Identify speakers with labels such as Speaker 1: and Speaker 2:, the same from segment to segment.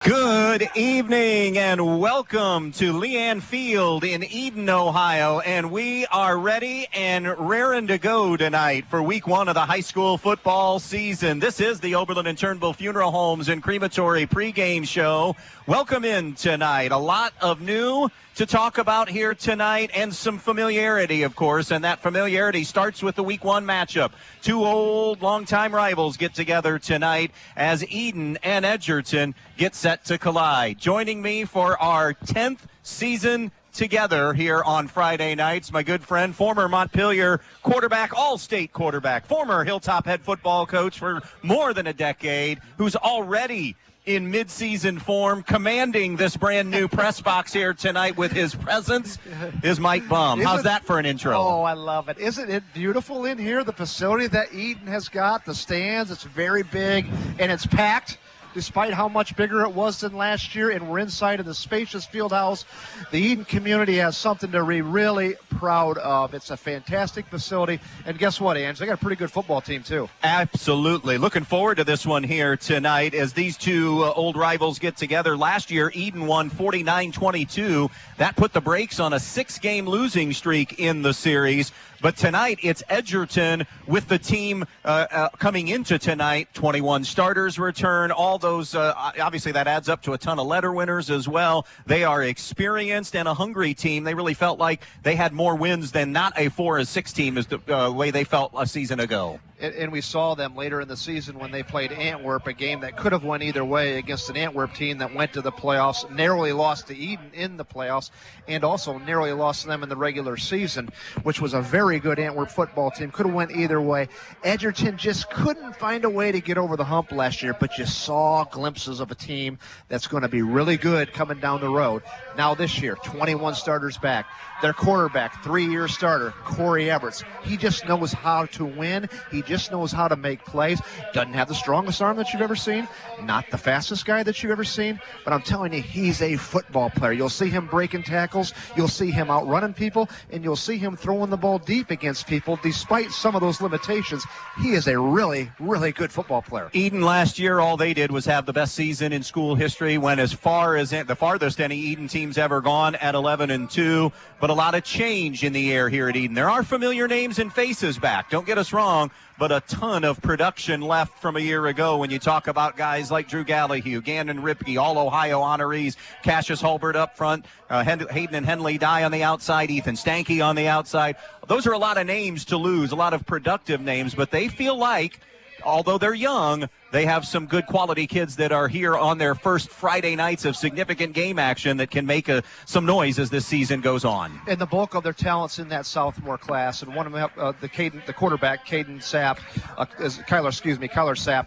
Speaker 1: Good evening and welcome to Leanne Field in Edon, Ohio. And we are ready and raring to go tonight for week one of the high school football season. This is the Oberlin and Turnbull Funeral Homes and Crematory pregame show. Welcome in tonight. A lot of new to talk about here tonight and some familiarity, of course, and that familiarity starts with the week one matchup. Two old, longtime rivals get together tonight as Edon and Edgerton get set to collide. Joining me for our 10th season together here on Friday nights, my good friend, former Montpelier quarterback, all-state quarterback, former Hilltop head football coach for more than a decade, who's already in mid-season form, commanding this brand-new press box here tonight with his presence, is Mike Bumb. How's that for an intro?
Speaker 2: Oh, I love it. Isn't it beautiful in here? The facility that Edon has got, the stands, it's very big, and it's packed. Despite how much bigger it was than last year, and we're inside of the spacious field house, the Edon community has something to be really proud of. It's a fantastic facility, and guess what, Ange? They got a pretty good football team, too.
Speaker 1: Absolutely. Looking forward to this one here tonight as these two old rivals get together. Last year, Edon won 49-22. That put the brakes on a 6-game losing streak in the series. But tonight, it's Edgerton with the team coming into tonight. 21 starters return. All those, obviously, that adds up to a ton of letter winners as well. They are experienced and a hungry team. They really felt like they had more wins than not a 4-6 team is the way they felt a season ago.
Speaker 2: And we saw them later in the season when they played Antwerp, a game that could have went either way against an Antwerp team that went to the playoffs, narrowly lost to Edon in the playoffs, and also narrowly lost to them in the regular season, which was a very good Antwerp football team. Could have went either way. Edgerton just couldn't find a way to get over the hump last year, but you saw glimpses of a team that's going to be really good coming down the road. Now this year, 21 starters back. Their quarterback, 3-year starter, Corey Everts. He just knows how to win. He just knows how to make plays. Doesn't have the strongest arm that you've ever seen. Not the fastest guy that you've ever seen. But I'm telling you, he's a football player. You'll see him breaking tackles. You'll see him outrunning people. And you'll see him throwing the ball deep against people. Despite some of those limitations, he is a really, really good football player.
Speaker 1: Edon last year, all they did was have the best season in school history. Went as far as the farthest any Edon team's ever gone at 11-2. But a lot of change in the air here at Edon. There are familiar names and faces back. Don't get us wrong, but a ton of production left from a year ago when you talk about guys like Drew Gallahue, Gannon Ripke, all Ohio honorees, Cassius Hulbert up front, Hayden and Henley Dye on the outside, Ethan Stanky on the outside. Those are a lot of names to lose, a lot of productive names, but they feel like, although they're young, they have some good quality kids that are here on their first Friday nights of significant game action that can make some noise as this season goes on.
Speaker 2: And the bulk of their talents in that sophomore class, and one of them, the quarterback, Kyler Sapp,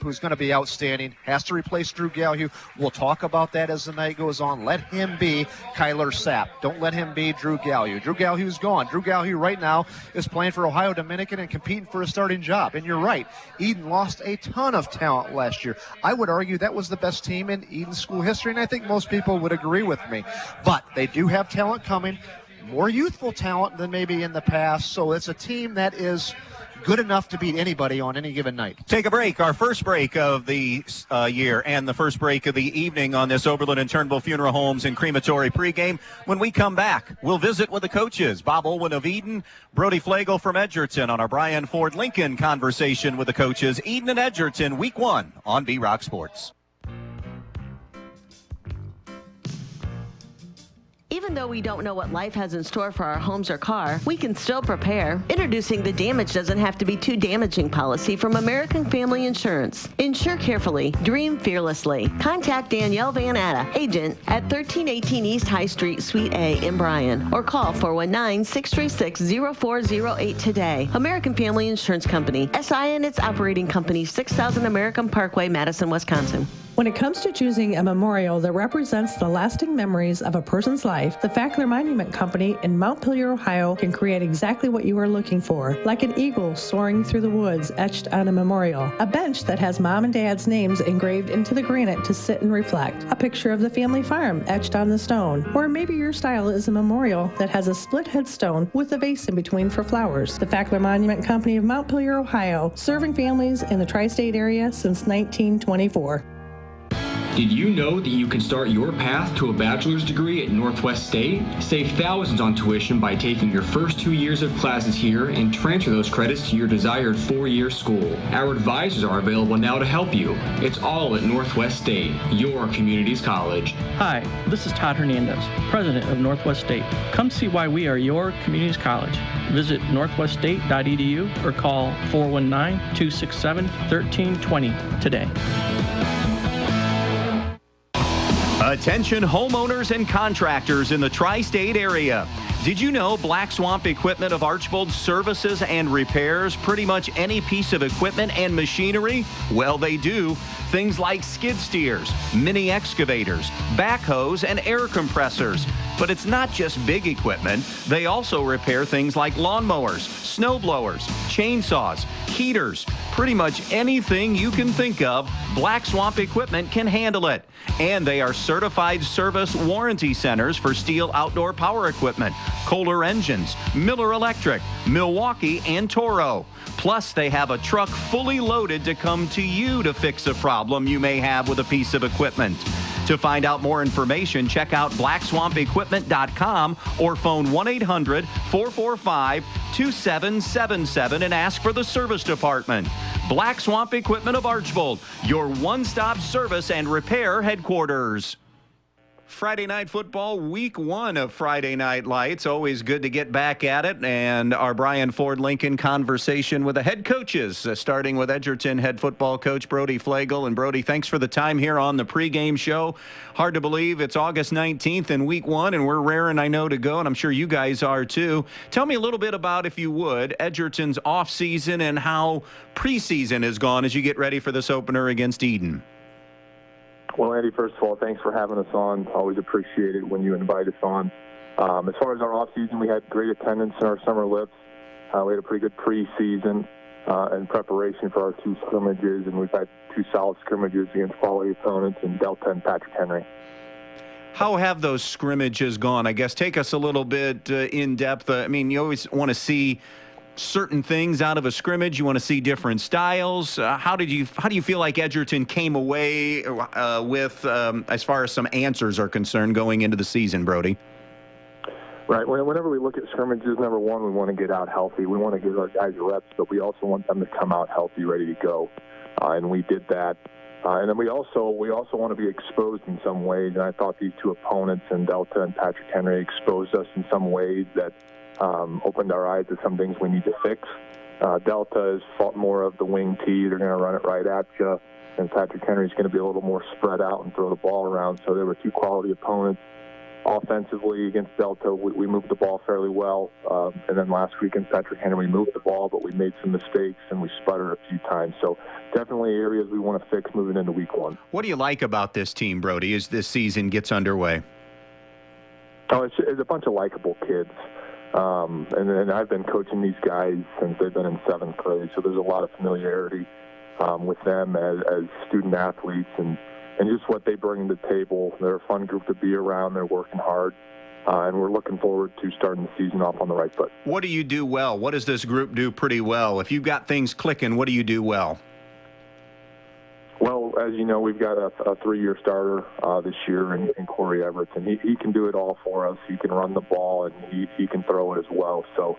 Speaker 2: who's going to be outstanding, has to replace Drew Gallahue. We'll talk about that as the night goes on. Let him be Kyler Sapp. Don't let him be Drew Gallahue. Drew Gallahue's gone. Drew Gallahue right now is playing for Ohio Dominican and competing for a starting job. And you're right, Edon lost a ton of talent last year. I would argue that was the best team in Edon school history, and I think most people would agree with me. But they do have talent coming, more youthful talent than maybe in the past, so it's a team that is good enough to beat anybody on any given night.
Speaker 1: Take a break, our first break of the year and the first break of the evening on this Oberlin and Turnbull Funeral Homes and Crematory pregame. When we come back, we'll visit with the coaches, Bob Olwin of Edon, Brody Flagel from Edgerton on our Brian Ford Lincoln conversation with the coaches. Edon and Edgerton, week one on B-Rock Sports.
Speaker 3: Even though we don't know what life has in store for our homes or car, we can still prepare. Introducing the Damage Doesn't Have to Be Too Damaging policy from American Family Insurance. Insure carefully. Dream fearlessly. Contact Danielle Van Atta, agent at 1318 East High Street, Suite A in Bryan, or call 419-636-0408 today. American Family Insurance Company. SI and its operating company, 6000 American Parkway, Madison, Wisconsin.
Speaker 4: When it comes to choosing a memorial that represents the lasting memories of a person's life, the Fackler Monument Company in Montpelier, Ohio can create exactly what you are looking for, like an eagle soaring through the woods etched on a memorial, a bench that has mom and dad's names engraved into the granite to sit and reflect, a picture of the family farm etched on the stone, or maybe your style is a memorial that has a split headstone with a vase in between for flowers. The Fackler Monument Company of Montpelier, Ohio, serving families in the tri-state area since 1924.
Speaker 5: Did you know that you can start your path to a bachelor's degree at Northwest State? Save thousands on tuition by taking your first 2 years of classes here and transfer those credits to your desired 4-year school. Our advisors are available now to help you. It's all at Northwest State, your community's college.
Speaker 6: Hi, this is Todd Hernandez, president of Northwest State. Come see why we are your community's college. Visit northweststate.edu or call 419-267-1320 today.
Speaker 1: Attention homeowners and contractors in the tri-state area. Did you know Black Swamp Equipment of Archbold services and repairs pretty much any piece of equipment and machinery? Well, they do. Things like skid steers, mini excavators, backhoes, and air compressors. But it's not just big equipment. They also repair things like lawnmowers, snow blowers, chainsaws, heaters. Pretty much anything you can think of, Black Swamp Equipment can handle it. And they are certified service warranty centers for Steel outdoor power equipment, Kohler engines, Miller Electric, Milwaukee, and Toro. Plus, they have a truck fully loaded to come to you to fix a problem you may have with a piece of equipment. To find out more information, check out blackswampequipment.com or phone 1-800-445-2777 and ask for the service department. Black Swamp Equipment of Archbold, your one-stop service and repair headquarters. Friday Night Football, week 1 of Friday Night Lights. Always good to get back at it. And our Brian Ford Lincoln conversation with the head coaches, starting with Edgerton head football coach Brody Flagel. And Brody, thanks for the time here on the pregame show. Hard to believe it's August 19th in week 1, and we're raring, I know, to go, and I'm sure you guys are too. Tell me a little bit about, if you would, Edgerton's offseason and how preseason has gone as you get ready for this opener against Edon.
Speaker 7: Well, Andy, first of all, thanks for having us on. Always appreciate it when you invite us on. As far as our off-season, we had great attendance in our summer lifts. We had a pretty good preseason in preparation for our 2 scrimmages, and we've had 2 solid scrimmages against quality opponents in Delta and Patrick Henry.
Speaker 1: How have those scrimmages gone? I guess take us a little bit in depth. I mean, you always want to see certain things out of a scrimmage. You want to see different styles. How do you feel like Edgerton came away with as far as some answers are concerned going into the season, Brody?
Speaker 7: Right. Whenever we look at scrimmages, number one, we want to get out healthy. We want to give our guys reps, but we also want them to come out healthy, ready to go. And we did that. And then we also want to be exposed in some ways. And I thought these 2 opponents in Delta and Patrick Henry exposed us in some ways that opened our eyes to some things we need to fix. Delta has fought more of the wing tee. They're going to run it right at you. And Patrick Henry's going to be a little more spread out and throw the ball around. So there were 2 quality opponents. Offensively against Delta, we moved the ball fairly well. And then last week against Patrick Henry, we moved the ball, but we made some mistakes and we sputtered a few times. So definitely areas we want to fix moving into week 1.
Speaker 1: What do you like about this team, Brody, as this season gets underway?
Speaker 7: Oh, it's a bunch of likable kids. And I've been coaching these guys since they've been in 7th grade, so there's a lot of familiarity with them as student athletes and just what they bring to the table. They're a fun group to be around. They're working hard, and we're looking forward to starting the season off on the right foot.
Speaker 1: What do you do well? What does this group do pretty well? If you've got things clicking, what do you do well?
Speaker 7: Well, as you know, we've got a 3-year starter this year in Corey Everton. He can do it all for us. He can run the ball, and he can throw it as well. So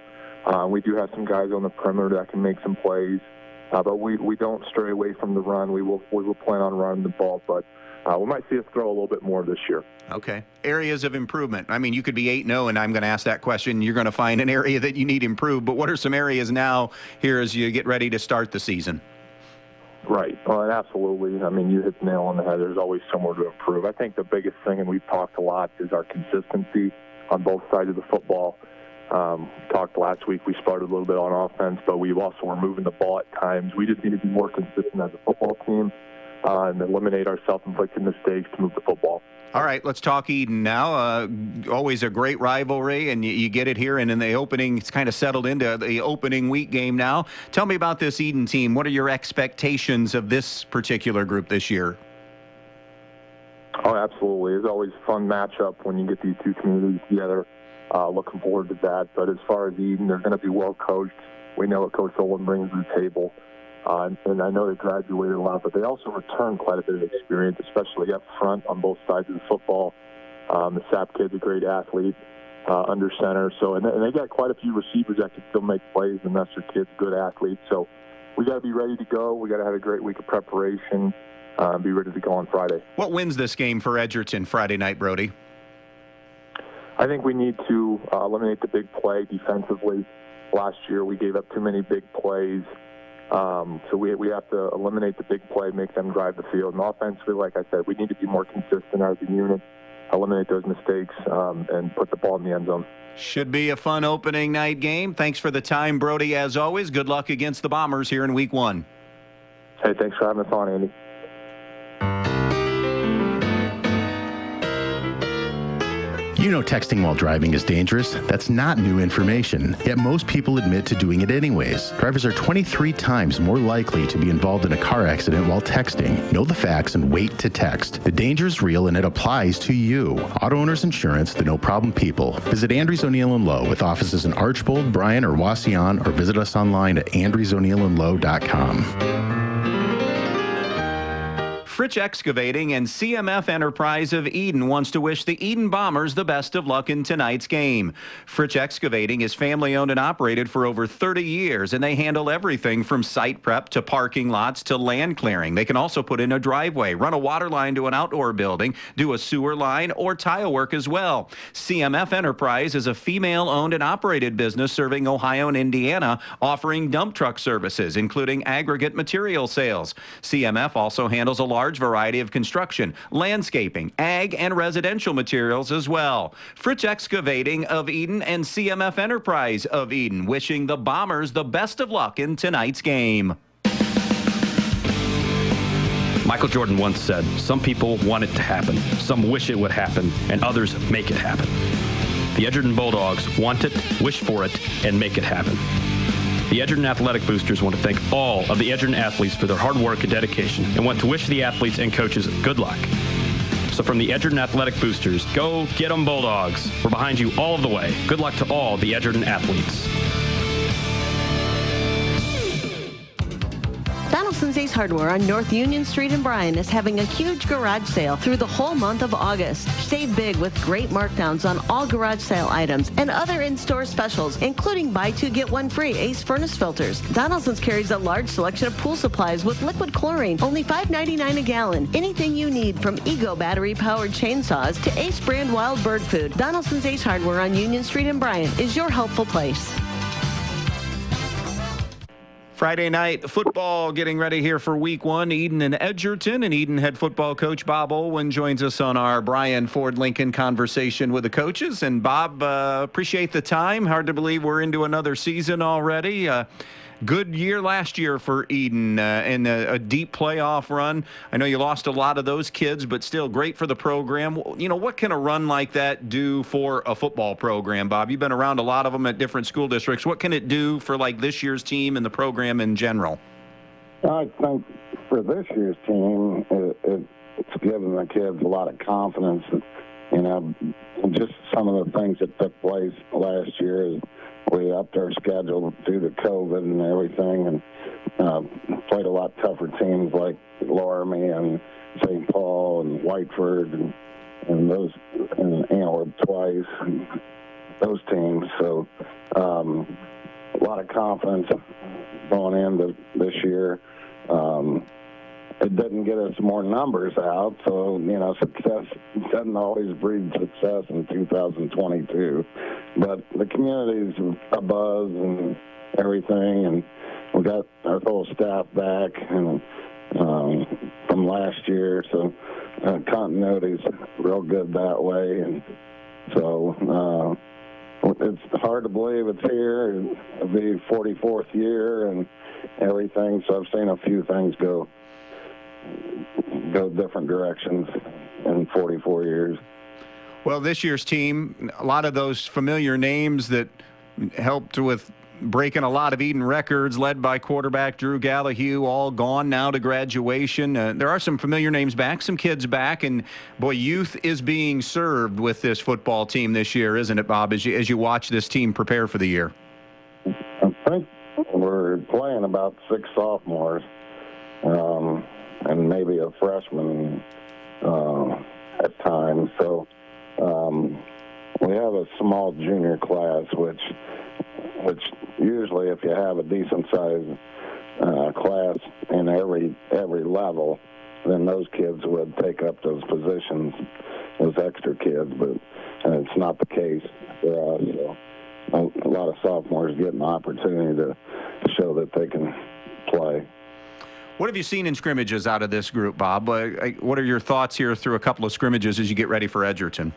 Speaker 7: we do have some guys on the perimeter that can make some plays. But we don't stray away from the run. We will plan on running the ball, but we might see us throw a little bit more this year.
Speaker 1: Okay. Areas of improvement. I mean, you could be 8-0, and I'm going to ask that question. You're going to find an area that you need improved. But what are some areas now here as you get ready to start the season?
Speaker 7: Right. Well, and absolutely. I mean, you hit the nail on the head. There's always somewhere to improve. I think the biggest thing, and we've talked a lot, is our consistency on both sides of the football. Talked last week, we started a little bit on offense, but we also were moving the ball at times. We just need to be more consistent as a football team and eliminate our self-inflicted mistakes to move the football.
Speaker 1: All right, let's talk Edon now. Always a great rivalry, and you get it here. And in the opening, it's kind of settled into the opening week game now. Tell me about this Edon team. What are your expectations of this particular group this year?
Speaker 7: Oh, absolutely. It's always a fun matchup when you get these 2 communities together. Looking forward to that. But as far as Edon, they're going to be well coached. We know what Coach Olin brings to the table. And I know they graduated a lot, but they also return quite a bit of experience, especially up front on both sides of the football. The Sap kid's a great athlete under center. So, and they got quite a few receivers that can still make plays, and that's their kid's good athletes. So we got to be ready to go. We got to have a great week of preparation. Be ready to go on Friday.
Speaker 1: What wins this game for Edgerton Friday night, Brody?
Speaker 7: I think we need to eliminate the big play defensively. Last year we gave up too many big plays. So we have to eliminate the big play, make them drive the field. And offensively, like I said, we need to be more consistent as a unit, eliminate those mistakes, and put the ball in the end zone.
Speaker 1: Should be a fun opening night game. Thanks for the time, Brody, as always. Good luck against the Bombers here in Week 1.
Speaker 7: Hey, thanks for having us on, Andy.
Speaker 8: You know texting while driving is dangerous. That's not new information, yet most people admit to doing it anyways. Drivers are 23 times more likely to be involved in a car accident while texting. Know the facts and wait to text. The danger is real and it applies to you. Auto Owners Insurance, the no problem people. Visit Andrews O'Neill & Lowe with offices in Archbold, Bryan, or Wasion, or visit us online at andrewsoneillandlowe.com.
Speaker 1: Fritsch Excavating and CMF Enterprise of Edon wants to wish the Edon Bombers the best of luck in tonight's game. Fritsch Excavating is family-owned and operated for over 30 years, and they handle everything from site prep to parking lots to land clearing. They can also put in a driveway, run a water line to an outdoor building, do a sewer line, or tile work as well. CMF Enterprise is a female-owned and operated business serving Ohio and Indiana, offering dump truck services, including aggregate material sales. CMF also handles a large variety of construction, landscaping, ag, and residential materials as well. Fritsch Excavating of Edon and CMF Enterprise of Edon wishing the Bombers the best of luck in tonight's game.
Speaker 9: Michael Jordan once said, "Some people want it to happen, some wish it would happen, and others make it happen." The Edgerton Bulldogs want it, wish for it, and make it happen. The Edgerton Athletic Boosters want to thank all of the Edgerton athletes for their hard work and dedication and want to wish the athletes and coaches good luck. So from the Edgerton Athletic Boosters, go get 'em Bulldogs. We're behind you all of the way. Good luck to all the Edgerton athletes.
Speaker 3: Donaldson's Ace Hardware on North Union Street in Bryan is having a huge garage sale through the whole month of August. Save big with great markdowns on all garage sale items and other in-store specials, including buy two, get one free Ace furnace filters. Donaldson's carries a large selection of pool supplies with liquid chlorine, only $5.99 a gallon. Anything you need from Ego battery-powered chainsaws to Ace brand wild bird food, Donaldson's Ace Hardware on Union Street in Bryan is your helpful place.
Speaker 1: Friday night football getting ready here for Week 1. Edon and Edgerton, and Edon head football coach Bob Olwin joins us on our Brian Ford Lincoln conversation with the coaches. And Bob, appreciate the time. Hard to believe we're into another season already. Good year last year for Edon and a deep playoff run. I know you lost a lot of those kids, but still great for the program. You know, what can a run like that do for a football program, Bob? You've been around a lot of them at different school districts. What can it do for, like, this year's team and the program in general?
Speaker 10: I think for this year's team, it's given the kids a lot of confidence. You know, just some of the things that took place last year is we upped our schedule due to COVID and everything, and played a lot tougher teams like Laramie and St. Paul and Whiteford and those, and Antwerp twice, and those teams. So a lot of confidence going into this year. It didn't get us more numbers out, so, you know, success doesn't always breed success in 2022. But the community's abuzz and everything, and we got our whole staff back and from last year, so continuity's real good that way. And so it's hard to believe it's here. It'll be 44th year and everything, so I've seen a few things go different directions in 44 years.
Speaker 1: Well, this year's team, a lot of those familiar names that helped with breaking a lot of Edon records, led by quarterback Drew Gallahue, all gone now to graduation. There are some familiar names back, some kids back, and boy, youth is being served with this football team this year, isn't it, Bob, as you watch this team prepare for the year?
Speaker 10: I think we're playing about 6 sophomores and maybe a freshman at times. So we have a small junior class, which usually if you have a decent-sized class in every level, then those kids would take up those positions, those extra kids, but it's not the case for us. So a lot of sophomores get an opportunity to show that they can play.
Speaker 1: What have you seen in scrimmages out of this group, Bob? What are your thoughts here through a couple of scrimmages as you get ready for Edgerton?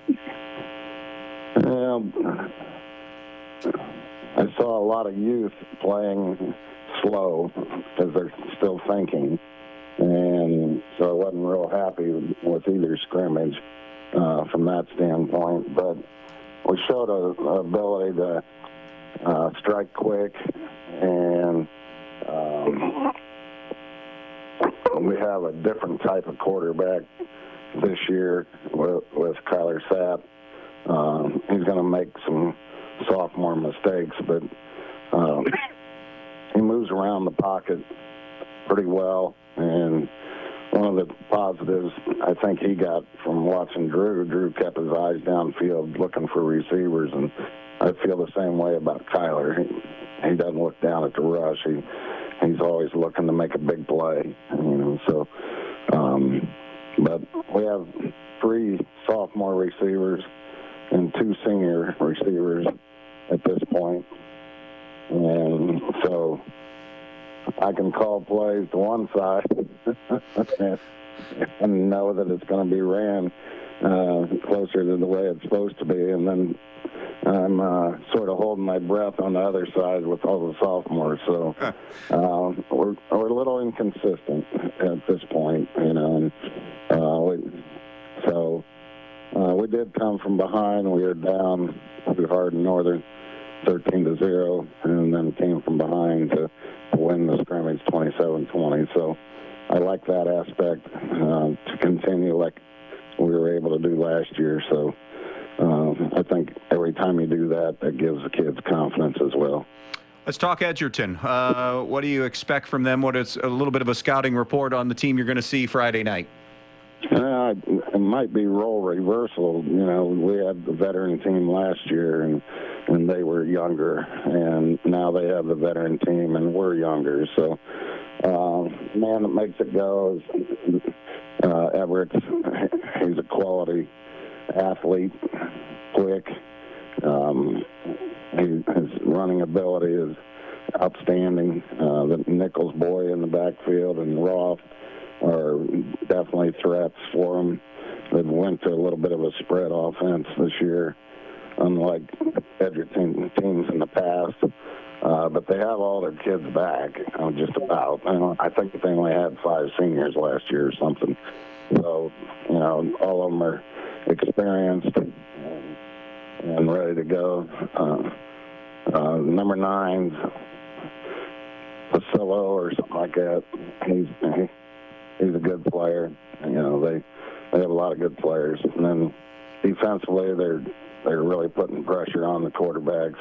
Speaker 10: I saw a lot of youth playing slow because they're still thinking, and so I wasn't real happy with either scrimmage from that standpoint. But we showed an ability to strike quick, and we have a different type of quarterback this year with Kyler Sapp. He's going to make some sophomore mistakes, but he moves around the pocket pretty well. And one of the positives I think he got from watching Drew kept his eyes downfield looking for receivers, and I feel the same way about Kyler. He doesn't look down at the rush. He's always looking to make a big play, so but we have 3 sophomore receivers and 2 senior receivers at this point. And so I can call plays to one side and know that it's going to be ran closer to the way it's supposed to be. And then I'm sort of holding my breath on the other side with all the sophomores. So we're a little inconsistent at this point, And, we did come from behind. We were down pretty hard in Northern, 13-0, and then came from behind to win the scrimmage 27-20. So I like that aspect to continue like we were able to do last year. So I think every time you do that, that gives the kids confidence as well.
Speaker 1: Let's talk Edgerton. What do you expect from them? What is a little bit of a scouting report on the team you're going to see Friday night?
Speaker 10: It might be role reversal. We had the veteran team last year, and they were younger, and now they have the veteran team, and we're younger. So, man that makes it go is Everett. He's a quality athlete, quick. His running ability is outstanding. The Nichols boy in the backfield and Roth are definitely threats for him. They went to a little bit of a spread offense this year, unlike Edgerton teams in the past. But they have all their kids back, just about. I think they only had 5 seniors last year or something. So, all of them are experienced and ready to go. Number 9's Pasillo or something like that. He's a good player. They have a lot of good players. And then defensively, they're really putting pressure on the quarterbacks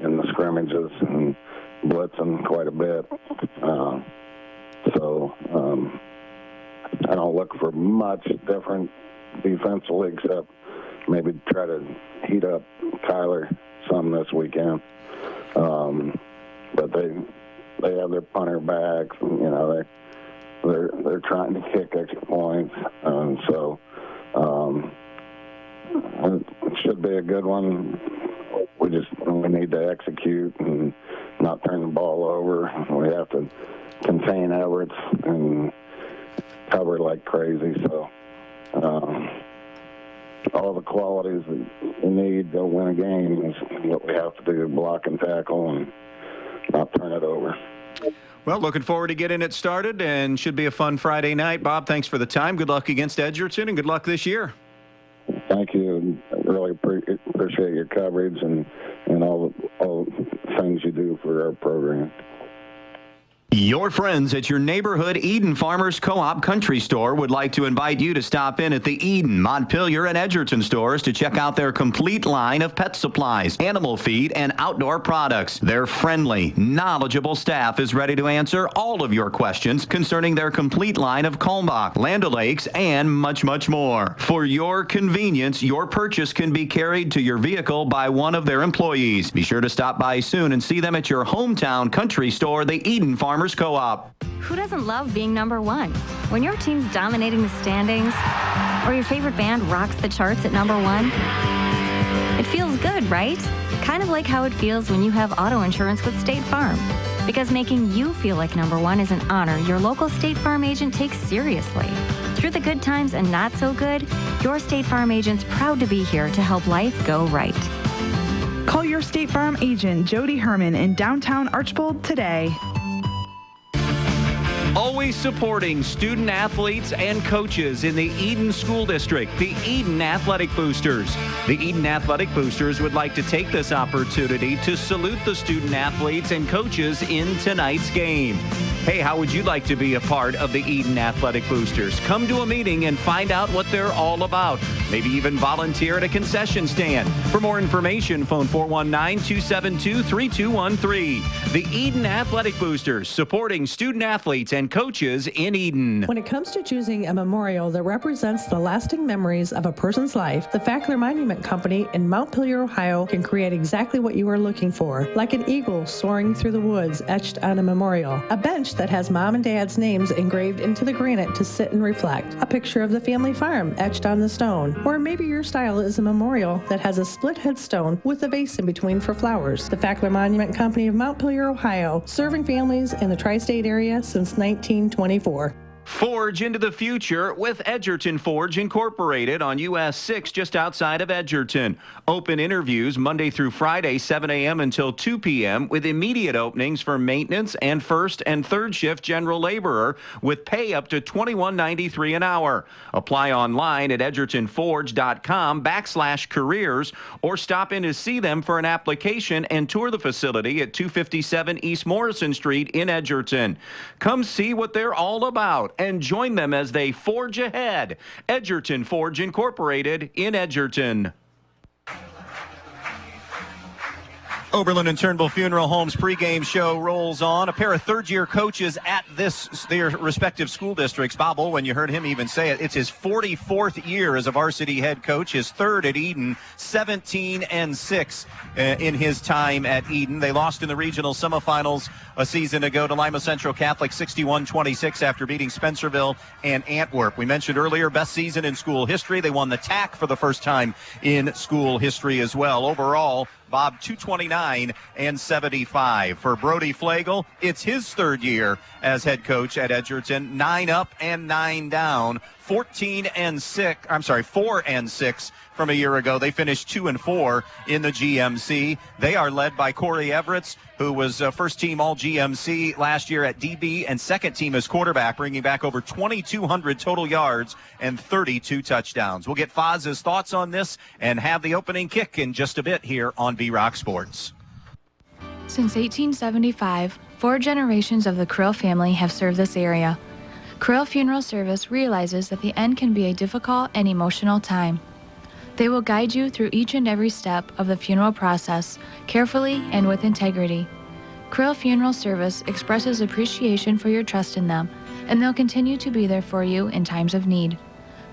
Speaker 10: in the scrimmages and blitzing quite a bit. I don't look for much different defensively except maybe try to heat up Kyler some this weekend. But they have their punter backs. They're trying to kick extra points, it should be a good one. We need to execute and not turn the ball over. We have to contain Everett and cover like crazy. So all the qualities that you need to win a game is what we have to do: block and tackle and not turn it over.
Speaker 1: Well, looking forward to getting it started, and should be a fun Friday night. Bob, thanks for the time. Good luck against Edgerton, and good luck this year.
Speaker 10: Thank you. I really appreciate your coverage and all the things you do for our program.
Speaker 1: Your friends at your neighborhood Edon Farmers Co-op Country Store would like to invite you to stop in at the Edon, Montpelier, and Edgerton stores to check out their complete line of pet supplies, animal feed, and outdoor products. Their friendly, knowledgeable staff is ready to answer all of your questions concerning their complete line of Kalmbach, Land O'Lakes, and much, much more. For your convenience, your purchase can be carried to your vehicle by one of their employees. Be sure to stop by soon and see them at your hometown country store, the Edon Farmers Co-op.
Speaker 11: Who doesn't love being number one? When your team's dominating the standings, or your favorite band rocks the charts at number one, it feels good, right? Kind of like how it feels when you have auto insurance with State Farm. Because making you feel like number one is an honor your local State Farm agent takes seriously. Through the good times and not so good, your State Farm agent's proud to be here to help life go right.
Speaker 12: Call your State Farm agent, Jody Herman, in downtown Archbold today.
Speaker 1: Always supporting student athletes and coaches in the Edon School District, the Edon Athletic Boosters. The Edon Athletic Boosters would like to take this opportunity to salute the student athletes and coaches in tonight's game. Hey, how would you like to be a part of the Edon Athletic Boosters? Come to a meeting and find out what they're all about. Maybe even volunteer at a concession stand. For more information, phone 419-272-3213. The Edon Athletic Boosters, supporting student athletes and coaches in Edon.
Speaker 4: When it comes to choosing a memorial that represents the lasting memories of a person's life, the Fackler Monument Company in Montpelier, Ohio can create exactly what you are looking for, like an eagle soaring through the woods etched on a memorial, a bench that has mom and dad's names engraved into the granite to sit and reflect, a picture of the family farm etched on the stone, or maybe your style is a memorial that has a split headstone with a vase in between for flowers. The Fackler Monument Company of Montpelier, Ohio, serving families in the tri-state area since 1924.
Speaker 1: Forge into the future with Edgerton Forge Incorporated on US 6 just outside of Edgerton. Open interviews Monday through Friday, 7 a.m. until 2 p.m. with immediate openings for maintenance and first and third shift general laborer with pay up to $21.93 an hour. Apply online at edgertonforge.com/careers or stop in to see them for an application and tour the facility at 257 East Morrison Street in Edgerton. Come see what they're all about and join them as they forge ahead. Edgerton Forge Incorporated in Edgerton. Oberlin and Turnbull Funeral Home's pregame show rolls on. A pair of third-year coaches at their respective school districts. Bob Olwyn, you heard him even say it. It's his 44th year as a varsity head coach, his third at Edon, 17-6 in his time at Edon. They lost in the regional semifinals a season ago to Lima Central Catholic 61-26 after beating Spencerville and Antwerp. We mentioned earlier, best season in school history. They won the TAC for the first time in school history as well. Overall, Bob, 229-75. For Brody Flagel, it's his third year as head coach at Edgerton. 9 up and 9 down. 4-6 from a year ago. They finished 2-4 in the GMC. They are led by Corey Everett, who was first team all GMC last year at DB and second team as quarterback, bringing back over 2,200 total yards and 32 touchdowns. We'll get Foz's thoughts on this and have the opening kick in just a bit here on B-Rock Sports.
Speaker 13: Since 1875, 4 generations of the Krill family have served this area. Krill Funeral Service realizes that the end can be a difficult and emotional time. They will guide you through each and every step of the funeral process, carefully and with integrity. Krill Funeral Service expresses appreciation for your trust in them, and they'll continue to be there for you in times of need.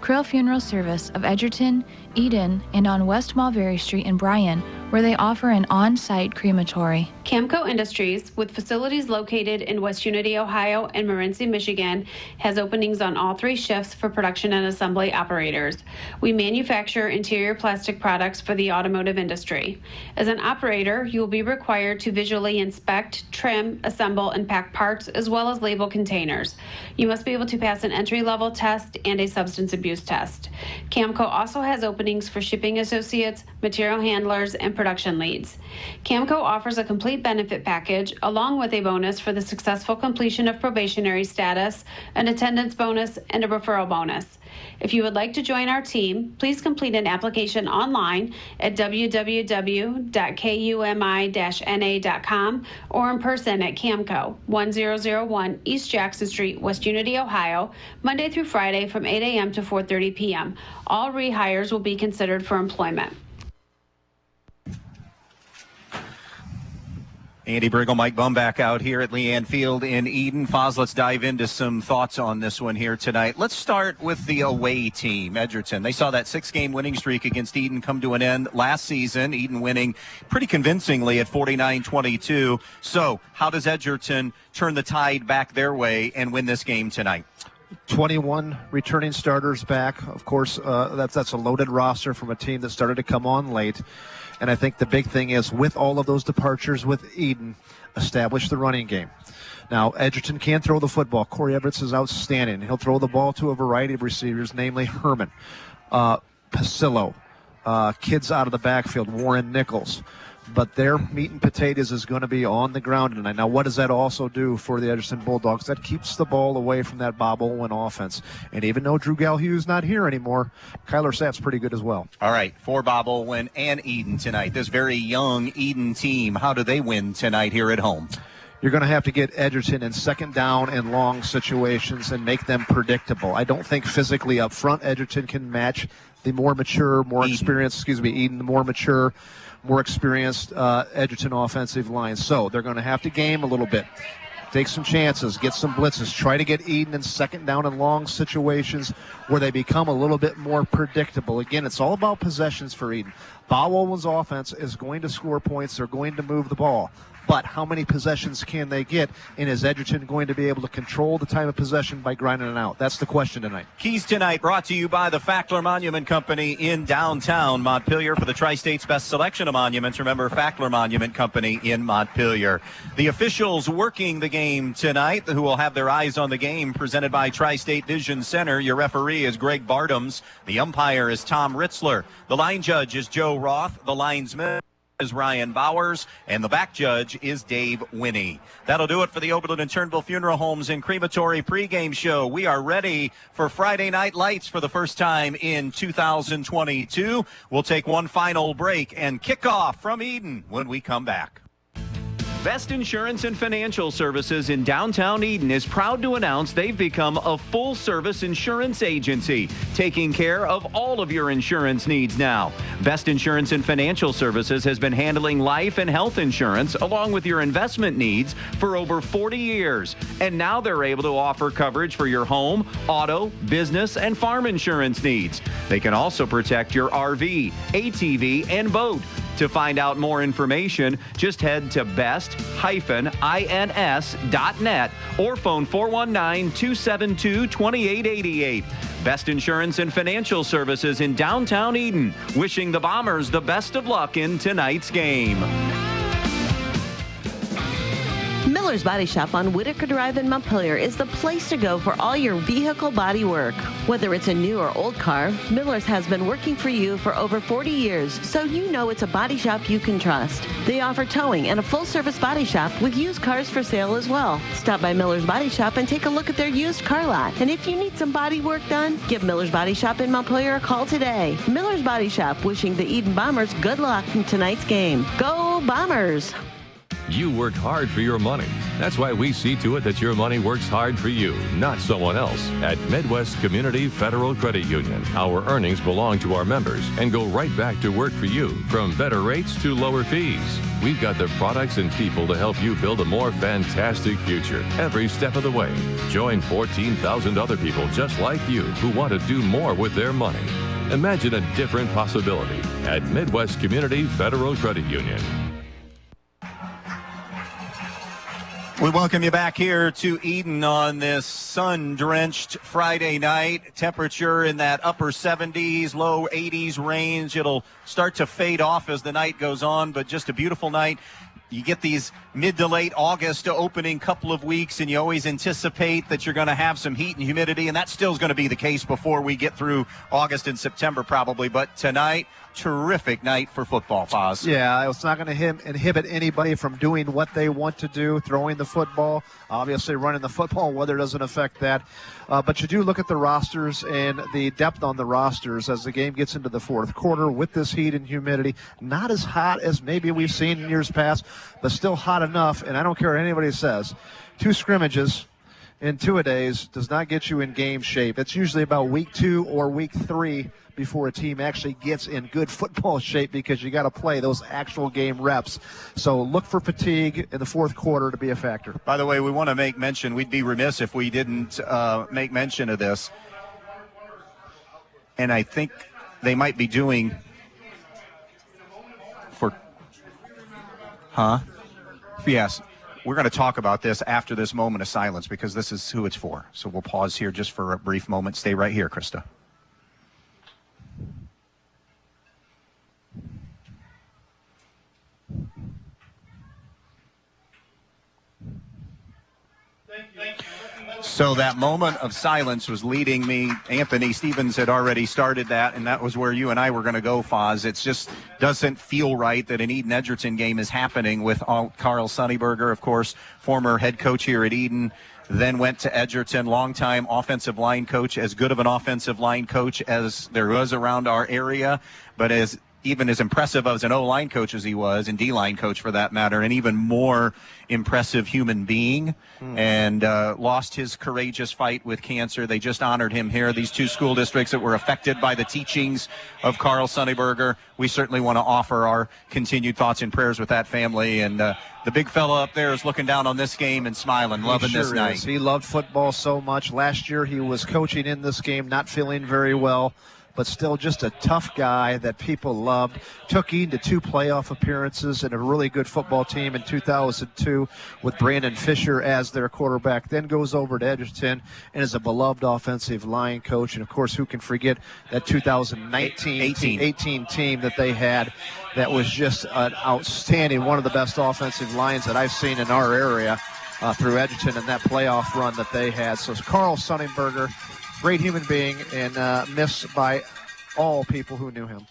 Speaker 13: Krill Funeral Service of Edgerton, Edon, and on West Mulberry Street in Bryan, where they offer an on-site crematory.
Speaker 14: Camco Industries, with facilities located in West Unity, Ohio and Morenci, Michigan, has openings on all 3 shifts for production and assembly operators. We manufacture interior plastic products for the automotive industry. As an operator, you will be required to visually inspect, trim, assemble, and pack parts, as well as label containers. You must be able to pass an entry-level test and a substance abuse test. Camco also has openings for shipping associates, material handlers, and production leads. Camco offers a complete benefit package along with a bonus for the successful completion of probationary status, an attendance bonus, and a referral bonus. If you would like to join our team, please complete an application online at www.kumi-na.com or in person at Camco, 1001 East Jackson Street, West Unity, Ohio, Monday through Friday from 8 a.m. to 4:30 p.m. All rehires will be considered for employment.
Speaker 1: Andy Brigle, Mike Bumb back out here at Leanne Field in Edon. Foz, let's dive into some thoughts on this one here tonight. Let's start with the away team, Edgerton. They saw that 6-game winning streak against Edon come to an end last season. Edon winning pretty convincingly at 49-22. So how does Edgerton turn the tide back their way and win this game tonight?
Speaker 2: 21 returning starters back. Of course, that's a loaded roster from a team that started to come on late. And I think the big thing is, with all of those departures with Edon, establish the running game. Now, Edgerton can throw the football. Corey Everett is outstanding. He'll throw the ball to a variety of receivers, namely Herman, Pasillo, kids out of the backfield, Warren Nichols. But their meat and potatoes is going to be on the ground tonight. Now, what does that also do for the Edgerton Bulldogs? That keeps the ball away from that Bob Owen offense. And even though Drew Galhugh's not here anymore, Kyler Sapp's pretty good as well.
Speaker 1: All right, for Bob Owen and Edon tonight, this very young Edon team, how do they win tonight here at home?
Speaker 2: You're going to have to get Edgerton in second down and long situations and make them predictable. I don't think physically up front Edgerton can match the more mature, more experienced, Edon, the more mature, more experienced Edgerton offensive line. So they're going to have to game a little bit. Take some chances, get some blitzes, try to get Edon in second down and long situations where they become a little bit more predictable. Again, it's all about possessions for Edon. Bob Owen's offense is going to score points. They're going to move the ball. But how many possessions can they get? And is Edgerton going to be able to control the time of possession by grinding it out? That's the question tonight.
Speaker 1: Keys tonight brought to you by the Fackler Monument Company in downtown Montpelier. For the Tri-State's best selection of monuments, remember Fackler Monument Company in Montpelier. The officials working the game tonight, who will have their eyes on the game, presented by Tri-State Vision Center. Your referee is Greg Bartams. The umpire is Tom Ritzler. The line judge is Joe Roth. The linesman is Ryan Bowers, and the back judge is Dave Winnie. That'll do it for the Oberlin and Turnbull Funeral Homes and Crematory pregame show. We are ready for Friday Night Lights for the first time in 2022. We'll take one final break and kick off from Edon when we come back. Best Insurance and Financial Services in downtown Edon is proud to announce they've become a full-service insurance agency, taking care of all of your insurance needs now. Best Insurance and Financial Services has been handling life and health insurance along with your investment needs for over 40 years. And now they're able to offer coverage for your home, auto, business, and farm insurance needs. They can also protect your RV, ATV, and boat. To find out more information, just head to best-ins.net or phone 419-272-2888. Best Insurance and Financial Services in downtown Edon, wishing the Bombers the best of luck in tonight's game.
Speaker 3: Miller's Body Shop on Whitaker Drive in Montpelier is the place to go for all your vehicle body work. Whether it's a new or old car, Miller's has been working for you for over 40 years, so you know it's a body shop you can trust. They offer towing and a full-service body shop with used cars for sale as well. Stop by Miller's Body Shop and take a look at their used car lot. And if you need some body work done, give Miller's Body Shop in Montpelier a call today. Miller's Body Shop, wishing the Edon Bombers good luck in tonight's game. Go Bombers!
Speaker 15: You work hard for your money. That's why we see to it that your money works hard for you, not someone else. At Midwest Community Federal Credit Union, our earnings belong to our members and go right back to work for you, from better rates to lower fees. We've got the products and people to help you build a more fantastic future every step of the way. Join 14,000 other people just like you who want to do more with their money. Imagine a different possibility at Midwest Community Federal Credit Union.
Speaker 1: We welcome you back here to Edon on this sun-drenched Friday night. Temperature in that upper 70s, low 80s range. It'll start to fade off as the night goes on, but just a beautiful night. you get these mid to late August opening couple of weeks, and you always anticipate that you're going to have some heat and humidity, and that still is going to be the case before we get through August and September probably. But tonight, terrific night for football, Foz.
Speaker 2: Yeah, it's not going to inhibit anybody from doing what they want to do, throwing the football. Obviously, running the football, weather doesn't affect that. But you do look at the rosters and the depth on the rosters as the game gets into the fourth quarter with this heat and humidity. Not as hot as maybe we've seen in years past, but still hot enough. And I don't care what anybody says. 2 scrimmages in 2-a-days does not get you in game shape. It's usually about week 2 or week 3 before a team actually gets in good football shape, because you got to play those actual game reps. So look for fatigue in the fourth quarter to be a factor.
Speaker 1: By the way, we want to make mention, we'd be remiss if we didn't make mention of this. And I think they might be doing Yes. We're going to talk about this after this moment of silence, because this is who it's for. So we'll pause here just for a brief moment. Stay right here, Krista. So that moment of silence was leading me. Anthony Stevens had already started that, and that was where you and I were going to go, Foz. It just doesn't feel right that an Edon-Edgerton game is happening with Carl Sunnyberger, of course, former head coach here at Edon, then went to Edgerton, longtime offensive line coach, as good of an offensive line coach as there was around our area, but even as impressive as an O-line coach as he was, and D-line coach for that matter, an even more impressive human being, and lost his courageous fight with cancer. They just honored him here. These 2 school districts that were affected by the teachings of Carl Sunnyberger, we certainly want to offer our continued thoughts and prayers with that family. And the big fella up there is looking down on this game and smiling, loving this night.
Speaker 2: He loved football so much. Last year he was coaching in this game, not feeling very well, but still just a tough guy that people loved. Took Edon to 2 playoff appearances and a really good football team in 2002 with Brandon Fisher as their quarterback. Then goes over to Edgerton and is a beloved offensive line coach. And, of course, who can forget that 2018 team that they had that was just an outstanding, one of the best offensive lines that I've seen in our area through Edgerton and that playoff run that they had. So it's Carl Sunnyberger. Great human being, and missed by all people who knew him.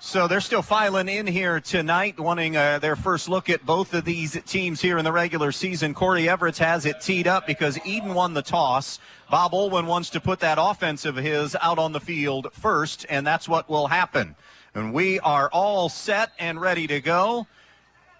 Speaker 1: So they're still filing in here tonight, wanting their first look at both of these teams here in the regular season. Corey Everett has it teed up because Edon won the toss. Bob Olwin wants to put that offense of his out on the field first, and that's what will happen. And we are all set and ready to go.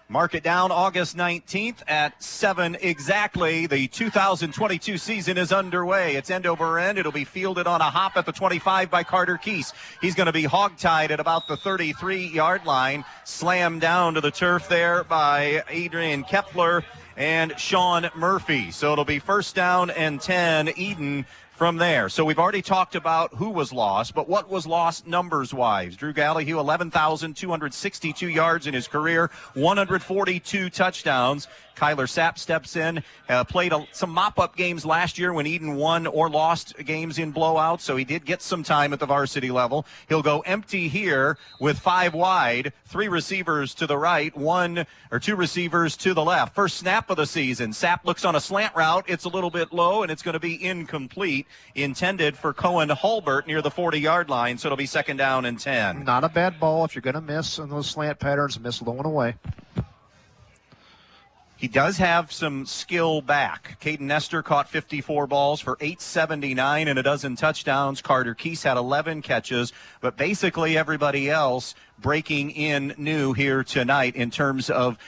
Speaker 1: Mark it down, August 19th at 7 exactly. The 2022 season is underway. It's end over end. It'll be fielded on a hop at the 25 by Carter Keese. He's going to be hogtied at about the 33-yard line, slammed down to the turf there by Adrian Kepler and Sean Murphy. So it'll be 1st down and 10, Edon from there. So we've already talked about who was lost, but what was lost numbers-wise? Drew Gallahue, 11,262 yards in his career, 142 touchdowns. Kyler Sapp steps in, played some mop-up games last year when Edon won or lost games in blowouts, so he did get some time at the varsity level. He'll go empty here with 5 wide, 3 receivers to the right, 1 or 2 receivers to the left. First snap of the season, Sapp looks on a slant route. It's a little bit low, and it's going to be incomplete, intended for Cohen Hulbert near the 40-yard line, so it'll be 2nd down and 10.
Speaker 2: Not a bad ball if you're going to miss on those slant patterns, miss low and away.
Speaker 1: He does have some skill back. Caden Nestor caught 54 balls for 879 and a dozen touchdowns. Carter Keese had 11 catches, but basically everybody else breaking in new here tonight in terms of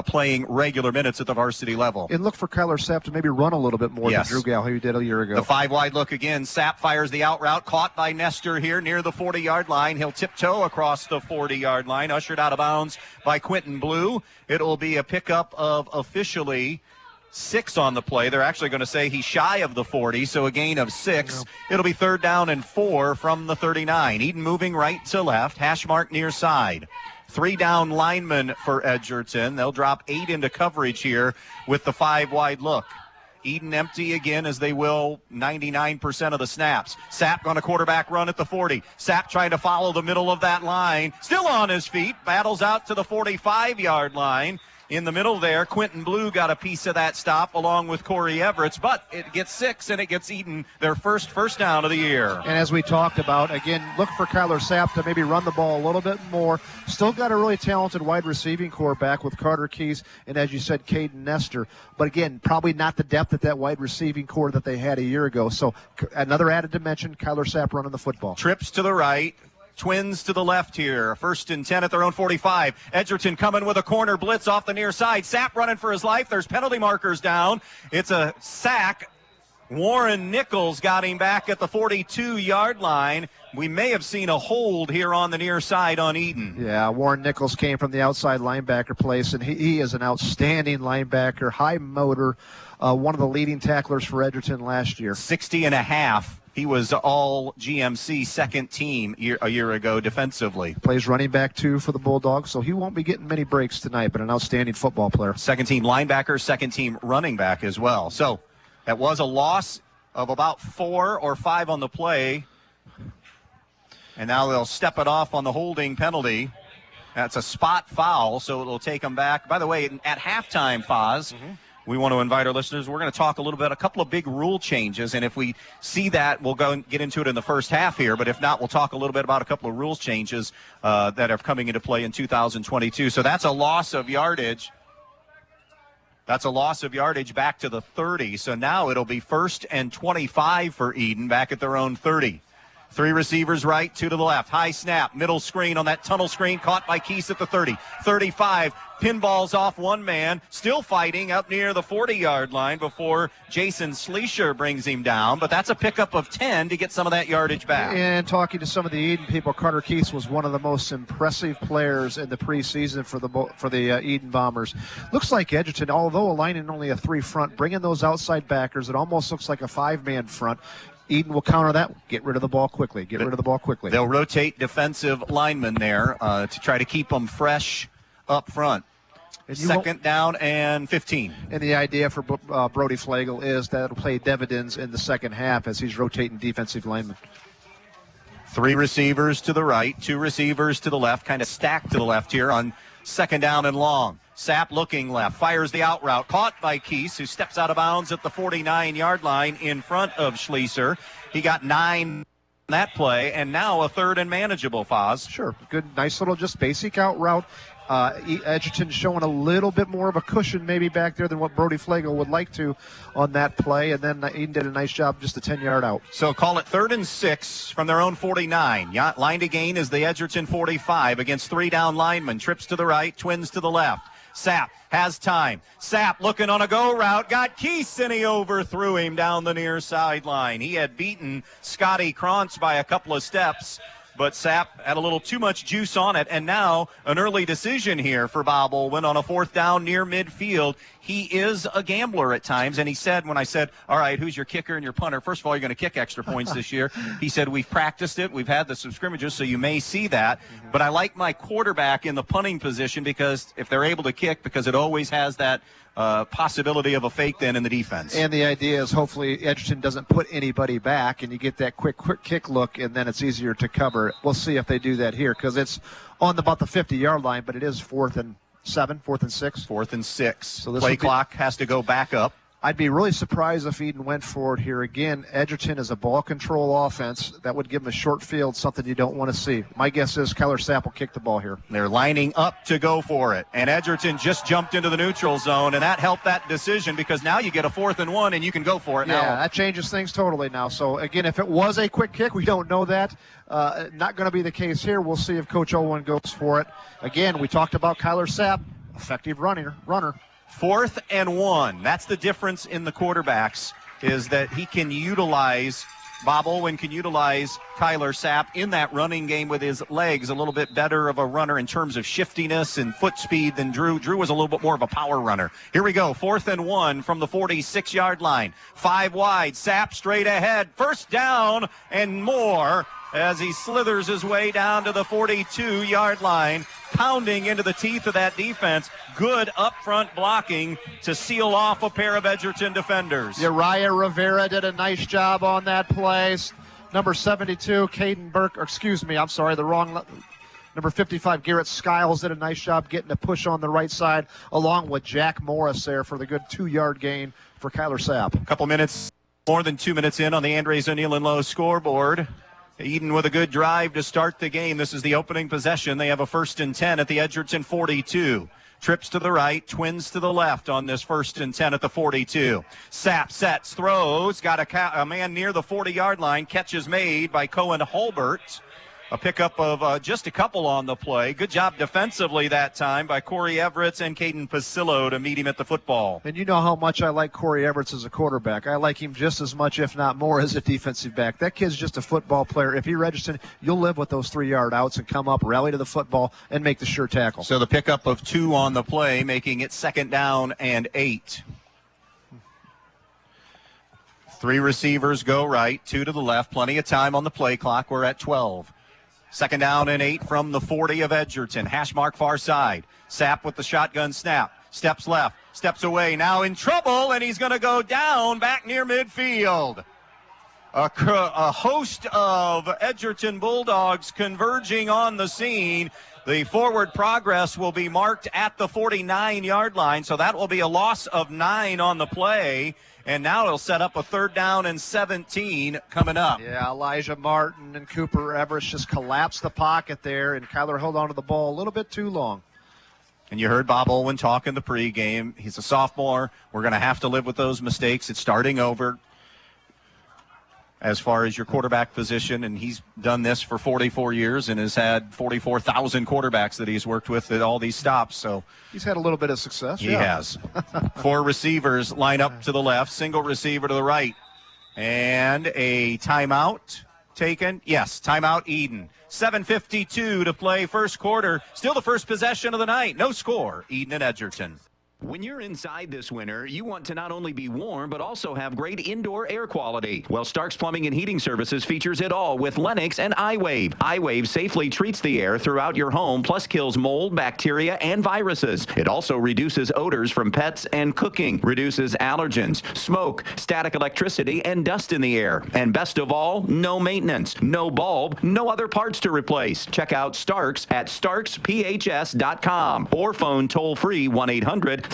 Speaker 1: playing regular minutes at the varsity level.
Speaker 2: And look for Kyler Sapp to maybe run a little bit more than Drew Gallahue did a year ago.
Speaker 1: The 5 wide look again. Sapp fires the out route, caught by Nestor here near the 40-yard line. He'll tiptoe across the 40-yard line, ushered out of bounds by Quentin Blue. It'll be a pickup of officially 6 on the play. They're actually going to say he's shy of the 40, so a gain of 6. It'll be 3rd down and 4 from the 39. Edon moving right to left, hash mark near side. 3 down linemen for Edgerton. They'll drop 8 into coverage here with the 5 wide look. Edon empty again, as they will 99% of the snaps. Sapp on a quarterback run at the 40. Sapp trying to follow the middle of that line. Still on his feet. Battles out to the 45-yard line. in the middle there. Quentin Blue got a piece of that stop along with Corey Everett, but it gets 6, and it gets Edon their first down of the year.
Speaker 2: And as we talked about, again, look for Kyler Sapp to maybe run the ball a little bit more. Still got a really talented wide receiving core back with Carter Keys and, as you said, Caden Nestor. But again, probably not the depth at that wide receiving core that they had a year ago. So another added dimension, Kyler Sapp running the football.
Speaker 1: Trips to the right. Twins to the left here. 1st and 10 at their own 45. Edgerton coming with a corner blitz off the near side. Sapp running for his life. There's penalty markers down. It's a sack. Warren Nichols got him back at the 42-yard line. We may have seen a hold here on the near side on Edon.
Speaker 2: Yeah, Warren Nichols came from the outside linebacker place, and he is an outstanding linebacker, high motor, one of the leading tacklers for Edgerton last year.
Speaker 1: 60.5. He was all GMC second team a year ago defensively.
Speaker 2: Plays running back, too, for the Bulldogs, so he won't be getting many breaks tonight, but an outstanding football player.
Speaker 1: Second team linebacker, second team running back as well. So that was a loss of about 4 or 5 on the play. And now they'll step it off on the holding penalty. That's a spot foul, so it'll take them back. By the way, at halftime, Foz, we want to invite our listeners. We're going to talk a little bit, a couple of big rule changes, and if we see that, we'll go and get into it in the first half here. But if not, we'll talk a little bit about a couple of rules changes that are coming into play in 2022. So that's a loss of yardage. That's a loss of yardage back to the 30. So now it'll be 1st and 25 for Edon back at their own 30. 3 receivers right, 2 to the left. High snap, middle screen on that tunnel screen, caught by Keese at the 30. 35, pinballs off one man, still fighting up near the 40-yard line before Jason Schleicher brings him down. But that's a pickup of 10 to get some of that yardage back.
Speaker 2: And talking to some of the Edon people, Carter Keese was one of the most impressive players in the preseason for the Edon Bombers. Looks like Edgerton, although aligning only a 3 front, bringing those outside backers, it almost looks like a 5-man front. Edon will counter that. Get rid of the ball quickly. They'll rotate defensive linemen there to try to keep them fresh up front. Second down and 15. And the idea for Brody Flagel is that it'll play dividends in the second half as he's rotating defensive linemen.
Speaker 1: 3 receivers to the right, 2 receivers to the left, kind of stacked to the left here on second down and long. Sapp looking left, fires the out route, caught by Keese, who steps out of bounds at the 49-yard line in front of Schleicher. He got 9 on that play, and now a 3rd and manageable, Foz.
Speaker 2: Sure, good, nice little just basic out route. Edgerton showing a little bit more of a cushion maybe back there than what Brody Flagel would like to on that play, and then Edon did a nice job, just a 10-yard out.
Speaker 1: So call it 3rd and 6 from their own 49. Line to gain is the Edgerton 45 against 3 down linemen. Trips to the right, twins to the left. Sapp has time. Sapp looking on a go route. Got Keese, and he overthrew him down the near sideline. He had beaten Scotty Krantz by a couple of steps, but Sapp had a little too much juice on it. And now an early decision here for Bob Olwyn on a 4th down near midfield. He is a gambler at times, and he said, when I said, all right, who's your kicker and your punter? First of all, you're going to kick extra points this year. He said, we've practiced it. We've had the scrimmages, so you may see that. But I like my quarterback in the punting position because if they're able to kick, because it always has that possibility of a fake then in the defense.
Speaker 2: And the idea is hopefully Edgerton doesn't put anybody back, and you get that quick kick look, and then it's easier to cover. We'll see if they do that here because it's on about the 50-yard line, but it is 4th and 7, 4th and 6.
Speaker 1: 4th and 6. So this play clock has to go back up.
Speaker 2: I'd be really surprised if Edon went for it here again. Edgerton is a ball control offense. That would give them a short field, something you don't want to see. My guess is Kyler Sapp will kick the ball here.
Speaker 1: They're lining up to go for it. And Edgerton just jumped into the neutral zone, and that helped that decision because now you get a 4th and 1, and you can go for it now.
Speaker 2: Yeah, that changes things totally now. So, again, if it was a quick kick, we don't know that. Not going to be the case here. We'll see if Coach Olwyn goes for it. Again, we talked about Kyler Sapp, effective runner.
Speaker 1: 4th and 1. That's the difference in the quarterbacks, is that he can utilize, Bob Olwyn can utilize Kyler Sapp in that running game with his legs, a little bit better of a runner in terms of shiftiness and foot speed than Drew. Drew was a little bit more of a power runner. Here we go, 4th and 1 from the 46-yard line. 5 wide, Sapp straight ahead, 1st down and more as he slithers his way down to the 42-yard line, pounding into the teeth of that defense. Good up-front blocking to seal off a pair of Edgerton defenders.
Speaker 2: Uriah Rivera did a nice job on that play. Number 72, Caden Burke, the wrong Number 55, Garrett Skiles, did a nice job getting a push on the right side, along with Jack Morris there for the good 2-yard gain for Kyler Sapp.
Speaker 1: A couple minutes, more than 2 minutes in on the Andres O'Neill and Lowe scoreboard. Edon with a good drive to start the game. This is the opening possession. They have a 1st and 10 at the Edgerton 42. Trips to the right, twins to the left on this 1st and 10 at the 42. Sapp sets, throws, got a man near the 40-yard line. Catch is made by Cohen Hulbert. A pickup of just a couple on the play. Good job defensively that time by Corey Everett and Caden Pasillo to meet him at the football.
Speaker 2: And you know how much I like Corey Everett as a quarterback. I like him just as much, if not more, as a defensive back. That kid's just a football player. If he registers, you'll live with those 3-yard outs and come up, rally to the football, and make the sure tackle.
Speaker 1: So the pickup of 2 on the play, making it 2nd down and 8. 3 receivers go right, 2 to the left. Plenty of time on the play clock. We're at 12. 2nd down and 8 from the 40 of Edgerton. Hash mark far side. Sapp with the shotgun snap. Steps left. Steps away. Now in trouble, and he's going to go down back near midfield. A host of Edgerton Bulldogs converging on the scene. The forward progress will be marked at the 49-yard line, so that will be a loss of 9 on the play. And now it'll set up a 3rd down and 17 coming up.
Speaker 2: Yeah, Elijah Martin and Cooper Everett just collapsed the pocket there, and Kyler held on to the ball a little bit too long.
Speaker 1: And you heard Bob Olin talk in the pregame. He's a sophomore. We're going to have to live with those mistakes. It's starting over as far as your quarterback position, and he's done this for 44 years and has had 44,000 quarterbacks that he's worked with at all these stops. So
Speaker 2: he's had a little bit of success.
Speaker 1: He has. 4 receivers line up to the left, single receiver to the right. And a timeout taken. Yes, timeout Edon. 7:52 to play first quarter. Still the first possession of the night. No score. Edon and Edgerton.
Speaker 16: When you're inside this winter, you want to not only be warm, but also have great indoor air quality. Well, Stark's Plumbing and Heating Services features it all with Lennox and iWave. iWave safely treats the air throughout your home, plus kills mold, bacteria, and viruses. It also reduces odors from pets and cooking, reduces allergens, smoke, static electricity, and dust in the air. And best of all, no maintenance, no bulb, no other parts to replace. Check out Stark's at starksphs.com or phone toll-free 1-800-329-4040.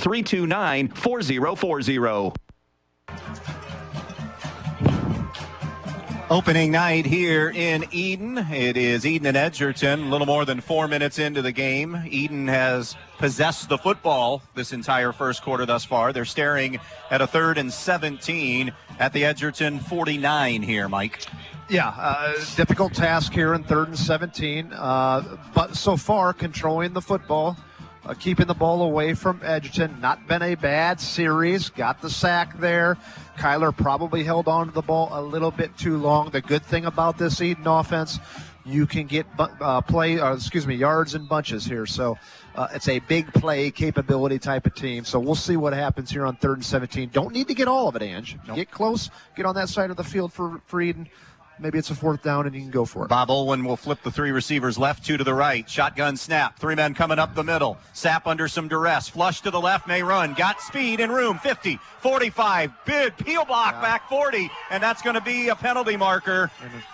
Speaker 1: Opening night here in Edon. It is Edon and Edgerton. A little more than 4 minutes into the game. Edon has possessed the football this entire first quarter thus far. They're staring at a 3rd and 17 at the Edgerton 49 here, Mike.
Speaker 2: Yeah, difficult task here in 3rd and 17. But so far, controlling the football. Keeping the ball away from Edgerton. Not been a bad series. Got the sack there. Kyler probably held on to the ball a little bit too long. The good thing about this Edon offense, you can get yards in bunches here. So it's a big play capability type of team. So we'll see what happens here on 3rd and 17. Don't need to get all of it, Ange. Nope. Get close. Get on that side of the field for Edon. Maybe it's a 4th down and you can go for it.
Speaker 1: Bob Olin will flip the 3 receivers left, 2 to the right. Shotgun snap. 3 men coming up the middle. Sapp under some duress. Flush to the left, may run. Got speed and room. 50, 45. Big peel block back 40. And that's going to be a penalty marker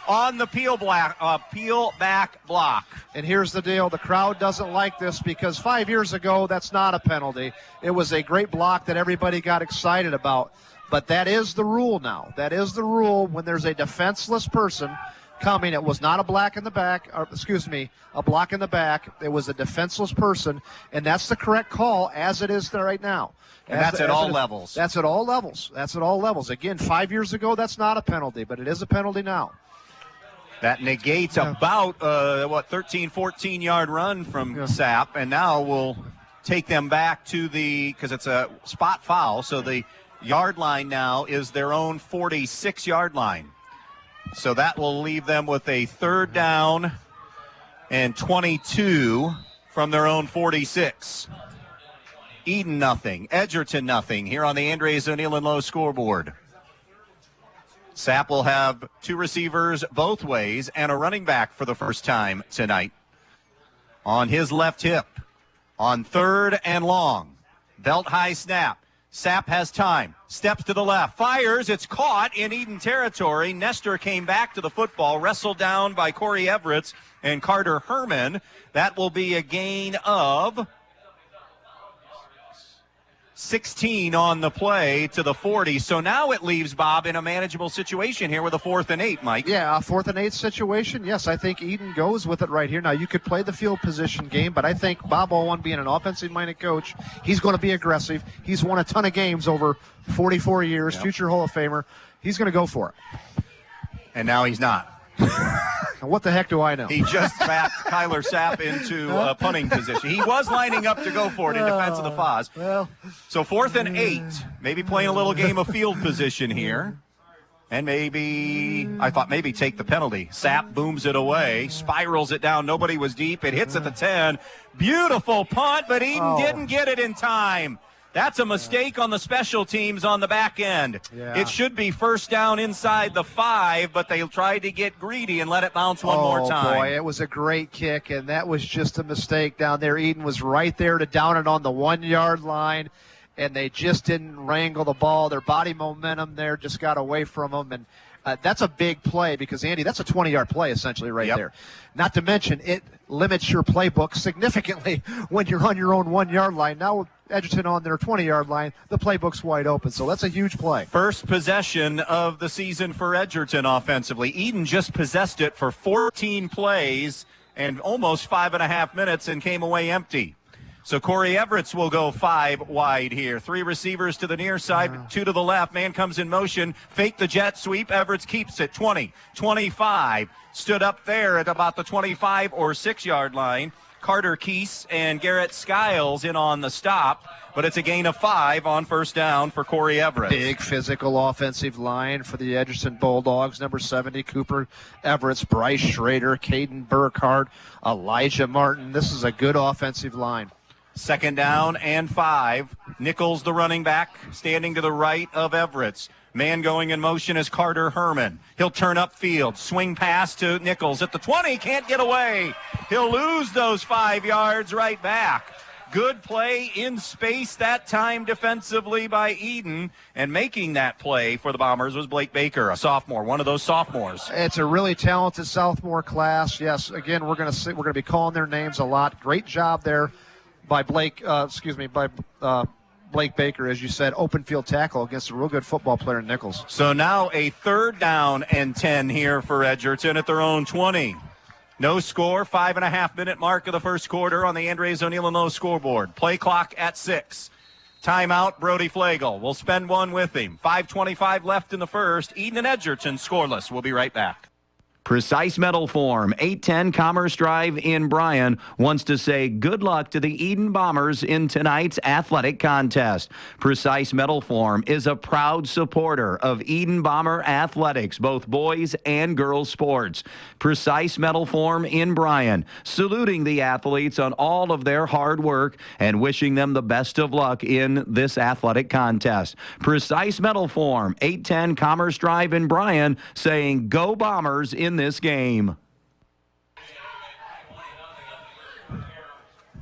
Speaker 1: on the peel back block.
Speaker 2: And here's the deal. The crowd doesn't like this because 5 years ago, that's not a penalty. It was a great block that everybody got excited about. But that is the rule now. That is the rule when there's a defenseless person coming. It was not a block in the back. It was a defenseless person, and that's the correct call as it is there right now.
Speaker 1: And that's at all levels.
Speaker 2: That's at all levels. That's at all levels. Again, 5 years ago, that's not a penalty, but it is a penalty now.
Speaker 1: That negates about 13, 14-yard run from Sapp, and now we'll take them back to because it's a spot foul, so the yard line now is their own 46-yard line. So that will leave them with a 3rd down and 22 from their own 46. Edon nothing, Edgerton nothing here on the Andres O'Neill and Lowe scoreboard. Sapp will have 2 receivers both ways and a running back for the first time tonight. On his left hip, on 3rd and long, belt high snap. Sapp has time, steps to the left, fires, it's caught in Edon territory. Nestor came back to the football, wrestled down by Corey Everett and Carter Herman. That will be a gain of 16 on the play to the 40. So now it leaves Bob in a manageable situation here with a 4th and 8, Mike.
Speaker 2: Yeah, a 4th and 8 situation. Yes, I think Edon goes with it right here. Now, you could play the field position game, but I think Bob Owen, being an offensive-minded coach, he's going to be aggressive. He's won a ton of games over 44 years, future Hall of Famer. He's going to go for it.
Speaker 1: And now he's not.
Speaker 2: What the heck do I know?
Speaker 1: He just backed Kyler Sapp into a punting position. He was lining up to go for it in defense of the Foz.
Speaker 2: Well,
Speaker 1: so 4th and 8, maybe playing a little game of field position here. And I thought maybe take the penalty. Sapp booms it away, spirals it down. Nobody was deep. It hits at the 10. Beautiful punt, but Edon didn't get it in time. That's a mistake on the special teams on the back end.
Speaker 2: Yeah.
Speaker 1: It should be first down inside the 5, but they tried to get greedy and let it bounce one more time.
Speaker 2: Oh, boy, it was a great kick, and that was just a mistake down there. Edon was right there to down it on the 1-yard line, and they just didn't wrangle the ball. Their body momentum there just got away from them, and that's a big play because, Andy, that's a 20-yard play essentially right there. Not to mention, it limits your playbook significantly when you're on your own 1-yard line. Now with Edgerton on their 20-yard line, the playbook's wide open, so that's a huge play.
Speaker 1: First possession of the season for Edgerton offensively. Edon just possessed it for 14 plays and almost 5.5 minutes and came away empty. So Corey Everett will go 5 wide here. 3 receivers to the near side, 2 to the left. Man comes in motion, fake the jet sweep. Everett keeps it. 20, 25. Stood up there at about the 25 or 6-yard line. Carter Keese and Garrett Skiles in on the stop, but it's a gain of 5 on first down for Corey Everett.
Speaker 2: Big physical offensive line for the Edgerton Bulldogs. Number 70, Cooper Everett, Bryce Schrader, Caden Burkhardt, Elijah Martin. This is a good offensive line.
Speaker 1: Second down and 5. Nichols, the running back, standing to the right of Everett. Man going in motion is Carter Herman. He'll turn upfield, swing pass to Nichols at the 20, can't get away. He'll lose those 5 yards right back. Good play in space that time defensively by Edon, and making that play for the Bombers was Blake Baker, a sophomore, one of those sophomores.
Speaker 2: It's a really talented sophomore class. Yes, again, we're going to be calling their names a lot. Great job there by Blake Baker, as you said, open field tackle against a real good football player in Nichols.
Speaker 1: So now a 3rd down and 10 here for Edgerton at their own 20. No score, 5.5-minute mark of the first quarter on the Andres O'Neill and Lowe scoreboard. Play clock at 6. Timeout, Brody Flagel. We'll spend one with him. 5:25 left in the first. Edon and Edgerton scoreless. We'll be right back.
Speaker 16: Precise Metal Form, 810 Commerce Drive in Bryan, wants to say good luck to the Edon Bombers in tonight's athletic contest. Precise Metal Form is a proud supporter of Edon Bomber athletics, both boys and girls sports. Precise Metal Form in Bryan, saluting the athletes on all of their hard work and wishing them the best of luck in this athletic contest. Precise Metal Form, 810 Commerce Drive in Bryan, saying go Bombers in this game.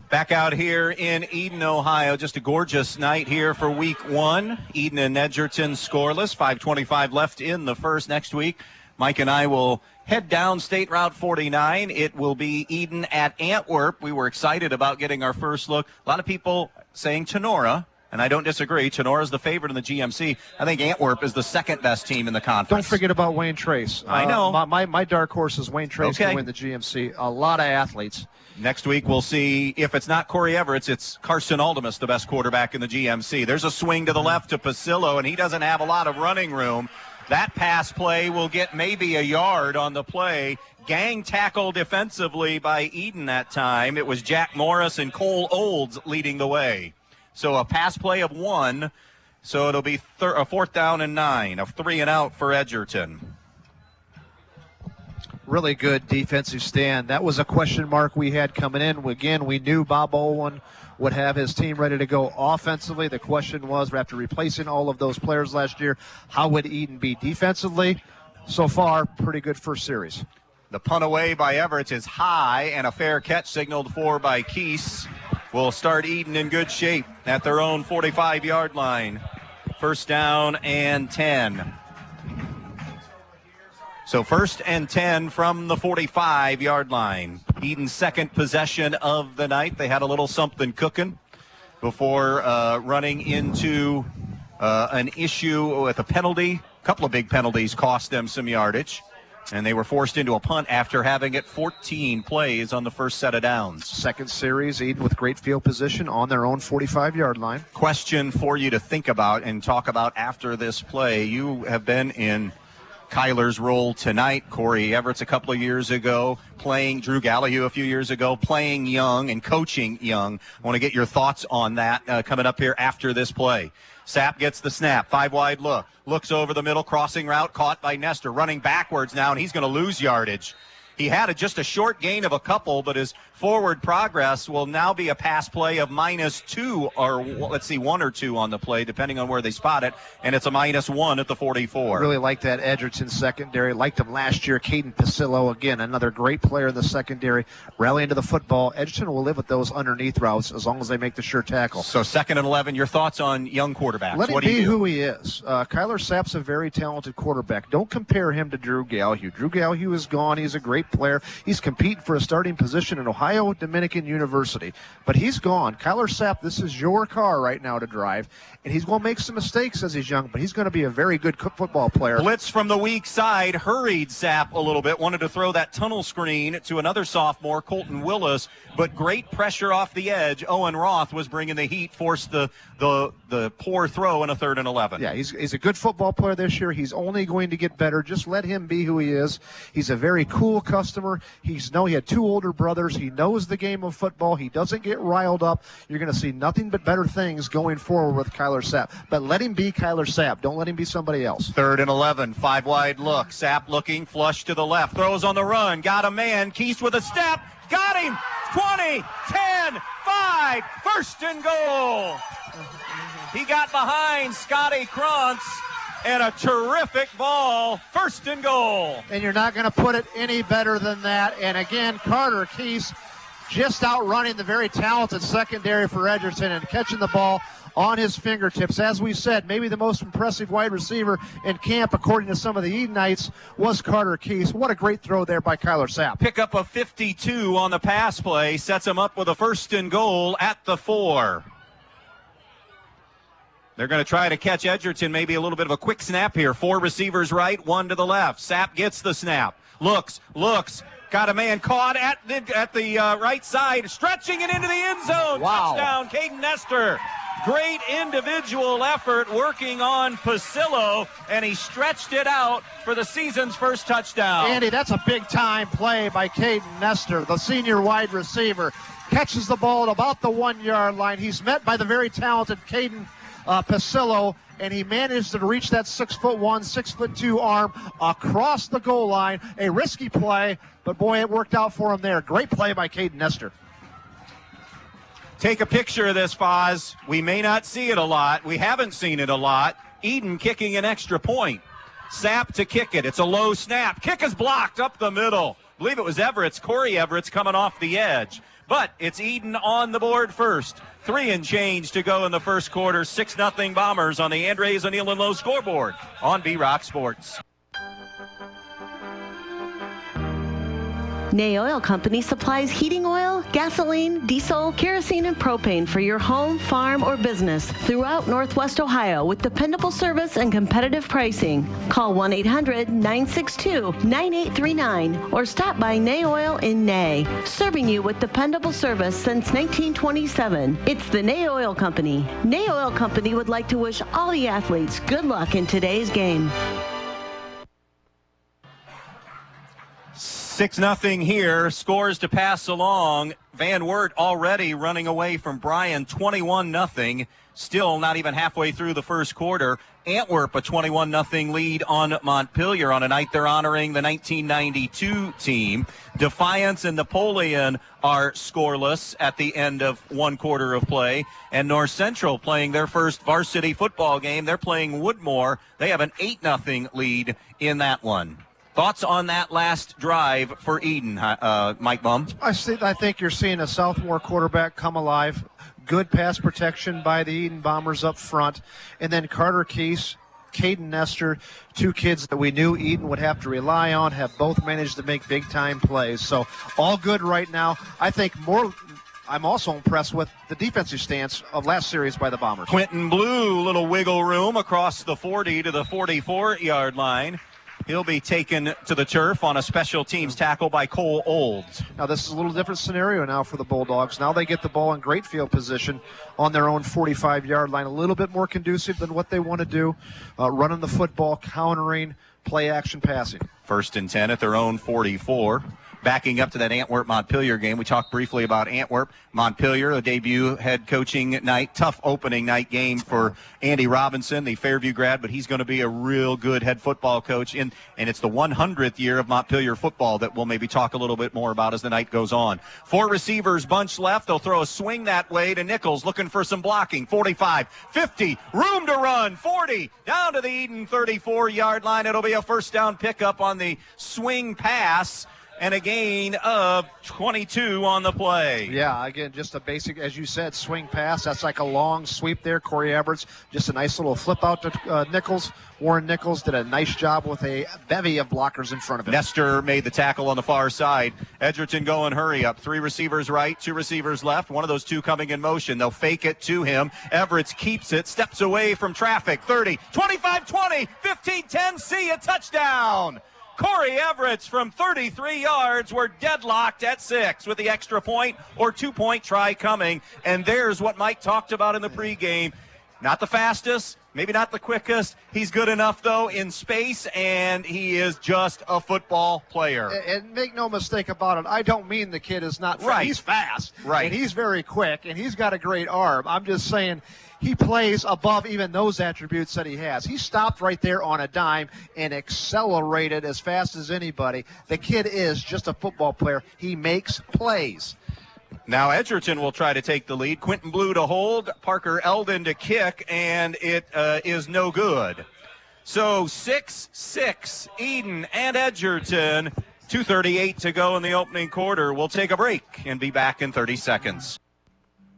Speaker 1: Back out here in Edon, Ohio. Just a gorgeous night here for week 1. Edon and Edgerton scoreless. 5:25 left in the first. Next week, Mike and I will head down State Route 49. It will be Edon at Antwerp. We were excited about getting our first look. A lot of people saying Tenora. And I don't disagree. Tenora is the favorite in the GMC. I think Antwerp is the second best team in the conference.
Speaker 2: Don't forget about Wayne Trace.
Speaker 1: I know.
Speaker 2: My dark horse is Wayne Trace to win the GMC. A lot of athletes.
Speaker 1: Next week we'll see if it's not Corey Everett, it's Carson Aldemus, the best quarterback in the GMC. There's a swing to the left to Pasillo, and he doesn't have a lot of running room. That pass play will get maybe a yard on the play. Gang tackle defensively by Edon that time. It was Jack Morris and Cole Olds leading the way. So a pass play of 1, so it'll be a 4th down and 9, a 3 and out for Edgerton.
Speaker 2: Really good defensive stand. That was a question mark we had coming in. Again, we knew Bob Owen would have his team ready to go offensively. The question was, after replacing all of those players last year, how would Edon be defensively? So far, pretty good first series.
Speaker 1: 4th down and 9 for Edgerton. Back out here in Edon, Ohio. Just a gorgeous night here for week 1. Edon and Edgerton scoreless. 5:25 left in the first. Next week, we'll see if it's not Corey Everett, it's Carson Aldemus, the best quarterback in the GMC. There's a swing to the left.
Speaker 2: 4th down and 9.
Speaker 1: The punt away by Everett is high, and a fair catch signaled for by Keese will start Edon in good shape at their own 45-yard line. First down and 10. So first and 10 from the 45-yard line. Edon's second possession of the night. They had a little something cooking before running into an issue with a penalty. A couple of big penalties cost them some yardage. And they were forced into a punt after having it 14 plays on the first set of downs.
Speaker 2: Second series, Edon with great field position on their own 45-yard line.
Speaker 1: Question for you to think about and talk about after this play. You have been in Kyler's role tonight. Corey Everett's a couple of years ago, playing Drew Gallahue a few years ago, playing young and coaching young. I want to get your thoughts on that coming up here after this play. Sapp gets the snap, 5-wide look, looks over the middle, crossing route, caught by Nestor, running backwards now, and he's going to lose yardage. He had just a short gain of a couple, but his forward progress will now be a pass play of -2, or let's see, 1 or 2 on the play, depending on where they spot it, and it's a -1 at the 44.
Speaker 2: Really like that Edgerton secondary. Liked him last year. Caden Pasillo, again, another great player in the secondary, rallying to the football. Edgerton will live with those underneath routes as long as they make the sure tackle.
Speaker 1: So 2nd and 11, your thoughts on young quarterbacks?
Speaker 2: Let him
Speaker 1: what do
Speaker 2: be
Speaker 1: you do?
Speaker 2: who he is. Kyler Sapp's a very talented quarterback. Don't compare him to Drew Gallahue. Drew Gallahue is gone. He's a great player. He's competing for a starting position in Ohio Dominican University, but he's gone. Kyler Sapp, this is your car right now to drive, and he's going to make some mistakes as he's young, but he's going to be a very good football player.
Speaker 1: Blitz from the weak side hurried Sapp a little bit, wanted to throw that tunnel screen to another sophomore, Colton Willis, but great pressure off the edge. Owen Roth was bringing the heat, forced the poor throw in a 3rd and 11.
Speaker 2: Yeah, he's a good football player this year. He's only going to get better. Just let him be who he is. He's a very cool customer. He had 2 older brothers. He knows the game of football. He doesn't get riled up. You're going to see nothing but better things going forward with Kyler Sapp. But let him be Kyler Sapp. Don't let him be somebody else.
Speaker 1: 3rd and 11, 5-wide look. Sapp looking, flush to the left. Throws on the run. Got a man. Keese with a step. Got him. 20, 10, 5. First and goal. He got behind Scotty Krantz. And a terrific ball, 1st and goal.
Speaker 2: And you're not going to put it any better than that. And again, Carter Keese just outrunning the very talented secondary for Edgerton and catching the ball on his fingertips. As we said, maybe the most impressive wide receiver in camp, according to some of the Edonites, was Carter Keese. What a great throw there by Kyler Sapp.
Speaker 1: Pick up a 52 on the pass play, sets him up with a 1st and goal at the 4. They're going to try to catch Edgerton, maybe a little bit of a quick snap here. 4 receivers right, 1 to the left. Sapp gets the snap. Looks, got a man caught at the right side, stretching it into the end zone.
Speaker 2: Wow.
Speaker 1: Touchdown, Caden Nestor. Great individual effort working on Pasillo, and he stretched it out for the season's first touchdown.
Speaker 2: Andy, that's a big-time play by Caden Nestor, the senior wide receiver. Catches the ball at about the 1-yard line. He's met by the very talented Caden Pasillo, and he managed to reach that 6'1", 6'2" arm across the goal line. A risky play, but boy, it worked out for him there. Great play by Caden Nestor.
Speaker 1: Take a picture of this, Foz. We may not see it a lot. We haven't seen it a lot. Edon kicking an extra point. Sapp to kick it. It's a low snap. Kick is blocked up the middle. I believe it was Corey Everett's coming off the edge. But it's Edon on the board first. 3 and change to go in the first quarter. 6-0 Bombers on the Andres O'Neill and Lowe scoreboard on B-Rock Sports.
Speaker 3: Nay Oil Company supplies heating oil, gasoline, diesel, kerosene, and propane for your home, farm, or business throughout Northwest Ohio with dependable service and competitive pricing. Call 1-800-962-9839 or stop by Nay Oil in Nay, serving you with dependable service since 1927. It's the Nay Oil Company. Nay Oil Company would like to wish all the athletes good luck in today's game.
Speaker 1: 6-0 here. Scores to pass along. Van Wert already running away from Bryan. 21-0. Still not even halfway through the first quarter. Antwerp a 21-0 lead on Montpelier on a night they're honoring the 1992 team. Defiance and Napoleon are scoreless at the end of one quarter of play. And North Central playing their first varsity football game. They're playing Woodmore. They have an 8-0 lead in that one. Thoughts on that last drive for Edon, Mike Bumb?
Speaker 2: I think you're seeing a sophomore quarterback come alive. Good pass protection by the Edon Bombers up front. And then Carter Case, Caden Nestor, two kids that we knew Edon would have to rely on, have both managed to make big-time plays. So all good right now. I'm also impressed with the defensive stance of last series by the Bombers.
Speaker 1: Quentin Blue, little wiggle room across the 40 to the 44-yard line. He'll be taken to the turf on a special teams tackle by Cole Olds.
Speaker 2: Now, this is a little different scenario now for the Bulldogs. Now they get the ball in great field position on their own 45-yard line. A little bit more conducive than what they want to do, running the football, countering, play-action passing.
Speaker 1: 1st and 10 at their own 44. Backing up to that Antwerp-Montpelier game, we talked briefly about Antwerp. Montpelier, a debut head coaching night, tough opening night game for Andy Robinson, the Fairview grad, but he's going to be a real good head football coach. And it's the 100th year of Montpelier football that we'll maybe talk a little bit more about as the night goes on. 4 receivers bunch left. They'll throw a swing that way to Nichols, looking for some blocking. 45, 50, room to run, 40, down to the Edon 34-yard line. It'll be a first down pickup on the swing pass. And a gain of 22 on the play.
Speaker 2: Yeah, again, just a basic, as you said, swing pass. That's like a long sweep there. Corey Everett's just a nice little flip out to Nichols. Warren Nichols did a nice job with a bevy of blockers in front of him.
Speaker 1: Nestor made the tackle on the far side. Edgerton going hurry up. 3 receivers right, 2 receivers left. One of those 2 coming in motion. They'll fake it to him. Everett keeps it, steps away from traffic. 30, 25, 20, 15, 10. See a touchdown. Corey Everett from 33 yards. We're deadlocked at 6 with the extra point or 2-point try coming. And there's what Mike talked about in the pregame. Not the fastest, maybe not the quickest. He's good enough, though, in space, and he is just a football player.
Speaker 2: And make no mistake about it, I don't mean the kid is not fast.
Speaker 1: Right.
Speaker 2: He's fast,
Speaker 1: right,
Speaker 2: and he's very quick, and he's got a great arm. I'm just saying he plays above even those attributes that he has. He stopped right there on a dime and accelerated as fast as anybody. The kid is just a football player. He makes plays.
Speaker 1: Now Edgerton will try to take the lead. Quentin Blue to hold, Parker Eldon to kick, and it is no good. So 6-6, Edon and Edgerton. 2:38 to go in the opening quarter. We'll take a break and be back in 30 seconds.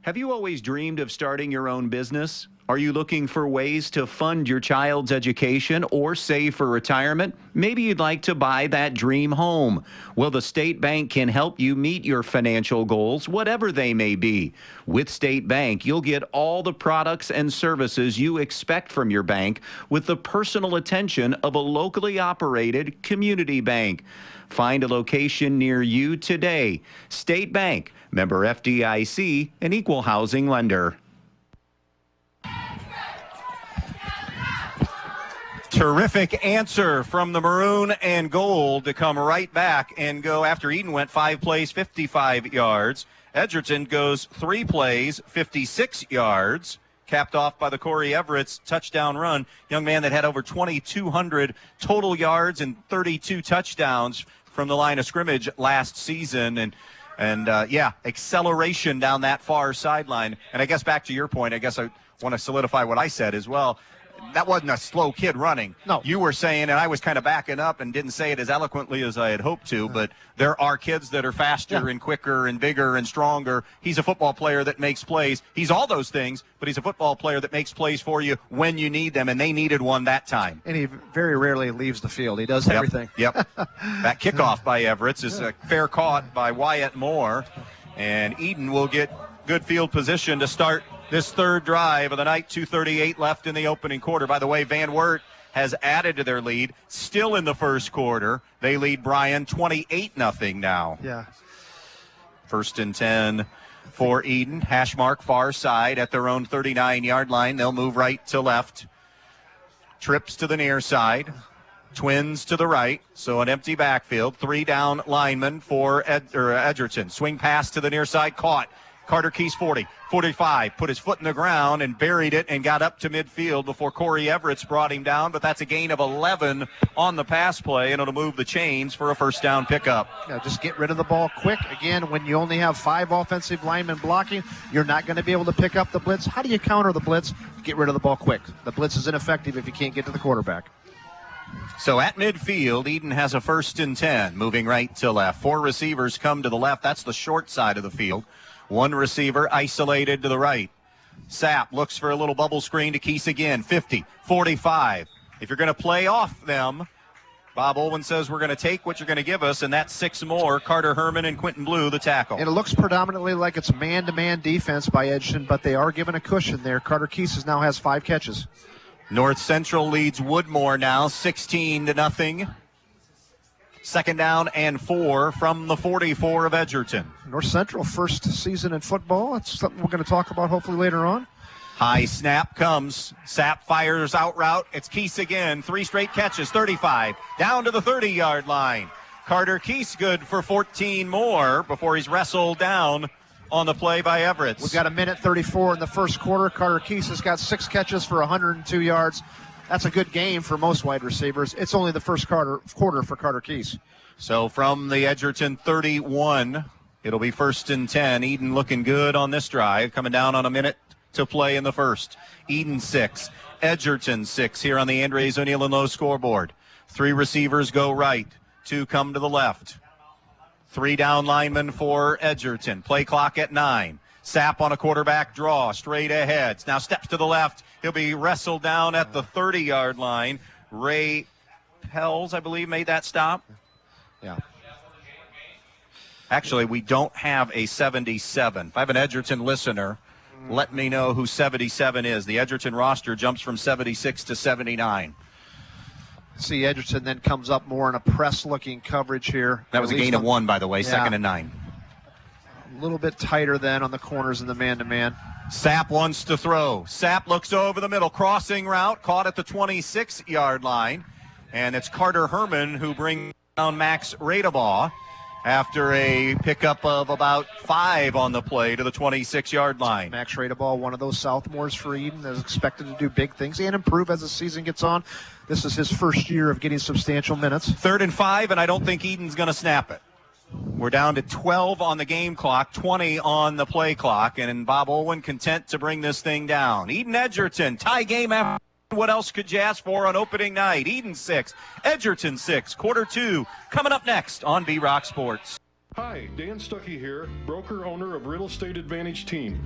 Speaker 1: Have you always dreamed of starting your own business? Are you looking for ways to fund your child's education or save for retirement? Maybe you'd like to buy that dream home. Well, the State Bank can help you meet your financial goals, whatever they may be. With State Bank, you'll get all the products and services you expect from your bank with the personal attention of a locally operated community bank. Find a location near you today. State Bank, member FDIC, an equal housing lender. Terrific answer from the Maroon and Gold to come right back and go after Edon went 5 plays, 55 yards. Edgerton goes 3 plays, 56 yards, capped off by the Corey Everett's touchdown run. Young man that had over 2,200 total yards and 32 touchdowns from the line of scrimmage last season. And acceleration down that far sideline. And I guess back to your point, I guess I want to solidify what I said as well. That wasn't a slow kid running.
Speaker 2: No.
Speaker 1: You were saying, and I was kind of backing up and didn't say it as eloquently as I had hoped to, but there are kids that are faster and quicker and bigger and stronger. He's a football player that makes plays. He's all those things, but he's a football player that makes plays for you when you need them, and they needed one that time.
Speaker 2: And he very rarely leaves the field. He does everything.
Speaker 1: Yep. That kickoff by Everett is a fair caught by Wyatt Moore, and Edon will get good field position to start this third drive of the night. 2:38 left in the opening quarter. By the way, Van Wert has added to their lead. Still in the first quarter. They lead Bryan 28-0 now.
Speaker 2: Yeah.
Speaker 1: 1st and 10 for Edon. Hash mark far side at their own 39-yard line. They'll move right to left. Trips to the near side. Twins to the right. So an empty backfield. 3 down linemen for Edgerton. Swing pass to the near side. Caught. Carter Keys 40, 45, put his foot in the ground and buried it and got up to midfield before Corey Everett brought him down, but that's a gain of 11 on the pass play, and it'll move the chains for a first down pickup.
Speaker 2: Yeah, just get rid of the ball quick. Again, when you only have 5 offensive linemen blocking, you're not going to be able to pick up the blitz. How do you counter the blitz? Get rid of the ball quick. The blitz is ineffective if you can't get to the quarterback.
Speaker 1: So at midfield, Edon has a 1st and 10, moving right to left. 4 receivers come to the left. That's the short side of the field. 1 receiver isolated to the right. Sapp looks for a little bubble screen to Keese again. 50, 45. If you're going to play off them, Bob Olwin says we're going to take what you're going to give us, and that's 6 more. Carter Herman and Quentin Blue, the tackle.
Speaker 2: And it looks predominantly like it's man-to-man defense by Edgerton, but they are given a cushion there. Carter Keese now has 5 catches.
Speaker 1: North Central leads Woodmore now 16-0. 2nd down and 4 from the 44 of Edgerton.
Speaker 2: North Central first season in football. That's something we're going to talk about hopefully later on.
Speaker 1: High snap comes. Sapp fires out route. It's Keese again. 3 straight catches, 35. Down to the 30-yard line. Carter Keese good for 14 more before he's wrestled down on the play by Everett.
Speaker 2: We've got 1:34 in the first quarter. Carter Keese has got 6 catches for 102 yards. That's a good game for most wide receivers. It's only the first quarter for Carter Keese.
Speaker 1: So from the Edgerton 31, it'll be 1st and 10. Edon looking good on this drive, coming down on a minute to play in the first. Edon 6, Edgerton 6 here on the Andres O'Neill and Lowe scoreboard. 3 receivers go right, 2 come to the left. 3 down linemen for Edgerton. Play clock at 9. Sapp on a quarterback draw, straight ahead. Now steps to the left. He'll be wrestled down at the 30-yard line. Ray Pells, I believe, made that stop.
Speaker 2: Yeah.
Speaker 1: Actually, we don't have a 77. If I have an Edgerton listener, let me know who 77 is. The Edgerton roster jumps from 76 to 79.
Speaker 2: See, Edgerton then comes up more in a press-looking coverage here.
Speaker 1: That was a gain of 1, by the way, 2nd and 9.
Speaker 2: A little bit tighter then on the corners in the man-to-man.
Speaker 1: Sapp wants to throw. Sapp looks over the middle, crossing route, caught at the 26-yard line. And it's Carter Herman who brings down Max Radebaugh after a pickup of about 5 on the play to the 26-yard line.
Speaker 2: Max Radebaugh, one of those sophomores for Edon, is expected to do big things and improve as the season gets on. This is his first year of getting substantial minutes.
Speaker 1: 3rd and 5, and I don't think Edon's going to snap it. We're down to 12 on the game clock, 20 on the play clock, and Bob Olwin content to bring this thing down. Edon Edgerton, tie game after. What else could you ask for on opening night? Edon 6, Edgerton 6, quarter 2, coming up next on B-Rock Sports.
Speaker 17: Hi, Dan Stuckey here, broker owner of Real Estate Advantage Team.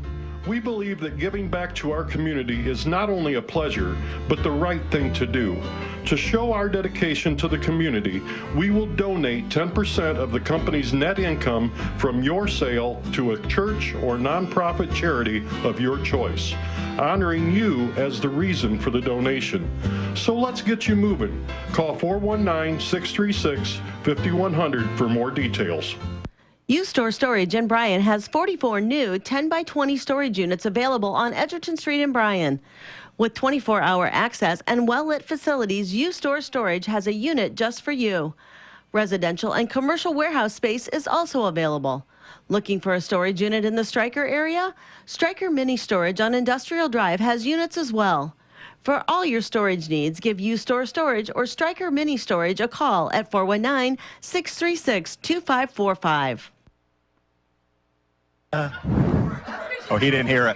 Speaker 17: We believe that giving back to our community is not only a pleasure, but the right thing to do. To show our dedication to the community, we will donate 10% of the company's net income from your sale to a church or nonprofit charity of your choice, honoring you as the reason for the donation. So let's get you moving. Call 419-636-5100 for more details.
Speaker 3: U-Store Storage in Bryan has 44 new 10x20 storage units available on Edgerton Street in Bryan. With 24-hour access and well-lit facilities, U-Store Storage has a unit just for you. Residential and commercial warehouse space is also available. Looking for a storage unit in the Stryker area? Stryker Mini Storage on Industrial Drive has units as well. For all your storage needs, give U-Store Storage or Stryker Mini Storage a call at 419-636-2545.
Speaker 1: Oh, he didn't hear it.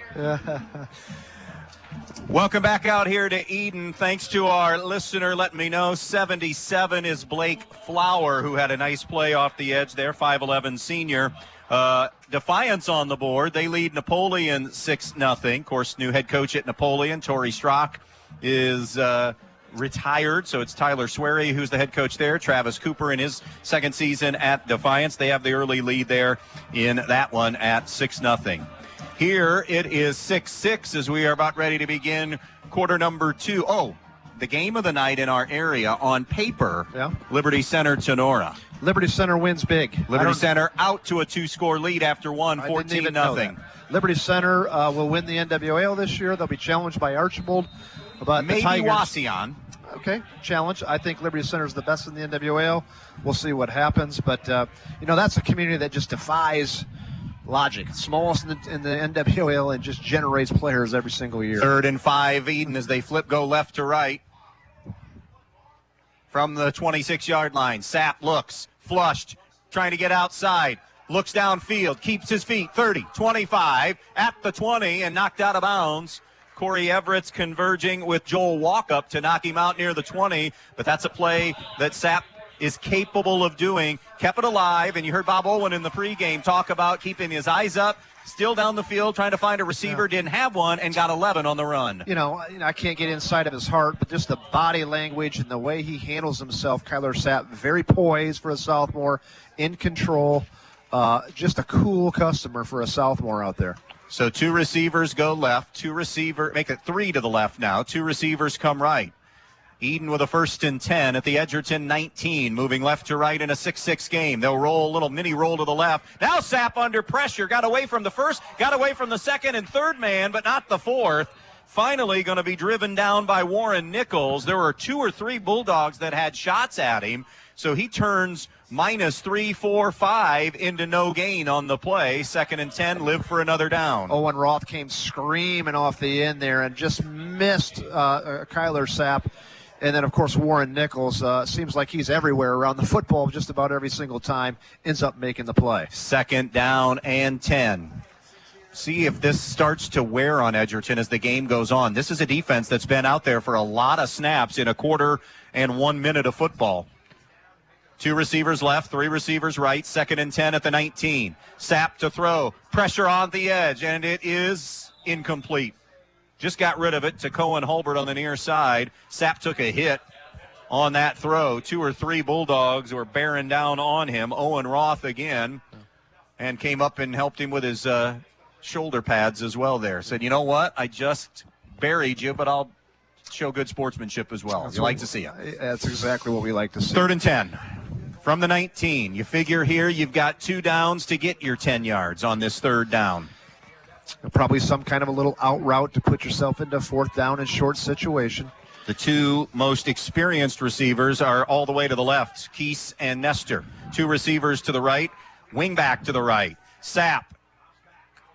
Speaker 1: Welcome back out here to Edon. Thanks to our listener letting me know 77 is Blake Flower, who had a nice play off the edge there, 5'11 senior. Defiance on the board. They lead Napoleon 6-0. Of course, new head coach at Napoleon, Tori Strock, is retired, so it's Tyler Swery who's the head coach there. Travis Cooper in his 2nd season at Defiance. They have the early lead there in that one at 6-0. Here it is 6-6 as we are about ready to begin quarter number 2. Oh, the game of the night in our area on paper, Liberty Center Sonora.
Speaker 2: Liberty Center wins big.
Speaker 1: Liberty Center out to a 2-score lead after 14-0.
Speaker 2: Liberty Center will win the NWAL this year. They'll be challenged by Archibald. But
Speaker 1: maybe Wasion.
Speaker 2: Okay, challenge. I think Liberty Center is the best in the NWAL. We'll see what happens. But, that's a community that just defies logic. Smallest in the NWAL and just generates players every single year.
Speaker 1: 3rd and 5, Edon, as they go left to right. From the 26-yard line, Sapp looks, flushed, trying to get outside. Looks downfield, keeps his feet, 30, 25, at the 20, and knocked out of bounds. Corey Everett's converging with Joel Walkup to knock him out near the 20, but that's a play that Sapp is capable of doing. Kept it alive, and you heard Bob Owen in the pregame talk about keeping his eyes up, still down the field, trying to find a receiver, didn't have one, and got 11 on the run.
Speaker 2: I can't get inside of his heart, but just the body language and the way he handles himself, Kyler Sapp, very poised for a sophomore, in control, just a cool customer for a sophomore out there.
Speaker 1: So 2 receivers go left, make it 3 to the left now, 2 receivers come right. Edon with a 1st and 10 at the Edgerton 19, moving left to right in a 6-6 game. They'll roll a little mini roll to the left. Now Sapp under pressure, got away from the first, got away from the second and third man, but not the fourth. Finally going to be driven down by Warren Nichols. There were 2 or 3 Bulldogs that had shots at him, so he turns -3, 4, 5 into no gain on the play. 2nd and 10, live for another down.
Speaker 2: Owen Roth came screaming off the end there and just missed Kyler Sapp. And then, of course, Warren Nichols, seems like he's everywhere around the football just about every single time, ends up making the play.
Speaker 1: 2nd down and 10. See if this starts to wear on Edgerton as the game goes on. This is a defense that's been out there for a lot of snaps in a quarter and 1 minute of football. 2 receivers left, 3 receivers right, 2nd and 10 at the 19. Sapp to throw, pressure on the edge, and it is incomplete. Just got rid of it to Cohen Hulbert on the near side. Sapp took a hit on that throw. 2 or 3 Bulldogs were bearing down on him. Owen Roth again, and came up and helped him with his shoulder pads as well there. Said, you know what, I just buried you, but I'll show good sportsmanship as well. You like to see it.
Speaker 2: That's exactly what we like to see.
Speaker 1: 3rd and 10 from the 19. You figure here you've got 2 downs to get your 10 yards on this 3rd down.
Speaker 2: Probably some kind of a little out route to put yourself into 4th down and short situation.
Speaker 1: The 2 most experienced receivers are all the way to the left, Keese and Nestor. 2 receivers to the right, wing back to the right. Sapp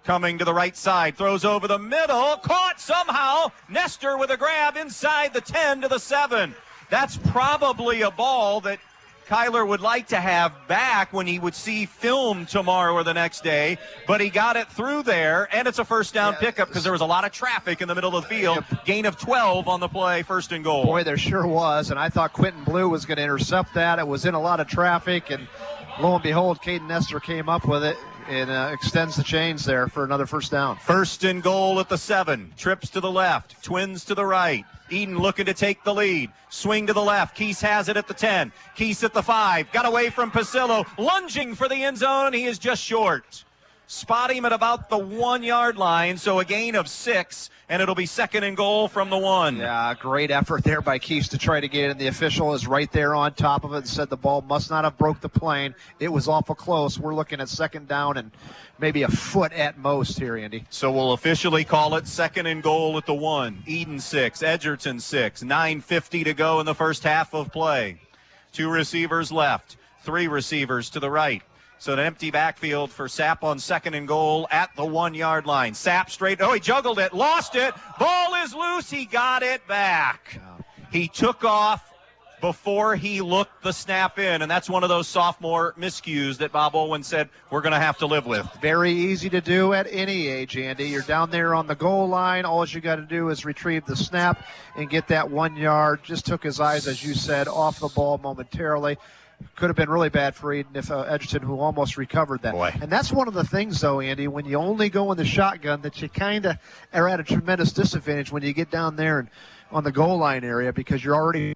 Speaker 1: coming to the right side, throws over the middle, caught somehow. Nestor with a grab inside the 10 to the 7. That's probably a ball that Kyler would like to have back when he would see film tomorrow or the next day, but he got it through there, and it's a 1st down pickup because there was a lot of traffic in the middle of the field. Gain of 12 on the play, 1st and goal.
Speaker 2: Boy, there sure was, and I thought Quentin Blue was going to intercept that. It was in a lot of traffic, and lo and behold, Caden Nestor came up with it and extends the chains there for another 1st down.
Speaker 1: 1st and goal at the 7. Trips to the left, twins to the right. Edon looking to take the lead. Swing to the left. Keese has it at the 10. Keese at the 5. Got away from Pasillo. Lunging for the end zone. He is just short. Spot him at about the 1 yard line, so a gain of 6, and it'll be 2nd and goal from the 1.
Speaker 2: Yeah, great effort there by Keese to try to get it, and the official is right there on top of it and said the ball must not have broke the plane. It was awful close. We're looking at 2nd down and maybe a foot at most here, Andy.
Speaker 1: So we'll officially call it 2nd and goal at the 1. Edon 6, Edgerton 6, 9:50 to go in the first half of play. 2 receivers left, 3 receivers to the right. So an empty backfield for Sapp on 2nd and goal at the 1 yard line. Sapp straight. Oh, he juggled it, lost it. Ball is loose. He got it back. He took off before he looked the snap in, and that's one of those sophomore miscues that Bob Owen said we're going to have to live with.
Speaker 2: Very easy to do at any age, Andy. You're down there on the goal line. All you got to do is retrieve the snap and get that 1 yard. Just took his eyes, as you said, off the ball momentarily. Could have been really bad for Edon if Edgerton, who almost recovered that.
Speaker 1: Boy.
Speaker 2: And that's one of the things, though, Andy, when you only go in the shotgun, that you kind of are at a tremendous disadvantage when you get down there and on the goal line area because you're already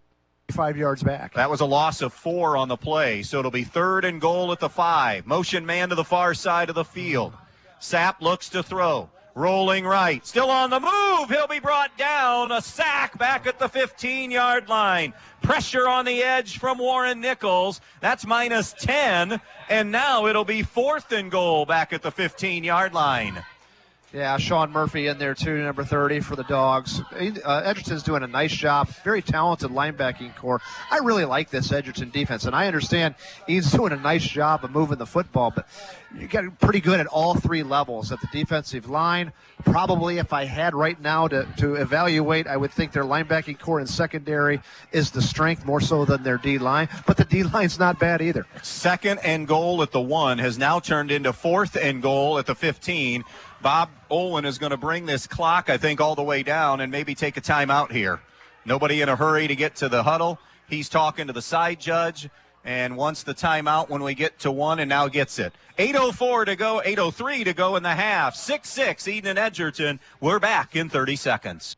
Speaker 2: 5 yards back.
Speaker 1: That was a loss of 4 on the play, so it'll be 3rd and goal at the 5. Motion man to the far side of the field. Sapp looks to throw. Rolling right, still on the move. He'll be brought down. A sack back at the 15-yard line. Pressure on the edge from Warren Nichols. That's -10, and now it'll be 4th and goal back at the 15-yard line.
Speaker 2: Yeah, Sean Murphy in there too, number 30 for the Dogs. Edgerton's doing a nice job. Very talented linebacking core. I really like this Edgerton defense, and I understand he's doing a nice job of moving the football, but you got pretty good at all 3 levels. At the defensive line, probably if I had right now to evaluate, I would think their linebacking core and secondary is the strength more so than their D-line, but the D-line's not bad either.
Speaker 1: 2nd and goal at the 1 has now turned into 4th and goal at the 15. Bob Olin is going to bring this clock, I think, all the way down and maybe take a timeout here. Nobody in a hurry to get to the huddle. He's talking to the side judge and wants the timeout when we get to 1, and now gets it. 8:04 to go, 8:03 to go in the half. 6-6, Edon and Edgerton. We're back in 30 seconds.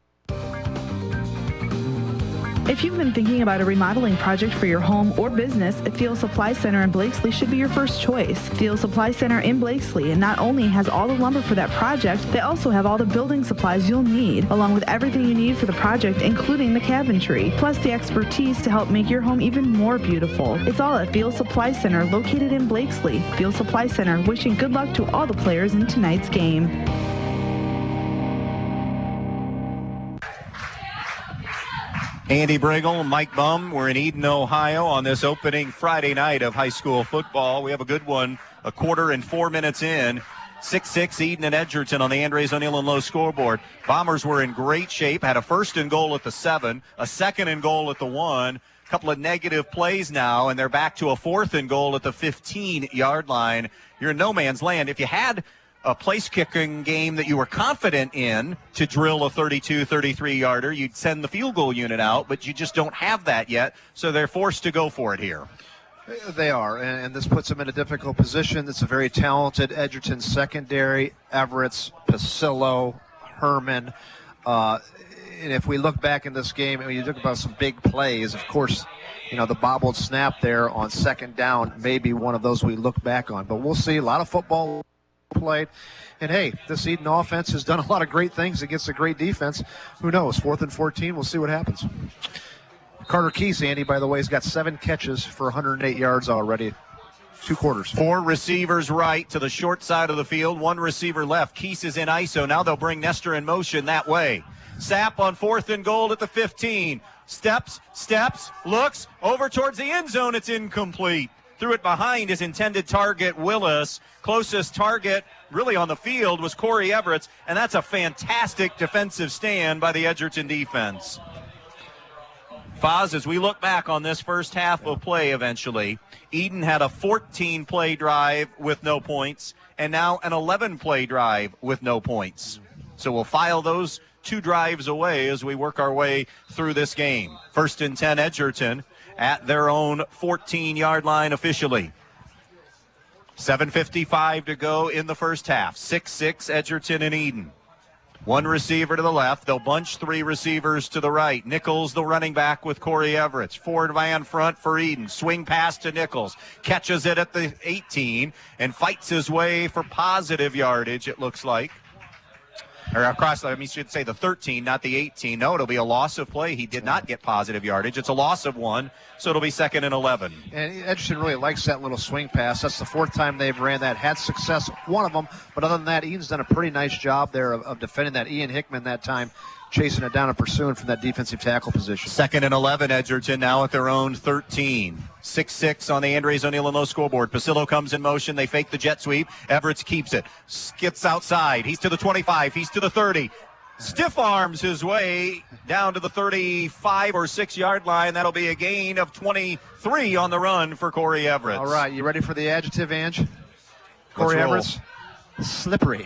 Speaker 12: If you've been thinking about a remodeling project for your home or business, Field Supply Center in Blakesley should be your first choice. Field Supply Center in Blakesley not only has all the lumber for that project, they also have all the building supplies you'll need, along with everything you need for the project, including the cabinetry, plus the expertise to help make your home even more beautiful. It's all at Field Supply Center, located in Blakesley. Field Supply Center, wishing good luck to all the players in tonight's game.
Speaker 1: Andy Brigle and Mike Bumb. We're in Edon, Ohio on this opening Friday night of high school football. We have a good one, a quarter and 4 minutes in. 6-6 Edon and Edgerton on the Andres O'Neill and Lowe scoreboard. Bombers were in great shape, had a first and goal at the 7, a second and goal at the 1, a couple of negative plays now, and they're back to a fourth and goal at the 15-yard line. You're in no man's land. If you had a place-kicking game that you were confident in to drill a 32, 33-yarder, you'd send the field goal unit out, but you just don't have that yet, so they're forced to go for it here.
Speaker 2: They are, and this puts them in a difficult position. It's a very talented Edgerton secondary, Everett's, Pasillo, Herman. And if we look back in this game, and you talk about some big plays, of course, you know, the bobbled snap there on second down may be one of those we look back on. But we'll see. A lot of football played, and hey, this Edon offense has done a lot of great things against a great defense. Who knows? 4th and 14, we'll see what happens. Carter Keese, Andy, by the way, has got 7 catches for 108 yards already. 2 quarters.
Speaker 1: 4 receivers right to the short side of the field, 1 receiver left. Keese is in ISO. Now they'll bring Nestor in motion that way. Sapp on 4th and goal at the 15. Steps, looks over towards the end zone. It's incomplete. Threw it behind his intended target, Willis. Closest target really on the field was Corey Everett, and that's a fantastic defensive stand by the Edgerton defense. Foz, as we look back on this first half of play eventually, Edon had a 14-play drive with no points, and now an 11-play drive with no points. So we'll file those 2 drives away as we work our way through this game. 1st and 10 Edgerton at their own 14-yard line officially. 7:55 to go in the first half. 6-6 Edgerton and Edon. 1 receiver to the left. They'll bunch 3 receivers to the right. Nichols, the running back, with Corey Everett. Ford Van front for Edon. Swing pass to Nichols. Catches it at the 18 and fights his way for positive yardage, it looks like. Or across, I should say the 13, not the 18. No, it'll be a loss of play. He did not get positive yardage. It's a loss of 1, so it'll be 2nd and 11.
Speaker 2: And Edgerton really likes that little swing pass. That's the 4th time they've ran that. Had success, one of them, but other than that, Edon's done a pretty nice job there of defending that. Ian Hickman that time chasing it down and pursuing from that defensive tackle position. 2nd
Speaker 1: and 11, Edgerton now at their own 13. 6-6 on the Andres O'Neill and Lowe scoreboard. Pasillo comes in motion. They fake the jet sweep. Everett keeps it. Skips outside. He's to the 25. He's to the 30. Stiff arms his way down to the 35 or 6-yard line. That'll be a gain of 23 on the run for Corey Everett.
Speaker 2: All right, you ready for the adjective, Ange? Corey Everett, slippery.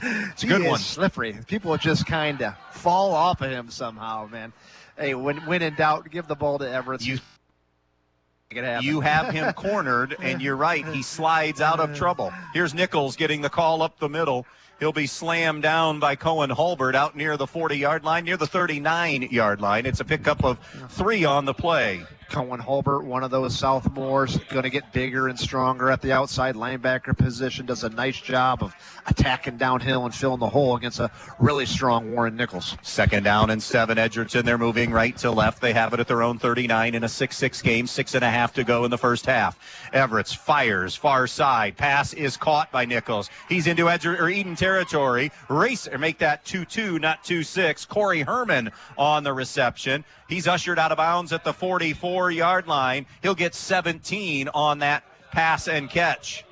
Speaker 1: It's a good one.
Speaker 2: Slippery. People just kind of fall off of him somehow, man. Hey, when in doubt, give the ball to Everett.
Speaker 1: You have him cornered, and you're right. He slides out of trouble. Here's Nichols getting the call up the middle. He'll be slammed down by Cohen Hulbert out near the 40-yard line, near the 39-yard line. It's a pickup of 3 on the play.
Speaker 2: Cohen Hulbert, one of those sophomores, going to get bigger and stronger at the outside linebacker position, does a nice job of attacking downhill and filling the hole against a really strong Warren Nichols.
Speaker 1: 2nd down and 7, Edgerton. They're moving right to left. They have it at their own 39 in a 6-6 game, 6.5 to go in the first half. Everett fires far side. Pass is caught by Nichols. He's into Edon territory. Race, or make that 2-2, not 2-6. Corey Herman on the reception. He's ushered out of bounds at the 44-yard line. He'll get 17 on that pass and catch.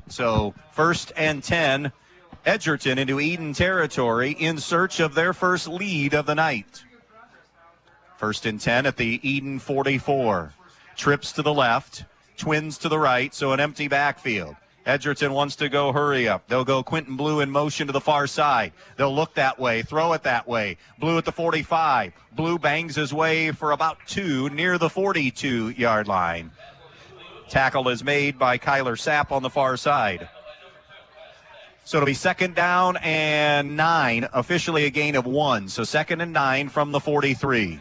Speaker 1: So 1st and 10, Edgerton into Edon territory in search of their first lead of the night. 1st and 10 at the Edon 44. Trips to the left, twins to the right, so an empty backfield. Edgerton wants to go hurry up. They'll go Quentin Blue in motion to the far side. They'll look that way, throw it that way. Blue at the 45. Blue bangs his way for about 2 near the 42-yard line. Tackle is made by Kyler Sapp on the far side. So it'll be 2nd down and 9, officially a gain of 1. So 2nd and 9 from the 43.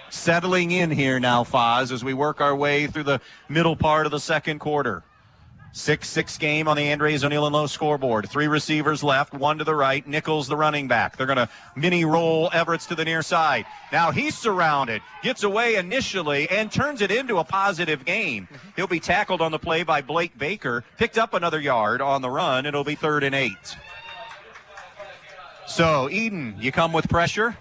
Speaker 1: Settling in here now, Foz, as we work our way through the middle part of the second quarter. 6-6 game on the Andres O'Neill and Lowe scoreboard. 3 receivers left, 1 to the right. Nichols, the running back. They're going to mini roll Everett's to the near side. Now he's surrounded, gets away initially, and turns it into a positive gain. He'll be tackled on the play by Blake Baker. Picked up another yard on the run. It'll be 3rd and 8. So, Edon, you come with pressure.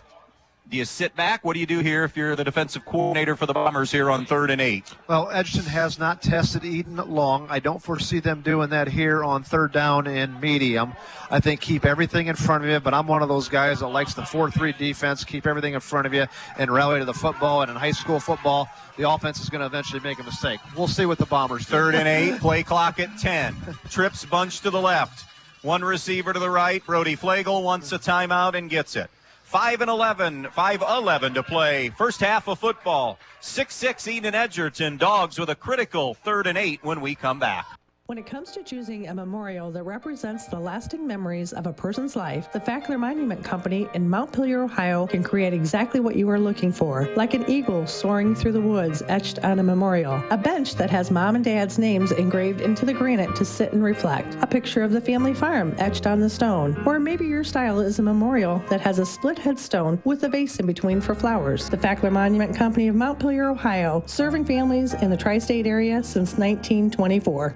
Speaker 1: Do you sit back? What do you do here if you're the defensive coordinator for the Bombers here on 3rd and 8?
Speaker 2: Well, Edgerton has not tested Edon long. I don't foresee them doing that here on 3rd down and medium. I think keep everything in front of you, but I'm one of those guys that likes the 4-3 defense, keep everything in front of you, and rally to the football. And in high school football, the offense is going to eventually make a mistake. We'll see what the Bombers do.
Speaker 1: 3rd and 8, play clock at 10. Trips bunch to the left. 1 receiver to the right. Brody Flagel wants a timeout and gets it. 5:11 to play. First half of football. 6-6 Edon Edgerton. Dogs with a critical 3rd and 8 when we come back.
Speaker 4: When it comes to choosing a memorial that represents the lasting memories of a person's life, the Fackler Monument Company in Montpelier, Ohio can create exactly what you are looking for, like an eagle soaring through the woods etched on a memorial, a bench that has mom and dad's names engraved into the granite to sit and reflect, a picture of the family farm etched on the stone, or maybe your style is a memorial that has a split headstone with a vase in between for flowers. The Fackler Monument Company of Montpelier, Ohio, serving families in the tri-state area since 1924.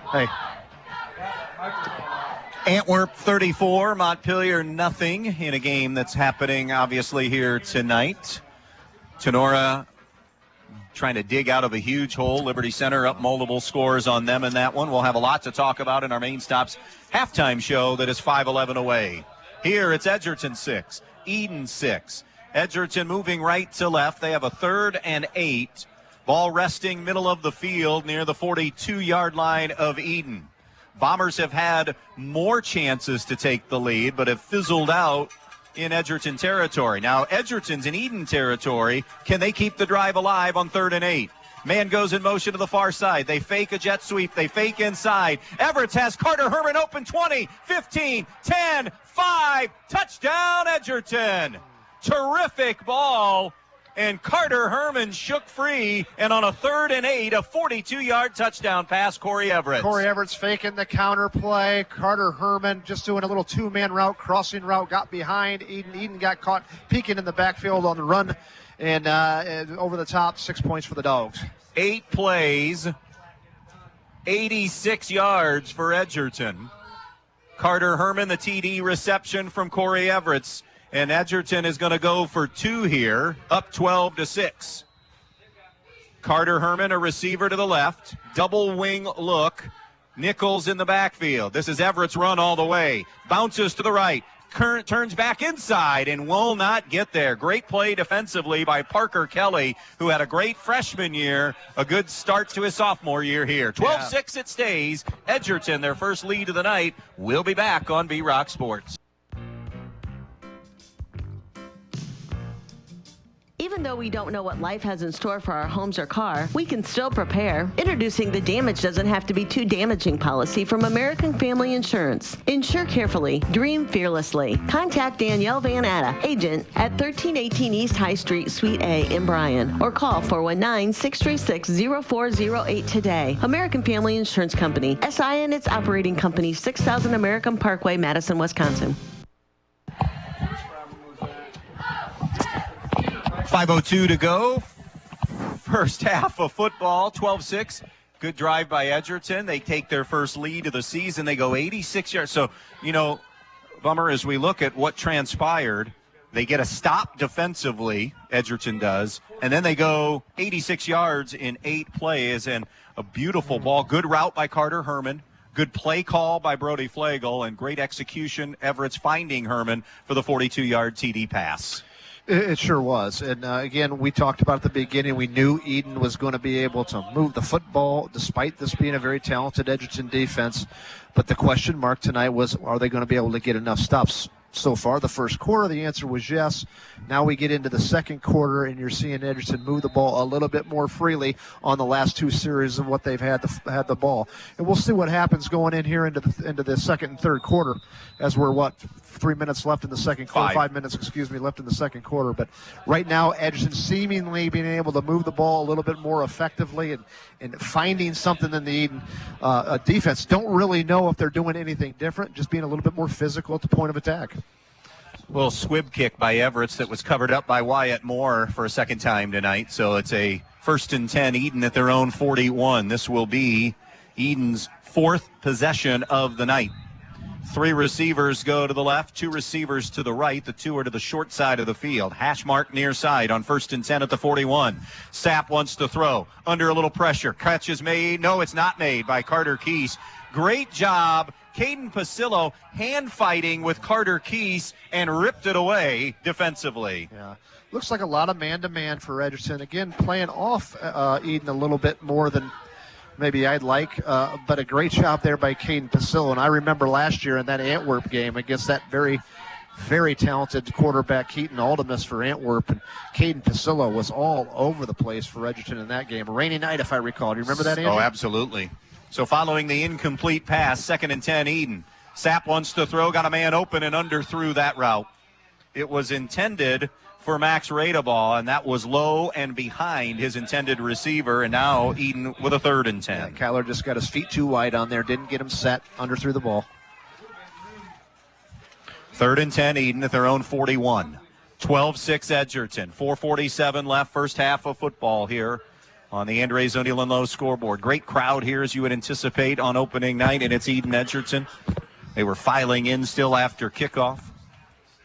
Speaker 2: Hey.
Speaker 1: Antwerp 34, Montpelier nothing in a game that's happening obviously here tonight. Tenora trying to dig out of a huge hole. Liberty Center up multiple scores on them in that one. We'll have a lot to talk about in our Main Stops halftime show that is 5:11 away. Here it's Edgerton 6, Edon 6. Edgerton moving right to left. They have a 3rd and 8. Ball resting middle of the field near the 42-yard line of Edon. Bombers have had more chances to take the lead, but have fizzled out in Edgerton territory. Now, Edgerton's in Edon territory. Can they keep the drive alive on 3rd and 8? Man goes in motion to the far side. They fake a jet sweep. They fake inside. Everett has Carter Herman open 20, 15, 10, 5. Touchdown, Edgerton. Terrific ball. And Carter Herman shook free, and on a 3rd and 8, a 42-yard touchdown pass, Corey Everett.
Speaker 2: Corey Everett's faking the counter play. Carter Herman just doing a little 2-man route, crossing route, got behind Edon. Edon got caught peeking in the backfield on the run, and over the top, 6 points for the Dogs.
Speaker 1: 8 plays, 86 yards for Edgerton. Carter Herman, the TD reception from Corey Everett. And Edgerton is going to go for 2 here, up 12-6. Carter Herman, a receiver to the left. Double wing look. Nichols in the backfield. This is Everett's run all the way. Bounces to the right. Turns back inside and will not get there. Great play defensively by Parker Kelly, who had a great freshman year. A good start to his sophomore year here. 12-6 it stays. Edgerton, their first lead of the night. We'll be back on B-Rock Sports.
Speaker 3: Even though we don't know what life has in store for our homes or car, we can still prepare. Introducing the damage doesn't have to be too damaging policy from American Family Insurance. Insure carefully, dream fearlessly. Contact Danielle Van Atta, agent at 1318 East High Street, Suite A in Bryan, or call 419-636-0408 today. American Family Insurance Company, SI and its operating company, 6000 American Parkway, Madison, Wisconsin.
Speaker 1: 5:02 to go. First half of football, 12-6. Good drive by Edgerton. They take their first lead of the season. They go 86 yards. So, Bummer, as we look at what transpired, they get a stop defensively, Edgerton does, and then they go 86 yards in 8 plays, and a beautiful ball. Good route by Carter Herman. Good play call by Brody Flagel, and great execution. Everett's finding Herman for the 42-yard TD pass.
Speaker 2: It sure was. And again, we talked about at the beginning, we knew Edon was going to be able to move the football despite this being a very talented Edgerton defense. But the question mark tonight was, are they going to be able to get enough stops? So far, the first quarter, the answer was yes. Now we get into the second quarter, and you're seeing Edgerton move the ball a little bit more freely on the last two series of what they've had the ball. And we'll see what happens going in here into the second and third quarter, as we're 3 minutes left in the second quarter, 5 minutes, left in the second quarter. But right now, Edgerton seemingly being able to move the ball a little bit more effectively and finding something in the Edon defense. Don't really know if they're doing anything different, just being a little bit more physical at the point of attack.
Speaker 1: Little squib kick by Everett that was covered up by Wyatt Moore for a second time tonight. So it's a 1st and 10, Edon at their own 41. This will be Edon's 4th possession of the night. 3 receivers go to the left, 2 receivers to the right. The 2 are to the short side of the field. Hash mark near side on 1st and 10 at the 41. Sapp wants to throw. Under a little pressure. Catch is made. No, it's not made by Carter Keese. Great job. Caden Pasillo hand fighting with Carter Keese and ripped it away defensively.
Speaker 2: Yeah. Looks like a lot of man-to-man for Edgerton. Again, playing off Edon a little bit more than maybe I'd like, but a great job there by Caden Pasillo. And I remember last year in that Antwerp game against that very, very talented quarterback, Keaton Aldemus for Antwerp, and Caden Pasillo was all over the place for Edgerton in that game. A rainy night, if I recall. Do you remember that, Andrew?
Speaker 1: Oh, absolutely. So following the incomplete pass, 2nd and 10, Edon. Sapp wants to throw, got a man open and underthrew that route. It was intended for Max Radeball, and that was low and behind his intended receiver, and now Edon with a 3rd and 10.
Speaker 2: Yeah, Kyler just got his feet too wide on there, didn't get him set, underthrew the ball.
Speaker 1: 3rd and 10, Edon at their own 41. 12-6 Edgerton, 4:47 left, first half of football here on the Andres O'Neill & Lowe scoreboard. Great crowd here, as you would anticipate on opening night, and it's Edon Edgerton. They were filing in still after kickoff.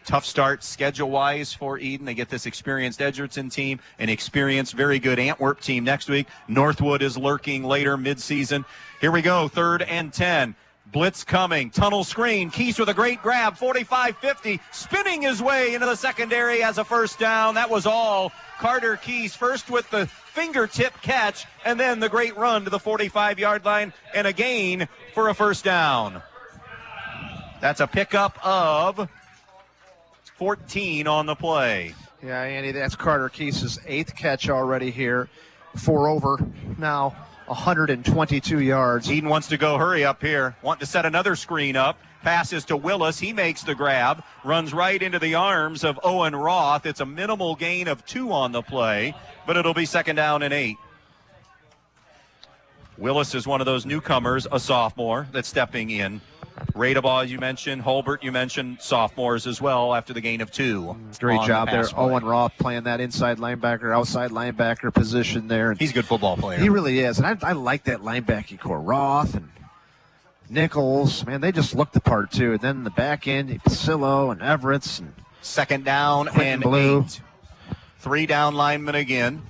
Speaker 1: Tough start schedule-wise for Edon. They get this experienced Edgerton team, an experienced, very good Antwerp team next week. Northwood is lurking later mid-season. Here we go, 3rd and 10. Blitz coming, tunnel screen. Keese with a great grab, 45-50, spinning his way into the secondary as a first down. That was all Carter Keese, first with the fingertip catch, and then the great run to the 45-yard line, and a gain for a first down. That's a pickup of 14 on the play.
Speaker 2: Yeah, Andy, that's Carter Keese's 8th catch already here. 4 over now, 122 yards.
Speaker 1: Edon wants to go hurry up here. Want to set another screen up. Passes to Willis. He makes the grab. Runs right into the arms of Owen Roth. It's a minimal gain of 2 on the play, but it'll be 2nd down and 8. Willis is one of those newcomers, a sophomore, that's stepping in. Radeball, you mentioned. Holbert, you mentioned. Sophomores as well after the gain of 2.
Speaker 2: Great job there. Owen Roth playing that inside linebacker, outside linebacker position there.
Speaker 1: He's a good football player.
Speaker 2: He really is. And I like that linebacking core. Roth and Nichols, man, they just look the part too. And then in the back end, Pasillo and Everett. And
Speaker 1: 2nd down and 8. 3 down linemen again.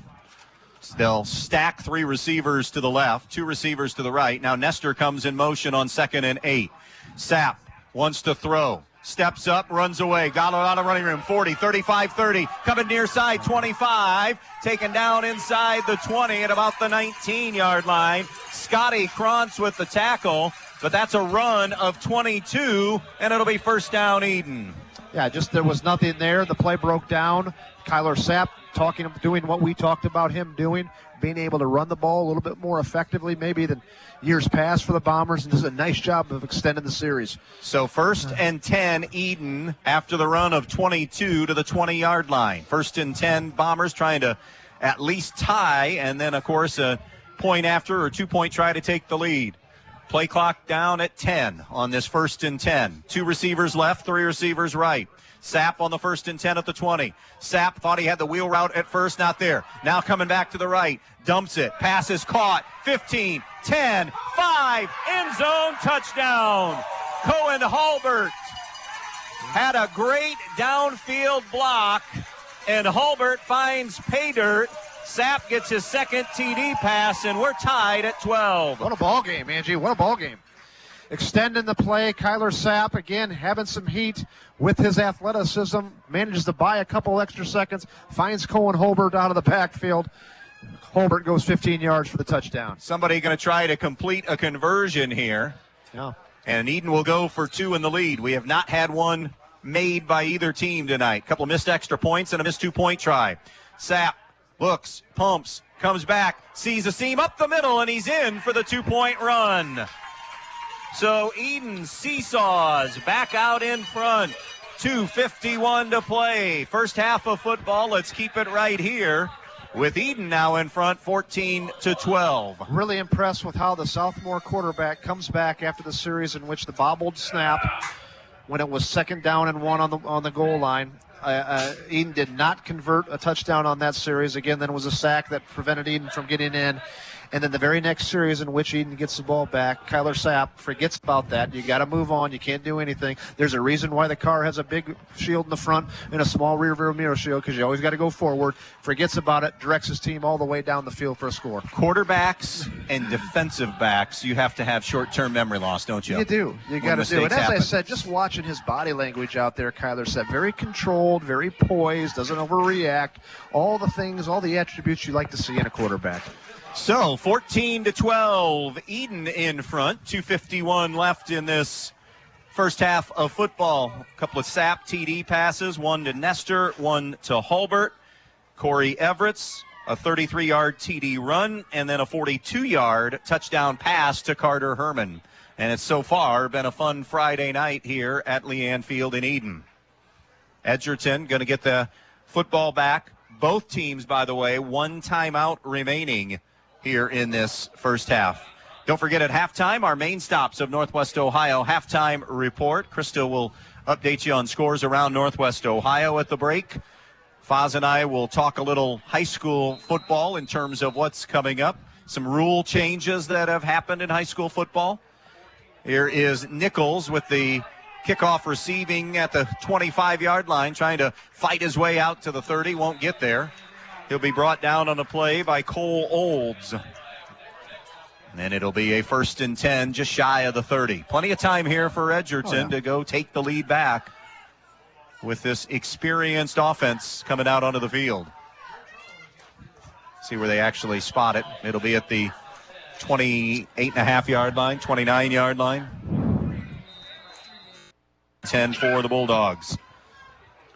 Speaker 1: They'll stack 3 receivers to the left, 2 receivers to the right. Now Nestor comes in motion on 2nd and 8. Sapp wants to throw. Steps up, runs away. Got a lot of running room. 40, 35, 30. Coming near side, 25. Taken down inside the 20 at about the 19-yard line. Scotty Krantz with the tackle. But that's a run of 22, and it'll be first down, Edon.
Speaker 2: Yeah, just there was nothing there. The play broke down. Kyler Sapp doing what we talked about him doing, being able to run the ball a little bit more effectively maybe than years past for the Bombers, and does a nice job of extending the series.
Speaker 1: So 1st and 10, Edon, after the run of 22 to the 20-yard line. 1st and 10, Bombers trying to at least tie, and then, of course, a point after or 2-point try to take the lead. Play clock down at 10 on this 1st and 10. 2 receivers left, 3 receivers right. Sapp on the 1st and 10 at the 20. Sapp thought he had the wheel route at first, not there. Now coming back to the right, dumps it. Pass is caught. 15, 10, 5, end zone, touchdown. Cohen Halbert had a great downfield block, and Halbert finds pay dirt. Sapp gets his 2nd TD pass, and we're tied at 12.
Speaker 2: What a ball game, Angie. What a ball game. extending the play. Kyler Sapp, again, having some heat with his athleticism, manages to buy a couple extra seconds, finds Cohen Holbert out of the backfield. Holbert goes 15 yards for the touchdown.
Speaker 1: Somebody going to try to complete a conversion here.
Speaker 2: Yeah.
Speaker 1: And Edon will go for 2 in the lead. We have not had one made by either team tonight. A couple missed extra points and a missed 2-point try. Sapp looks, pumps, comes back, sees a seam up the middle, and he's in for the 2-point run. So Edon seesaws back out in front. 2:51 to play. First half of football. Let's keep it right here with Edon now in front, 14-12.
Speaker 2: Really impressed with how the sophomore quarterback comes back after the series in which the bobbled snap when it was 2nd down and 1 on the goal line. Edon did not convert a touchdown on that series. Again, then it was a sack that prevented Edon from getting in. And then the very next series in which Edon gets the ball back, Kyler Sapp forgets about that. You got to move on. You can't do anything. There's a reason why the car has a big shield in the front and a small rear mirror shield, because you always got to go forward. Forgets about it, directs his team all the way down the field for a score.
Speaker 1: Quarterbacks and defensive backs, you have to have short-term memory loss, don't you?
Speaker 2: You do. You got to do it. As I said, just watching his body language out there, Kyler Sapp, very controlled, very poised, doesn't overreact. All the things, all the attributes you like to see in a quarterback.
Speaker 1: So 14-12, Edon in front. 2:51 left in this first half of football. A couple of Sapp TD passes, one to Nestor, one to Hulbert. Corey Everett's a 33-yard TD run, and then a 42-yard touchdown pass to Carter Herman. And it's so far been a fun Friday night here at Leanne Field in Edon. Edgerton going to get the football back. Both teams, by the way, 1 timeout remaining here in this first half. Don't forget, at halftime, our main stops of Northwest Ohio halftime report. Krista will update you on scores around Northwest Ohio at the break. Foz and I will talk a little high school football in terms of what's coming up. Some rule changes that have happened in high school football. Here is Nichols with the kickoff receiving at the 25-yard line, trying to fight his way out to the 30. Won't get there. He'll be brought down on a play by Cole Olds. And it'll be a 1st and 10, just shy of the 30. Plenty of time here for Edgerton to go take the lead back with this experienced offense coming out onto the field. See where they actually spot it. It'll be at the 28.5-yard line, 29-yard line. 10 for the Bulldogs.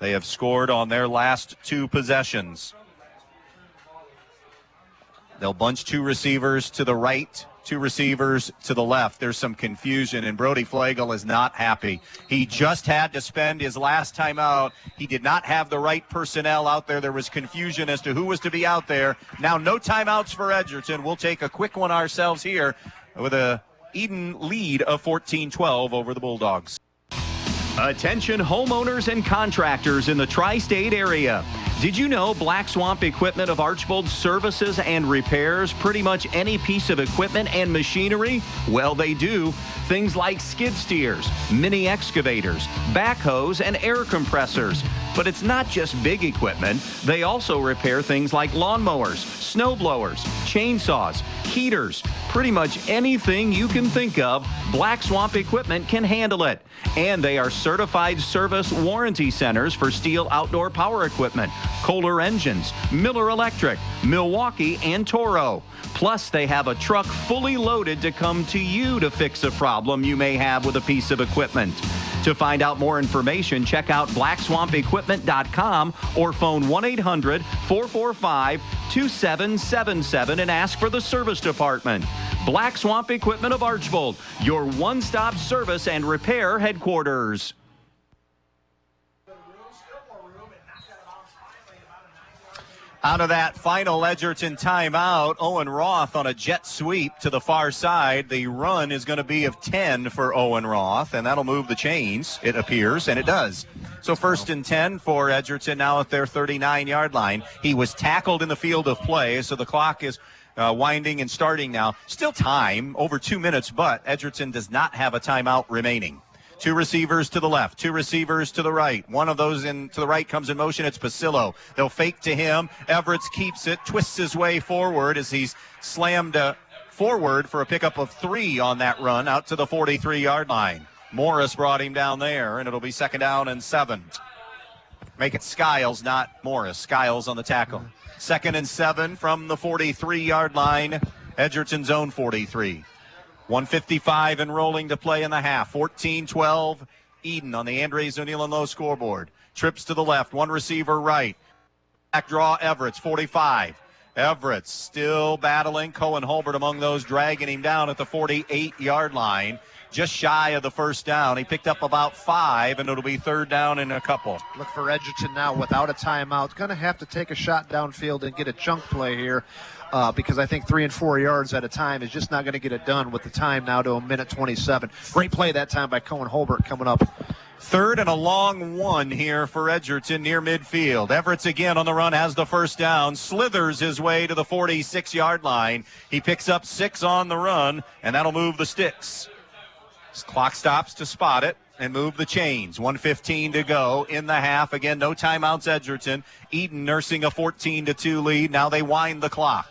Speaker 1: They have scored on their last 2 possessions. They'll bunch 2 receivers to the right, 2 receivers to the left. There's some confusion, and Brody Flagel is not happy. He just had to spend his last time out. He did not have the right personnel out there. There was confusion as to who was to be out there. Now no timeouts for Edgerton. We'll take a quick one ourselves here with a Edon lead of 14-12 over the Bulldogs.
Speaker 16: Attention homeowners and contractors in the tri-state area. Did you know Black Swamp Equipment of Archbold services and repairs pretty much any piece of equipment and machinery? Well, they do. Things like skid steers, mini excavators, backhoes, and air compressors. But it's not just big equipment. They also repair things like lawnmowers, snow blowers, chainsaws, heaters. Pretty much anything you can think of, Black Swamp Equipment can handle it. And they are certified service warranty centers for Steel outdoor power equipment, Kohler engines, Miller Electric, Milwaukee, and Toro. Plus, they have a truck fully loaded to come to you to fix a problem you may have with a piece of equipment. To find out more information, check out blackswampequipment.com or phone 1-800-445-2777 and ask for the service department. Black Swamp Equipment of Archbold, your one-stop service and repair headquarters.
Speaker 1: Out of that final Edgerton timeout, Owen Roth on a jet sweep to the far side. The run is going to be of 10 for Owen Roth, and that'll move the chains, it appears, and it does. So 1st and 10 for Edgerton now at their 39-yard line. He was tackled in the field of play, so the clock is winding and starting now. Still time, over 2 minutes, but Edgerton does not have a timeout remaining. 2 receivers to the left, 2 receivers to the right. One of those to the right comes in motion. It's Pasillo. They'll fake to him. Everett keeps it, twists his way forward as he's slammed forward for a pickup of 3 on that run out to the 43-yard line. Morris brought him down there, and it'll be 2nd down and 7. Make it Skiles, not Morris. Skiles on the tackle. 2nd and 7 from the 43-yard line. Edgerton's own 43. 1:55 and rolling to play in the half. 14-12. Edon on the Andres O'Neill & Lowe scoreboard. Trips to the left. One receiver right. Back draw Everett's 45. Everett still battling. Cohen Holbert among those, dragging him down at the 48-yard line. Just shy of the 1st down. He picked up about 5, and it'll be 3rd down and a couple.
Speaker 2: Look for Edgerton now without a timeout. Going to have to take a shot downfield and get a chunk play here because I think 3 and 4 yards at a time is just not going to get it done with the time now to 1:27. Great play that time by Cohen Holbert coming up.
Speaker 1: 3rd and a long 1 here for Edgerton near midfield. Everett's again on the run, has the 1st down, slithers his way to the 46-yard line. He picks up 6 on the run, and that'll move the sticks. Clock stops to spot it and move the chains. 1:15 to go in the half. Again, no timeouts, Edgerton. Edon nursing a 14-2 lead. Now they wind the clock.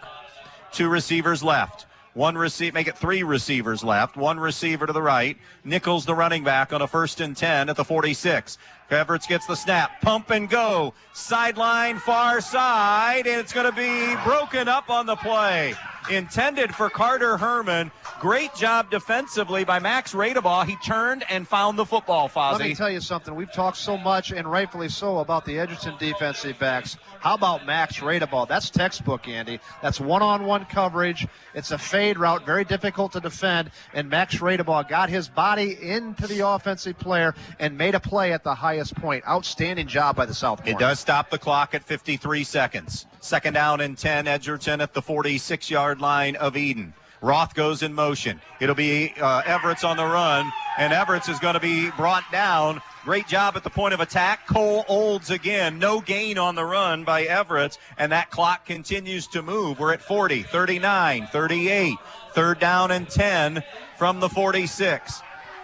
Speaker 1: 2 receivers left. Make it 3 receivers left. 1 receiver to the right. Nichols, the running back, on a 1st and 10 at the 46. Everett gets the snap. Pump and go. Sideline, far side, and it's going to be broken up on the play. Intended for Carter Herman. Great job defensively by Max Radebaugh. He turned and found the football, Fozzie.
Speaker 2: Let me tell you something. We've talked so much, and rightfully so, about the Edgerton defensive backs. How about Max Radebaugh? That's textbook, Andy. That's one-on-one coverage. It's a fade route, very difficult to defend, and Max Radebaugh got his body into the offensive player and made a play at the highest point. Outstanding job by the Southmore.
Speaker 1: It does stop the clock at 53 seconds. 2nd down and 10, Edgerton at the 46-yard line of Edon. Roth goes in motion. It'll be Everett's on the run, and Everett's is going to be brought down. Great job at the point of attack. Cole Olds again. No gain on the run by Everett, and that clock continues to move. We're at 40, 39, 38. 3rd down and 10 from the 46.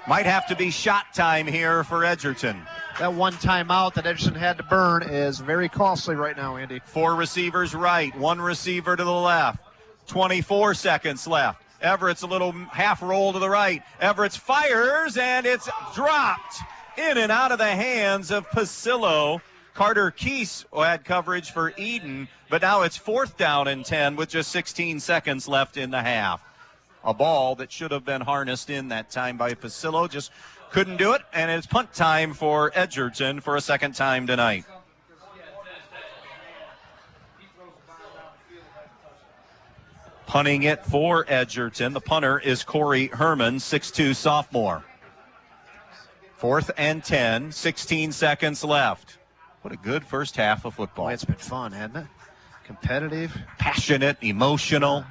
Speaker 1: Might have to be shot time here for Edgerton.
Speaker 2: That one timeout that Edgerton had to burn is very costly right now, Andy.
Speaker 1: 4 receivers right, 1 receiver to the left. 24 seconds left. Everett's a little half roll to the right. Everett's fires, and it's dropped in and out of the hands of Pasillo. Carter Keese had coverage for Edon, but now it's 4th down and 10 with just 16 seconds left in the half. A ball that should have been harnessed in that time by Pasillo, just couldn't do it, and it's punt time for Edgerton for a 2nd time tonight. Punting it for Edgerton. The punter is Corey Herman, 6'2 sophomore. 4th and 10, 16 seconds left. What a good first half of football.
Speaker 2: Boy, it's been fun, hasn't it? Competitive.
Speaker 1: Passionate, emotional.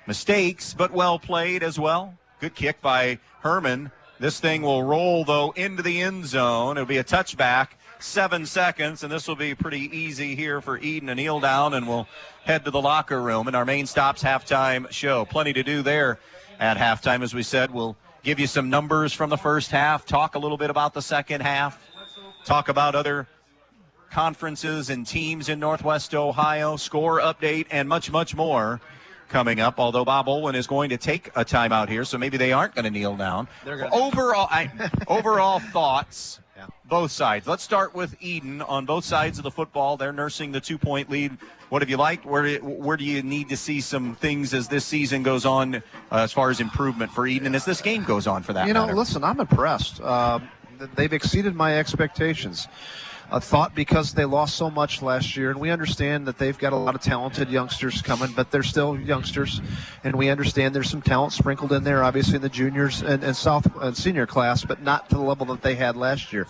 Speaker 1: Mistakes, but well played as well. Good kick by Herman. This thing will roll, though, into the end zone. It'll be a touchback. 7 seconds, and this will be pretty easy here for Edon to kneel down, and we'll head to the locker room in our main stops halftime show. Plenty to do there at halftime. As we said, we'll give you some numbers from the first half, talk a little bit about the second half, talk about other conferences and teams in Northwest Ohio, score update, and much, much more coming up, although Bob Olin is going to take a timeout here, so maybe they aren't going to kneel down. Overall thoughts, both sides. Let's start with Edon on both sides of the football. They're nursing the 2-point lead. What have you liked? Where do you need to see some things as this season goes on as far as improvement for Edon and as this game goes on for that matter?
Speaker 2: Listen, I'm impressed. They've exceeded my expectations. I thought because they lost so much last year, and we understand that they've got a lot of talented youngsters coming, but they're still youngsters, and we understand there's some talent sprinkled in there, obviously in the juniors and senior class, but not to the level that they had last year.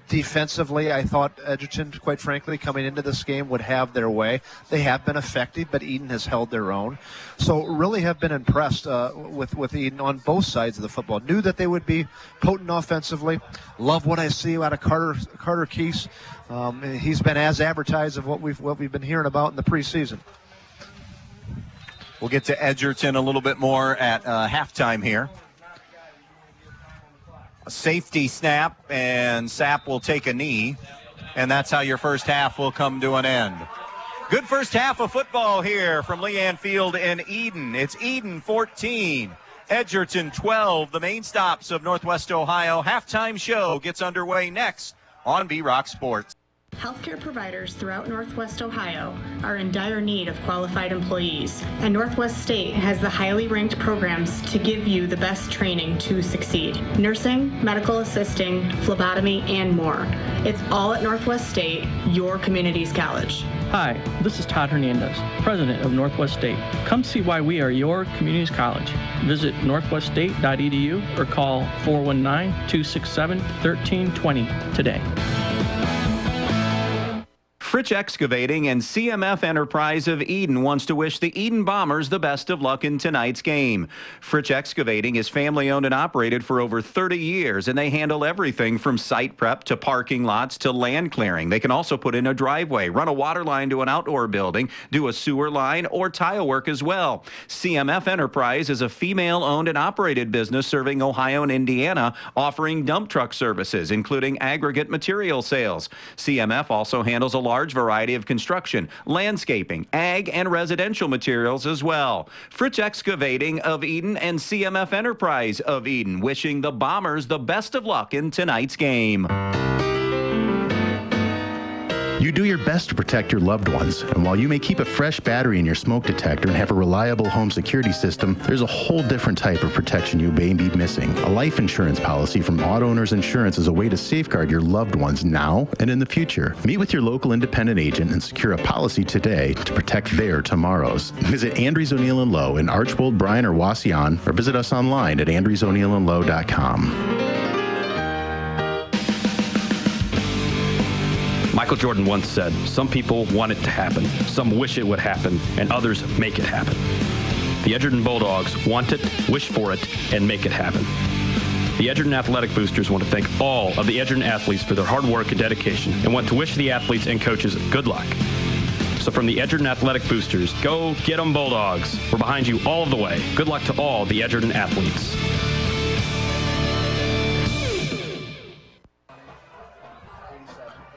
Speaker 2: Defensively, I thought Edgerton, quite frankly, coming into this game would have their way. They have been effective, but Edon has held their own. So really have been impressed with Edon on both sides of the football. Knew that they would be potent offensively. Love what I see out of Carter Keese. He's been as advertised of what we've been hearing about in the preseason.
Speaker 1: We'll get to Edgerton a little bit more at halftime here. A safety snap, and Sapp will take a knee, and that's how your first half will come to an end. Good first half of football here from Leanne Field in Edon. It's Edon 14, Edgerton 12, the main stops of Northwest Ohio. Halftime show gets underway next on B-Rock Sports.
Speaker 18: Healthcare providers throughout Northwest Ohio are in dire need of qualified employees, and Northwest State has the highly ranked programs to give you the best training to succeed. Nursing, medical assisting, phlebotomy, and more. It's all at Northwest State, your community's college.
Speaker 6: Hi, this is Todd Hernandez, president of Northwest State. Come see why we are your community's college. Visit northweststate.edu or call 419-267-1320 today.
Speaker 16: Fritch Excavating and CMF Enterprise of Edon wants to wish the Edon Bombers the best of luck in tonight's game. Fritch Excavating is family-owned and operated for over 30 years, and they handle everything from site prep to parking lots to land clearing. They can also put in a driveway, run a water line to an outdoor building, do a sewer line, or tile work as well. CMF Enterprise is a female-owned and operated business serving Ohio and Indiana, offering dump truck services, including aggregate material sales. CMF also handles a large variety of construction, landscaping, ag, and residential materials as well. Fritch Excavating of Edon and CMF Enterprise of Edon wishing the Bombers the best of luck in tonight's game.
Speaker 8: You do your best to protect your loved ones, and while you may keep a fresh battery in your smoke detector and have a reliable home security system, there's a whole different type of protection you may be missing. A life insurance policy from Auto Owners Insurance is a way to safeguard your loved ones now and in the future. Meet with your local independent agent and secure a policy today to protect their tomorrows. Visit Andrews O'Neill & Lowe in Archbold, Bryan, or Wasion, or visit us online at andrewsoneillandlowe.com.
Speaker 9: Michael Jordan once said, some people want it to happen, some wish it would happen, and others make it happen. The Edgerton Bulldogs want it, wish for it, and make it happen. The Edgerton Athletic Boosters want to thank all of the Edgerton athletes for their hard work and dedication, and want to wish the athletes and coaches good luck. So from the Edgerton Athletic Boosters, go get 'em Bulldogs. We're behind you all of the way. Good luck to all the Edgerton athletes.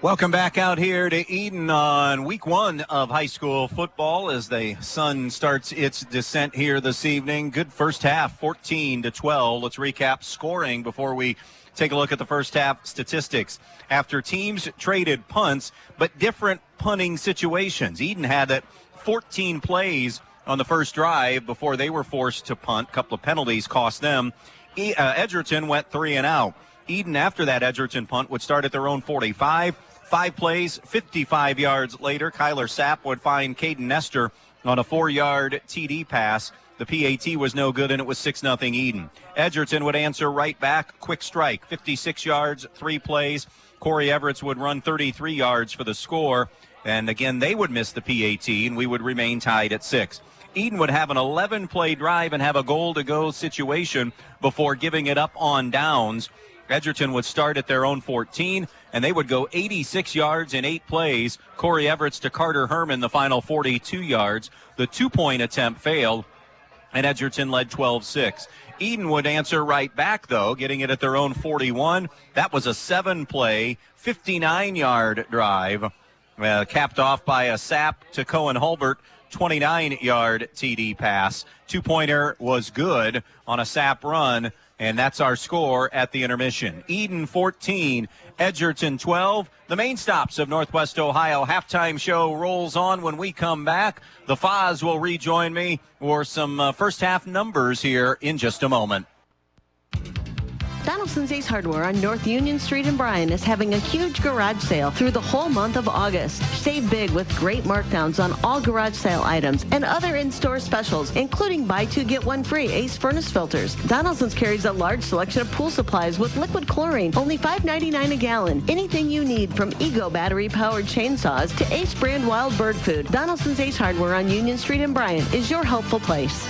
Speaker 1: Welcome back out here to Edon on week one of high school football as the sun starts its descent here this evening. Good first half, 14-12. Let's recap scoring before we take a look at the first half statistics. After teams traded punts, but different punting situations. Edon had that 14 plays on the first drive before they were forced to punt. A couple of penalties cost them. Edgerton went 3 and out. Edon, after that Edgerton punt, would start at their own 45. 5 plays, 55 yards later, Kyler Sapp would find Caden Nestor on a 4-yard TD pass. The PAT was no good, and it was 6-0 Edon. Edgerton would answer right back, quick strike, 56 yards, 3 plays. Corey Everetts would run 33 yards for the score, and again, they would miss the PAT, and we would remain tied at 6. Edon would have an 11-play drive and have a goal-to-go situation before giving it up on downs. Edgerton would start at their own 14, and they would go 86 yards in 8 plays. Corey Everetts to Carter Herman, the final 42 yards. The 2-point attempt failed, and Edgerton led 12-6. Edon would answer right back, though, getting it at their own 41. That was a 7-play, 59-yard drive, capped off by a Sapp to Cohen Hulbert, 29-yard TD pass. 2-pointer was good on a Sapp run. And that's our score at the intermission. Edon 14, Edgerton 12. The main stops of Northwest Ohio halftime show rolls on when we come back. The Foz will rejoin me for some first half numbers here in just a moment.
Speaker 3: Donaldson's Ace Hardware on North Union Street in Bryan is having a huge garage sale through the whole month of August. Save big with great markdowns on all garage sale items and other in-store specials, including buy 2 get 1 free Ace furnace filters. Donaldson's carries a large selection of pool supplies with liquid chlorine, only $5.99 a gallon. Anything you need from Ego battery-powered chainsaws to Ace brand wild bird food, Donaldson's Ace Hardware on Union Street in Bryan is your helpful place.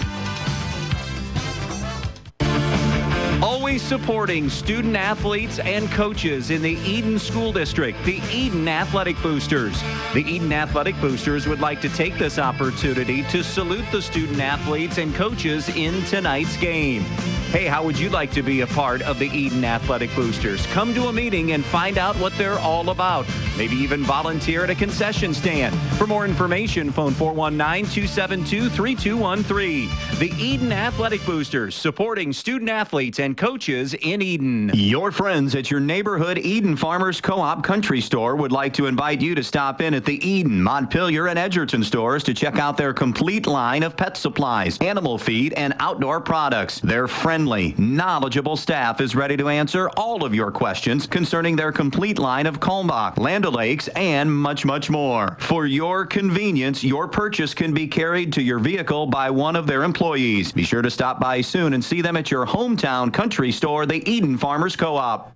Speaker 16: Always supporting student athletes and coaches in the Edon School District, the Edon Athletic Boosters. The Edon Athletic Boosters would like to take this opportunity to salute the student athletes and coaches in tonight's game. Hey, how would you like to be a part of the Edon Athletic Boosters? Come to a meeting and find out what they're all about. Maybe even volunteer at a concession stand. For more information, phone 419-272-3213. The Edon Athletic Boosters, supporting student athletes and coaches in Edon. Your friends at your neighborhood Edon Farmers Co-op Country Store would like to invite you to stop in at the Edon, Montpelier, and Edgerton stores to check out their complete line of pet supplies, animal feed, and outdoor products. Their friendly, knowledgeable staff is ready to answer all of your questions concerning their complete line of Kalmbach, Land O'Lakes, and much, much more. For your convenience, your purchase can be carried to your vehicle by one of their employees. Be sure to stop by soon and see them at your hometown country store, the Edon Farmers Co-op.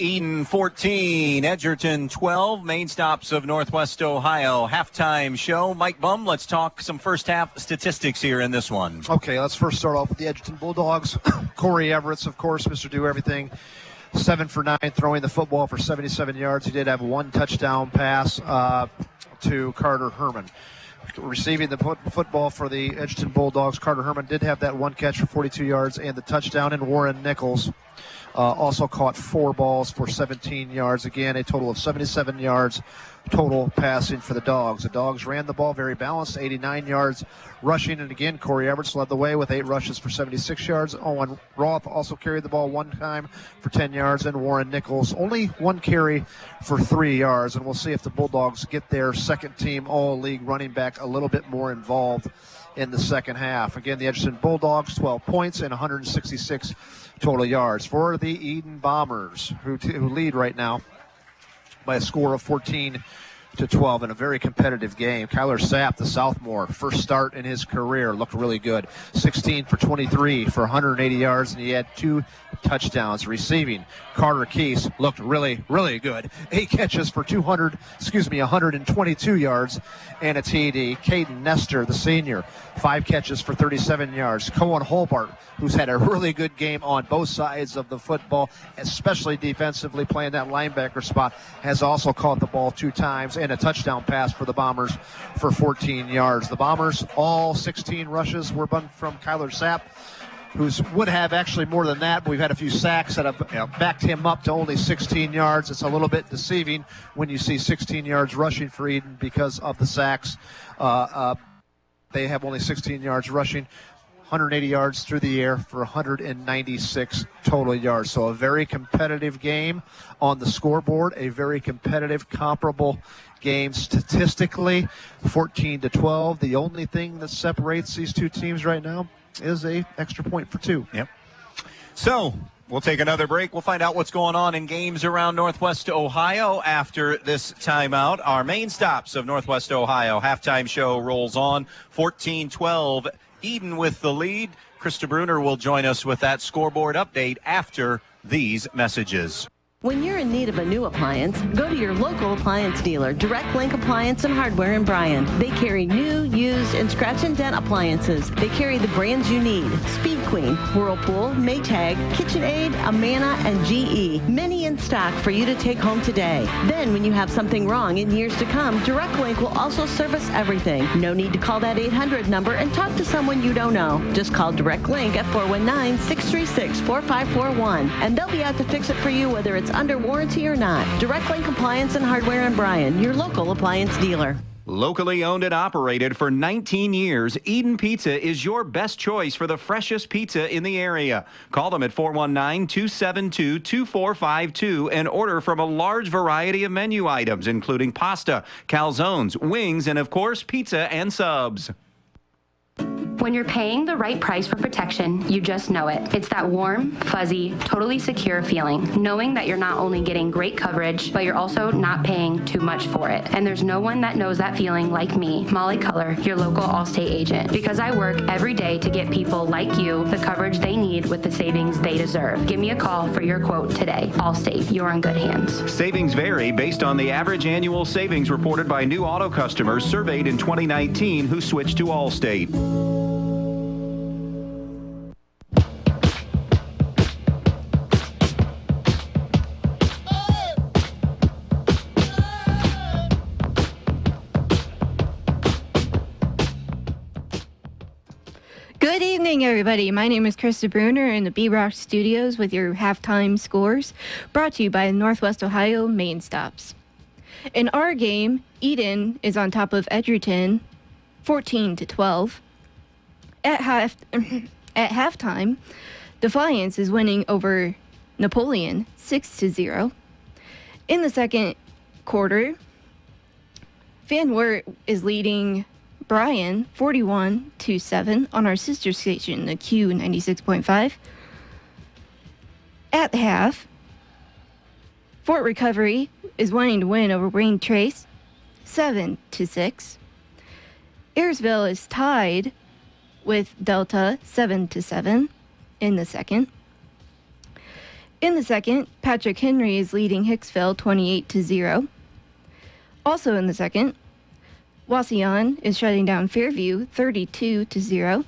Speaker 1: Edon 14, Edgerton 12, main stops of Northwest Ohio. Halftime show. Mike Bumb, let's talk some first half statistics here in this one.
Speaker 2: Okay, let's first start off with the Edgerton Bulldogs. Corey Everett's, of course, Mr. Do Everything. 7 for 9, throwing the football for 77 yards. He did have one touchdown pass to Carter Herman. Receiving the football for the Edgerton Bulldogs, Carter Herman did have that one catch for 42 yards and the touchdown, and Warren Nichols also caught 4 balls for 17 yards. Again, a total of 77 yards total passing for the Dogs. The Dogs ran the ball very balanced, 89 yards rushing, and again, Corey Everett led the way with 8 rushes for 76 yards. Owen Roth also carried the ball one time for 10 yards, and Warren Nichols only one carry for 3 yards. And we'll see if the Bulldogs get their second-team All-League running back a little bit more involved in the second half. Again, the Edgerton Bulldogs, 12 points and 166 total yards. For the Edon Bombers, who lead right now by a score of 14-12 in a very competitive game. Kyler Sapp, the sophomore, first start in his career, looked really good. 16 for 23 for 180 yards, and he had 2 touchdowns. Receiving, Carter Keese looked really, really good. 8 catches for 122 yards and a TD. Caden Nestor, the senior, 5 catches for 37 yards. Cohen Holbart, who's had a really good game on both sides of the football, especially defensively playing that linebacker spot, has also caught the ball 2 times, and a touchdown pass for the Bombers for 14 yards. The Bombers, all 16 rushes were from Kyler Sapp, who would have actually more than that, but we've had a few sacks that have backed him up to only 16 yards. It's a little bit deceiving when you see 16 yards rushing for Edon because of the sacks. They have only 16 yards rushing, 180 yards through the air for 196 total yards. So a very competitive game on the scoreboard, a very competitive, comparable game statistically, 14-12. The only thing that separates these two teams right now is a extra point for 2.
Speaker 1: Yep. So we'll take another break. We'll find out what's going on in games around Northwest Ohio after this timeout. Our main stops of Northwest Ohio. Halftime show rolls on. 14-12. Edon with the lead. Krista Bruner will join us with that scoreboard update after these messages.
Speaker 3: When you're in need of a new appliance, go to your local appliance dealer, Direct Link Appliance and Hardware in Bryan. They carry new, used, and scratch and dent appliances. They carry the brands you need: Speed Queen, Whirlpool, Maytag, KitchenAid, Amana, and GE. Many in stock for you to take home today. Then when you have something wrong in years to come, Direct Link will also service everything. No need to call that 800 number and talk to someone you don't know. Just call Direct Link at 419-636-4541, and they'll be out to fix it for you whether it's under warranty or not. Direct Link Appliance and Hardware in Bryan, your local appliance dealer.
Speaker 16: Locally owned and operated for 19 years, Edon Pizza is your best choice for the freshest pizza in the area. Call them at 419-272-2452 and order from a large variety of menu items, including pasta, calzones, wings, and of course, pizza and subs.
Speaker 19: When you're paying the right price for protection, you just know it. It's that warm, fuzzy, totally secure feeling, knowing that you're not only getting great coverage, but you're also not paying too much for it. And there's no one that knows that feeling like me, Molly Culler, your local Allstate agent, because I work every day to get people like you the coverage they need with the savings they deserve. Give me a call for your quote today. Allstate, you're in good hands.
Speaker 16: Savings vary based on the average annual savings reported by new auto customers surveyed in 2019 who switched to Allstate.
Speaker 3: Good evening.
Speaker 20: evening, everybody. My name is Krista Bruner in the B-Rock Studios with your halftime scores, brought to you by Northwest Ohio Main Stops. In our game, Edon is on top of Edgerton, 14-12. At halftime, Defiance is winning over Napoleon, 6-0. In the second quarter, Van Wert is leading Bryan 41-7 on our sister station, the Q 96.5. At the half, Fort Recovery is wanting to win over Wayne Trace 7-6. Ayersville is tied with Delta 7-7 in the second. In the second, Patrick Henry is leading Hicksville 28-0. Also in the second, Wauseon is shutting down Fairview 32-0.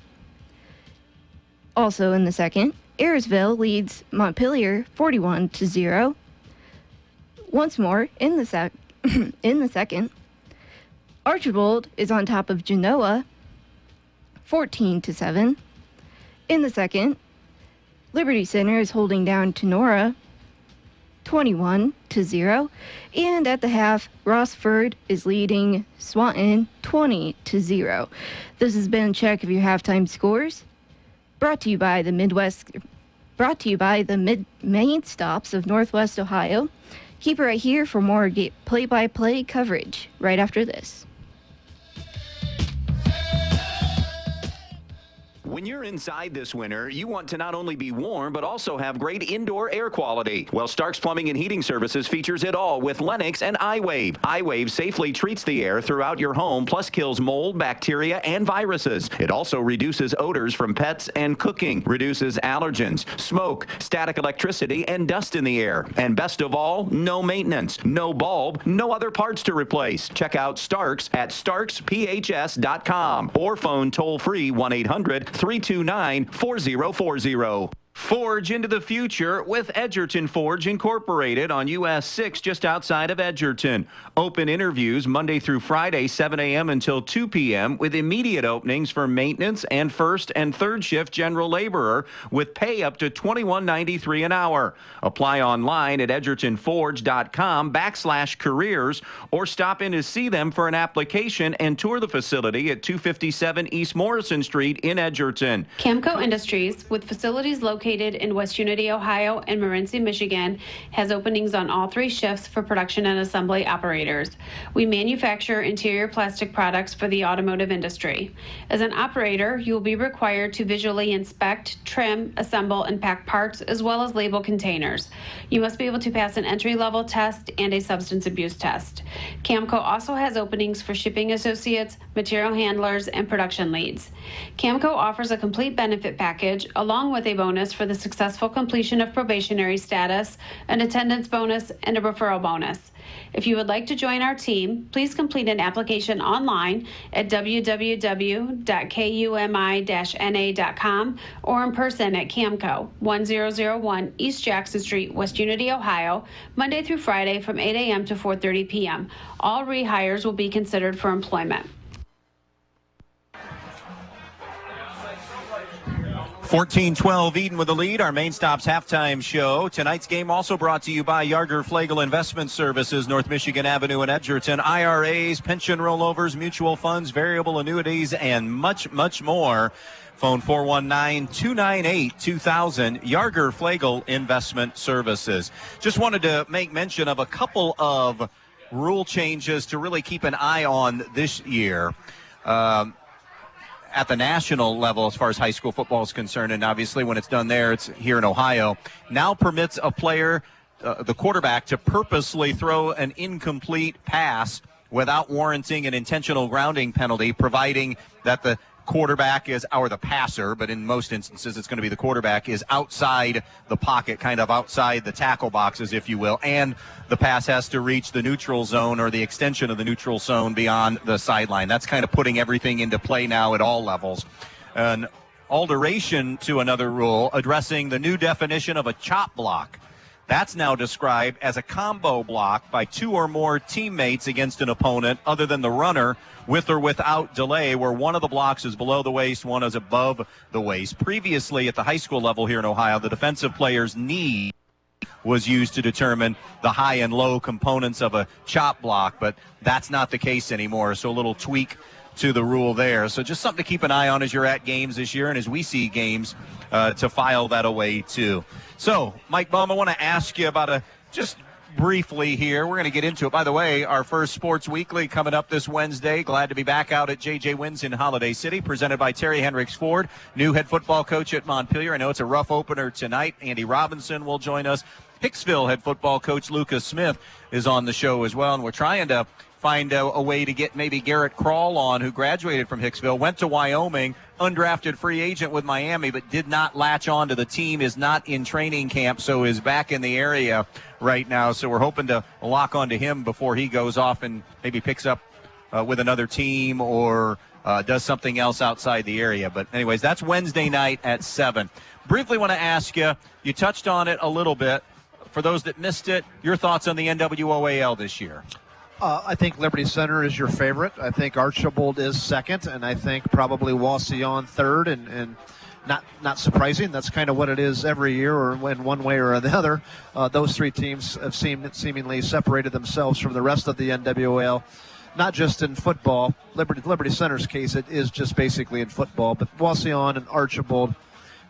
Speaker 20: Also in the second, Ayersville leads Montpelier 41-0. Once more in the second, Archibald is on top of Genoa 14-7. In the second, Liberty Center is holding down Tenora 21-0. And at the half, Rossford is leading Swanton 20-0. This has been a check of your halftime scores, brought to you by the main stops of Northwest Ohio. Keep it right here for more play-by-play coverage right after this.
Speaker 16: When you're inside this winter, you want to not only be warm, but also have great indoor air quality. Well, Stark's Plumbing and Heating Services features it all with Lennox and iWave. iWave safely treats the air throughout your home, plus kills mold, bacteria, and viruses. It also reduces odors from pets and cooking, reduces allergens, smoke, static electricity, and dust in the air. And best of all, no maintenance, no bulb, no other parts to replace. Check out Stark's at starksphs.com or phone toll-free 1-800-329-4040. Forge into the future with Edgerton Forge Incorporated on US 6 just outside of Edgerton. Open interviews Monday through Friday, 7 a.m. until 2 p.m. with immediate openings for maintenance and first and third shift general laborer with pay up to $21.93 an hour. Apply online at edgertonforge.com/careers or stop in to see them for an application and tour the facility at 257 East Morrison Street in Edgerton.
Speaker 14: Camco Industries, with facilities located in West Unity, Ohio and Morenci, Michigan, has openings on all three shifts for production and assembly operators. We manufacture interior plastic products for the automotive industry. As an operator, you will be required to visually inspect, trim, assemble, and pack parts, as well as label containers. You must be able to pass an entry-level test and a substance abuse test. Camco also has openings for shipping associates, material handlers, and production leads. Camco offers a complete benefit package along with a bonus for the successful completion of probationary status, an attendance bonus, and a referral bonus. If you would like to join our team, please complete an application online at www.kumi-na.com or in person at Camco, 1001 East Jackson Street, West Unity, Ohio, Monday through Friday from 8 a.m. to 4:30 p.m. All rehires will be considered for employment.
Speaker 1: 14-12 Edon with the lead. Our main stops halftime show. Tonight's game also brought to you by Yarger Flegel Investment Services, North Michigan Avenue in Edgerton. IRAs, pension rollovers, mutual funds, variable annuities, and much, much more. Phone 419-298-2000. Yarger Flegel Investment Services. Just wanted to make mention of a couple of rule changes to really keep an eye on this year. At the national level as far as high school football is concerned, and obviously when it's done there, it's here in Ohio, now permits a player, the quarterback, to purposely throw an incomplete pass without warranting an intentional grounding penalty, providing that the quarterback is, or the passer, but in most instances it's going to be the quarterback, is outside the pocket, kind of outside the tackle boxes, if you will, and the pass has to reach the neutral zone or the extension of the neutral zone beyond the sideline. That's kind of putting everything into play now at all levels. An alteration to another rule addressing the new definition of a chop block. That's now described as a combo block by 2 or more teammates against an opponent other than the runner, with or without delay, where one of the blocks is below the waist, one is above the waist. Previously, at the high school level here in Ohio, the defensive player's knee was used to determine the high and low components of a chop block, but that's not the case anymore. So a little tweak to the rule there. So just something to keep an eye on as you're at games this year and as we see games to file that away too. So, Mike Bumb, I want to ask you about just briefly here. We're going to get into it. By the way, our first Sports Weekly coming up this Wednesday. Glad to be back out at J.J. Wynn's in Holiday City, presented by Terry Hendricks Ford, new head football coach at Montpelier. I know it's a rough opener tonight. Andy Robinson will join us. Hicksville head football coach Lucas Smith is on the show as well, and we're trying to find a way to get maybe Garrett Krall on, who graduated from Hicksville, went to Wyoming, undrafted free agent with Miami, but did not latch on to the team, is not in training camp, so is back in the area right now. So we're hoping to lock onto him before he goes off and maybe picks up with another team or does something else outside the area. But anyways, that's Wednesday night at 7. Briefly want to ask you, you touched on it a little bit. For those that missed it, your thoughts on the NWOAL this year?
Speaker 2: I think Liberty Center is your favorite. I think Archibald is second, and I think probably Wasion third, and not surprising. That's kind of what it is every year, or in one way or the other. Those 3 teams have seemingly separated themselves from the rest of the NWOAL, not just in football. Liberty Center's case, it is just basically in football, but Wasion and Archibald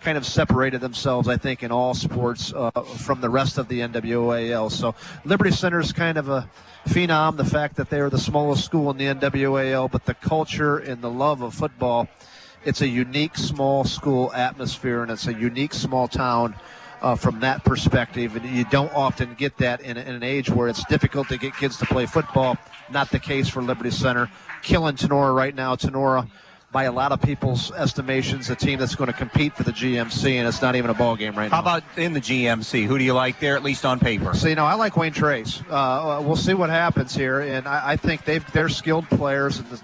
Speaker 2: kind of separated themselves, I think, in all sports from the rest of the NWOAL. So Liberty Center is kind of a phenom, the fact that they are the smallest school in the NWAL, but the culture and the love of football, it's a unique small school atmosphere, and it's a unique small town from that perspective, and you don't often get that in an age where it's difficult to get kids to play football. Not the case for Liberty Center. Killing Tenora right now. Tenora, by a lot of people's estimations, a team that's going to compete for the GMC, and it's not even a ball game right now.
Speaker 1: How about in the GMC? Who do you like there, at least on paper?
Speaker 2: So, I like Wayne Trace. We'll see what happens here, and I think they're skilled players, and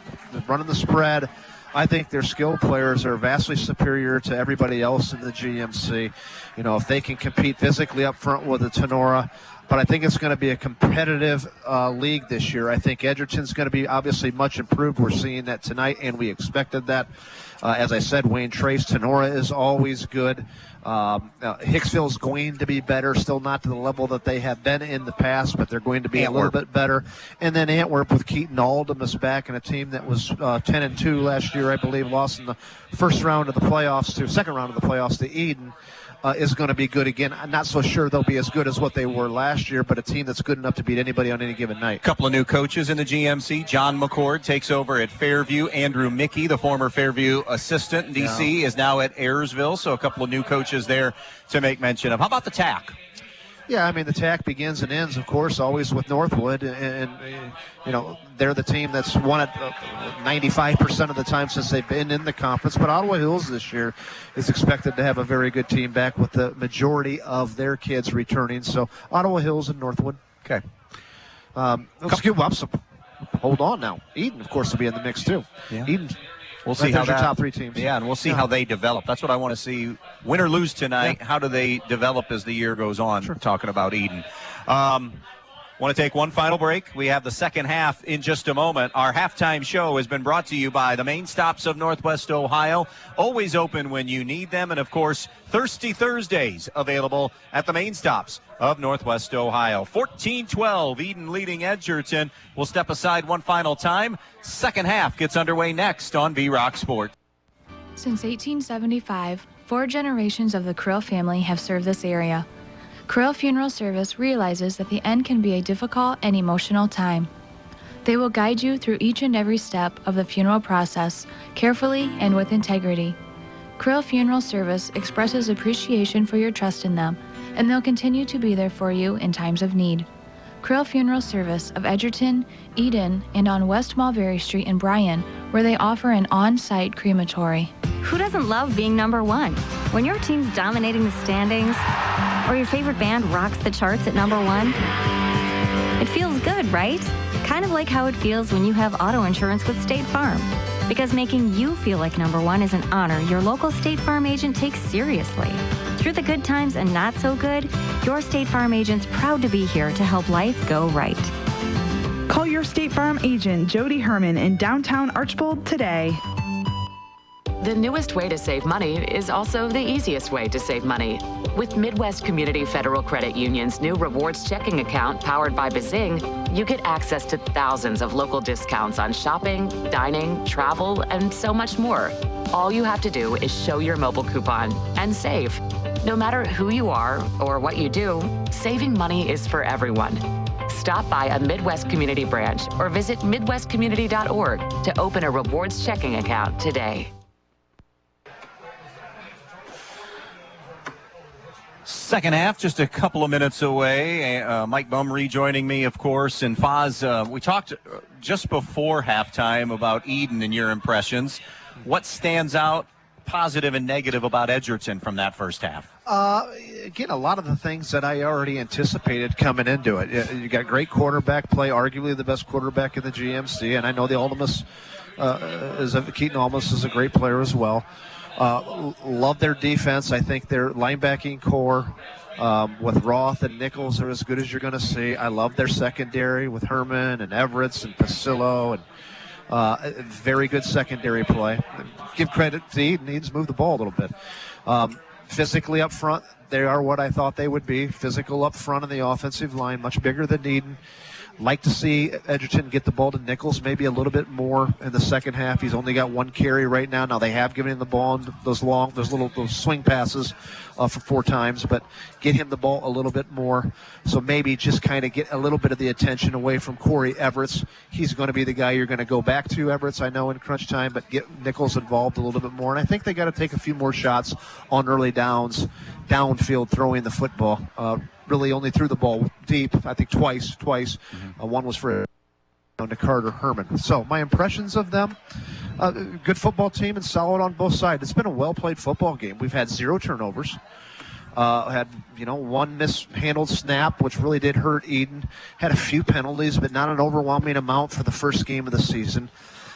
Speaker 2: running the spread. I think their skilled players are vastly superior to everybody else in the GMC. If they can compete physically up front with the Tenora. But I think it's going to be a competitive league this year. I think Edgerton's going to be obviously much improved. We're seeing that tonight, and we expected that. As I said, Wayne Trace, Tenora is always good. Hicksville's going to be better, still not to the level that they have been in the past, but they're going to be a little bit better. And then Antwerp with Keaton Oldham is back in a team that was 10-2 last year, I believe, lost in the second round of the playoffs to Edon. Is going to be good again. I'm not so sure they'll be as good as what they were last year, but a team that's good enough to beat anybody on any given night.
Speaker 1: A couple of new coaches in the GMC. John McCord takes over at Fairview. Andrew Mickey, the former Fairview assistant in D.C., is now at Ayersville, so a couple of new coaches there to make mention of. How about the TAC?
Speaker 2: Yeah, the TAC begins and ends, of course, always with Northwood, and they're the team that's won it 95% of the time since they've been in the conference. But Ottawa Hills this year is expected to have a very good team back with the majority of their kids returning. So Ottawa Hills and Northwood.
Speaker 1: Okay.
Speaker 2: Hold on now. Edon, of course, will be in the mix too.
Speaker 1: Yeah.
Speaker 2: Edon.
Speaker 1: We'll see how
Speaker 2: your top 3 teams.
Speaker 1: Yeah, and we'll see how they develop. That's what I want to see. Win or lose tonight, how do they develop as the year goes on? Sure. Talking about Edon. Want to take one final break? We have the second half in just a moment. Our halftime show has been brought to you by the Main Stops of Northwest Ohio. Always open when you need them. And, of course, Thirsty Thursdays available at the Main Stops of Northwest Ohio. 14-12, Edon leading Edgerton. We'll step aside one final time. Second half gets underway next on V-Rock Sports.
Speaker 13: Since 1875, 4 generations of the Krill family have served this area. Krill Funeral Service realizes that the end can be a difficult and emotional time. They will guide you through each and every step of the funeral process, carefully and with integrity. Krill Funeral Service expresses appreciation for your trust in them, and they'll continue to be there for you in times of need. Krill Funeral Service of Edgerton, Edon, and on West Mulberry Street in Bryan, where they offer an on-site crematory.
Speaker 11: Who doesn't love being number 1? When your team's dominating the standings, or your favorite band rocks the charts at number 1, it feels good, right? Kind of like how it feels when you have auto insurance with State Farm. Because making you feel like number 1 is an honor your local State Farm agent takes seriously. Through the good times and not so good, your State Farm agent's proud to be here to help life go right.
Speaker 12: Call your State Farm agent, Jody Herman, in downtown Archbold today.
Speaker 21: The newest way to save money is also the easiest way to save money. With Midwest Community Federal Credit Union's new rewards checking account powered by Bazing, you get access to thousands of local discounts on shopping, dining, travel, and so much more. All you have to do is show your mobile coupon and save. No matter who you are or what you do, saving money is for everyone. Stop by a Midwest Community branch or visit midwestcommunity.org to open a rewards checking account today.
Speaker 1: Second half, just a couple of minutes away. Mike Bumb rejoining me, of course. And Foz, we talked just before halftime about Edon and your impressions. What stands out, positive and negative, about Edgerton from that first half?
Speaker 2: Again, a lot of the things that I already anticipated coming into it. You got great quarterback play, arguably the best quarterback in the GMC. And I know the Almas, Keaton Almas is a great player as well. Love their defense. I think their linebacking core with Roth and Nichols are as good as you're going to see. I love their secondary with Herman and Everett and Pasillo, and very good secondary play. Give credit to Edon. He needs to move the ball a little bit. Physically up front, they are what I thought they would be. Physical up front in the offensive line, much bigger than Edon. Like to see Edgerton get the ball to Nichols maybe a little bit more in the second half. He's only got one carry right now. Now they have given him the ball in those swing passes for 4 times, but get him the ball a little bit more. So maybe just kind of get a little bit of the attention away from Corey Everett. He's going to be the guy you're going to go back to, Everett, I know, in crunch time, but get Nichols involved a little bit more. And I think they got to take a few more shots on early downs, downfield throwing the football. Really only threw the ball deep, I think twice. Mm-hmm. One was for to Carter Herman. So my impressions of them, good football team and solid on both sides. It's been a well-played football game. We've had 0 turnovers. Had, one mishandled snap, which really did hurt Edon. Had a few penalties, but not an overwhelming amount for the first game of the season.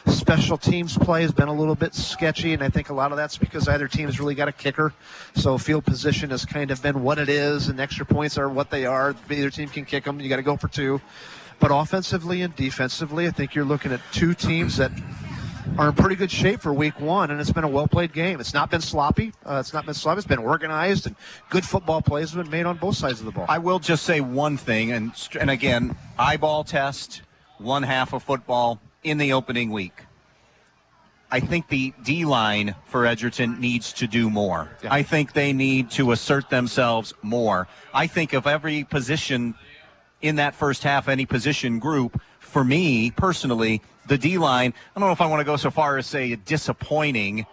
Speaker 2: Special teams play has been a little bit sketchy, and I think a lot of that's because either team's really got a kicker. So field position has kind of been what it is, and extra points are what they are. Either team can kick them. You got to go for 2. But offensively and defensively, I think you're looking at 2 teams that are in pretty good shape for week 1, and it's been a well-played game. It's not been sloppy. It's been organized, and good football plays have been made on both sides of the ball.
Speaker 1: I will just say one thing, and again, eyeball test, one half of football in the opening week. I think the D-line for Edgerton needs to do more. Yeah. I think they need to assert themselves more. I think of every position in that first half, any position group, for me personally, the D-line, I don't know if I want to go so far as say disappointing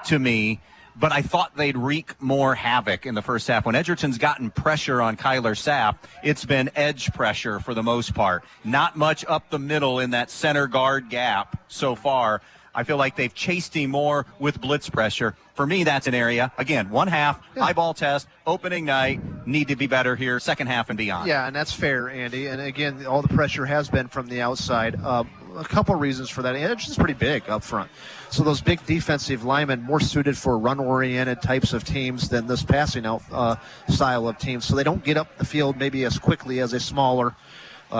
Speaker 1: to me, but I thought they'd wreak more havoc in the first half. When Edgerton's gotten pressure on Kyler Sapp, it's been edge pressure for the most part. Not much up the middle in that center guard gap so far. I feel like they've chased him more with blitz pressure. For me, that's an area, again, one half, eyeball test, opening night, need to be better here, second half and beyond.
Speaker 2: Yeah, and that's fair, Andy. And again, all the pressure has been from the outside. A couple reasons for that. Edgerton's pretty big up front. So those big defensive linemen more suited for run-oriented types of teams than this passing out style of teams. So they don't get up the field maybe as quickly as a smaller,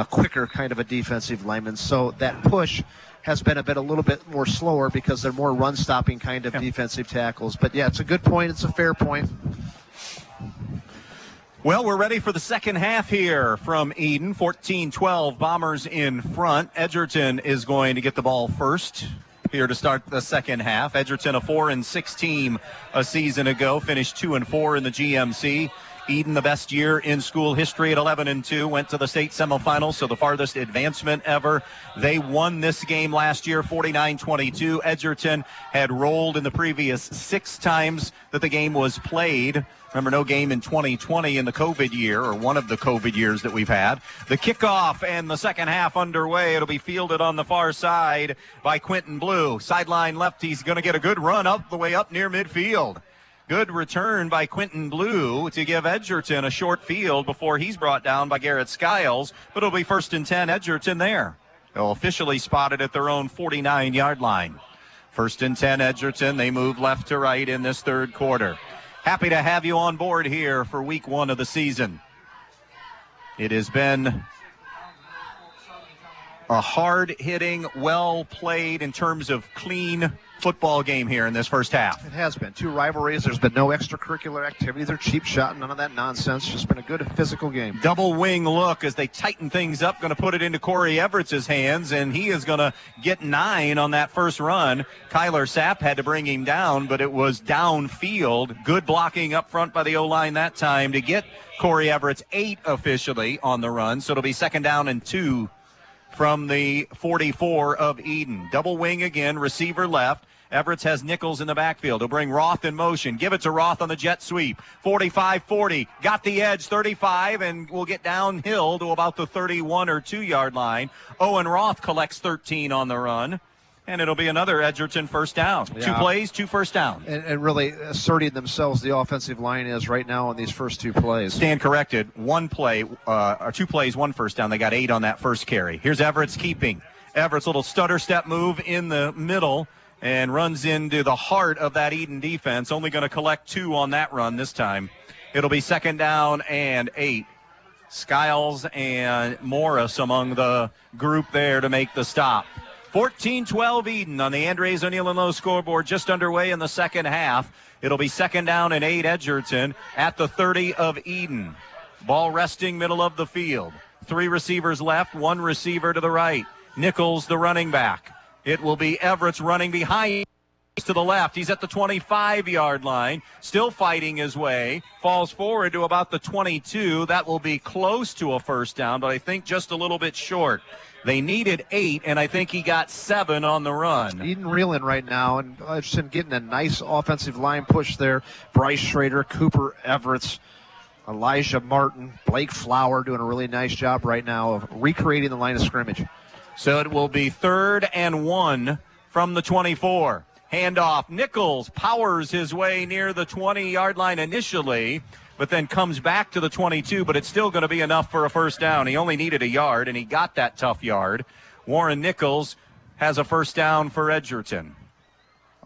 Speaker 2: quicker kind of a defensive lineman. So that push has been a little bit more slower because they're more run-stopping kind of defensive tackles. But, yeah, it's a good point. It's a fair point.
Speaker 1: Well, we're ready for the second half here from Edon. 14-12, Bombers in front. Edgerton is going to get the ball first here to start the second half. Edgerton, a 4-6 team a season ago, finished 2-4 in the GMC. Edon, the best year in school history at 11-2, went to the state semifinals, so the farthest advancement ever. They won this game last year, 49-22. Edgerton had rolled in the previous 6 times that the game was played. Remember, no game in 2020 in the COVID year, or one of the COVID years that we've had. The kickoff and the second half underway. It'll be fielded on the far side by Quentin Blue. Sideline left, he's going to get a good run up the way up near midfield. Good return by Quentin Blue to give Edgerton a short field before he's brought down by Garrett Skiles, but it'll be 1st and 10, Edgerton there. They'll officially spotted at their own 49-yard line. 1st and 10, Edgerton. They move left to right in this third quarter. Happy to have you on board here for week 1 of the season. It has been a hard-hitting, well-played in terms of clean football game here in this first half.
Speaker 2: It has been. 2 rivalries. There's been no extracurricular activities or cheap shot, none of that nonsense. Just been a good physical game.
Speaker 1: Double wing look as they tighten things up. Going to put it into Corey Everett's hands, and he is going to get 9 on that first run. Kyler Sapp had to bring him down, but it was downfield. Good blocking up front by the O-line that time to get Corey Everett's 8 officially on the run. So it'll be 2nd down and 2 from the 44 of Edon. Double wing again, receiver left. Everett's has Nichols in the backfield. He'll bring Roth in motion. Give it to Roth on the jet sweep. 45-40. Got the edge, 35, and will get downhill to about the 31 or 2-yard line. Owen Roth collects 13 on the run. And it'll be another Edgerton first down. Yeah. 2 plays, 2 first downs.
Speaker 2: And really asserting themselves, the offensive line is right now on these first 2 plays.
Speaker 1: Stand corrected. 1 play, or 2 plays, 1 first down. They got 8 on that first carry. Here's Everett's keeping. Everett's little stutter step move in the middle and runs into the heart of that Edon defense. Only going to collect 2 on that run this time. It'll be 2nd down and 8. Skiles and Morris among the group there to make the stop. 14-12 Edon on the Andres O'Neill and Lowe scoreboard, just underway in the second half. It'll be 2nd down and 8 Edgerton at the 30 of Edon. Ball resting middle of the field. 3 receivers left, 1 receiver to the right. Nichols, the running back. It will be Everett's running behind to the left. He's at the 25-yard line, still fighting his way. Falls forward to about the 22. That will be close to a first down, but I think just a little bit short. They needed 8, and I think he got 7 on the run.
Speaker 2: Edon reeling right now, and Edgerton getting a nice offensive line push there. Bryce Schrader, Cooper Everett's, Elijah Martin, Blake Flower doing a really nice job right now of recreating the line of scrimmage.
Speaker 1: So it will be 3rd and 1 from the 24. Handoff. Nichols powers his way near the 20-yard line initially, but then comes back to the 22, but it's still going to be enough for a first down. He only needed a yard, and he got that tough yard. Warren Nichols has a first down for Edgerton.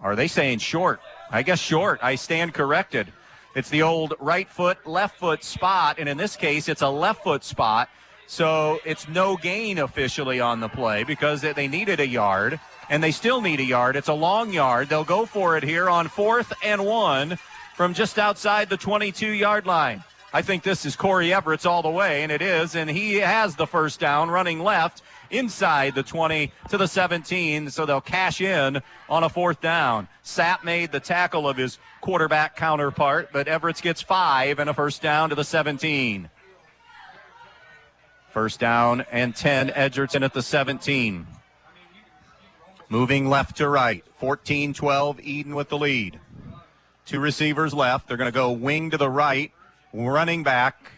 Speaker 1: Are they saying short? I guess short. I stand corrected. It's the old right foot, left foot spot, and in this case, it's a left foot spot. So it's no gain officially on the play because they needed a yard, and they still need a yard. It's a long yard. They'll go for it here on 4th and 1 from just outside the 22-yard line. I think this is Corey Everett's all the way, and it is, and he has the first down running left inside the 20 to the 17, so they'll cash in on a 4th down. Sapp made the tackle of his quarterback counterpart, but Everett's gets 5 and a first down to the 17. First down and 10, Edgerton at the 17. Moving left to right, 14-12, Edon with the lead. 2 receivers left. They're going to go wing to the right, running back,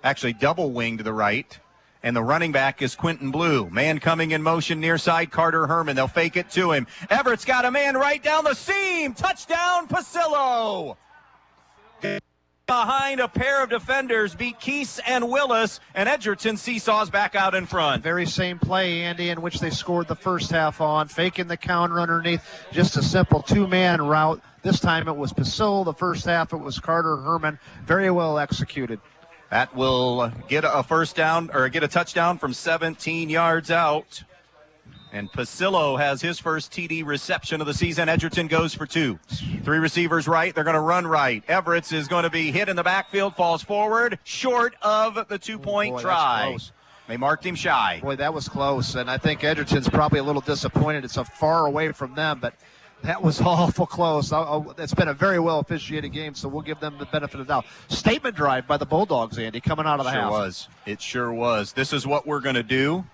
Speaker 1: actually double wing to the right, and the running back is Quentin Blue. Man coming in motion near side, Carter Herman. They'll fake it to him. Everett's got a man right down the seam. Touchdown, Pasillo. Behind a pair of defenders, beat Keese and Willis, and Edgerton seesaws back out in front.
Speaker 2: Very same play, Andy, in which they scored the first half on, faking the counter underneath, just a simple 2-man route. This time it was Pasillo. The first half it was Carter Herman. Very well executed.
Speaker 1: That will get a first down, or get a touchdown from 17 yards out. And Pasillo has his first TD reception of the season. Edgerton goes for 2. 3 receivers right. They're going to run right. Everett's is going to be hit in the backfield, falls forward, short of the 2-point try. They marked him shy.
Speaker 2: Boy, that was close, and I think Edgerton's probably a little disappointed. It's so far away from them, but that was awful close. It's been a very well officiated game, so we'll give them the benefit of the doubt. Statement drive by the Bulldogs, Andy, coming out of the half.
Speaker 1: It sure was. This is what we're going to do.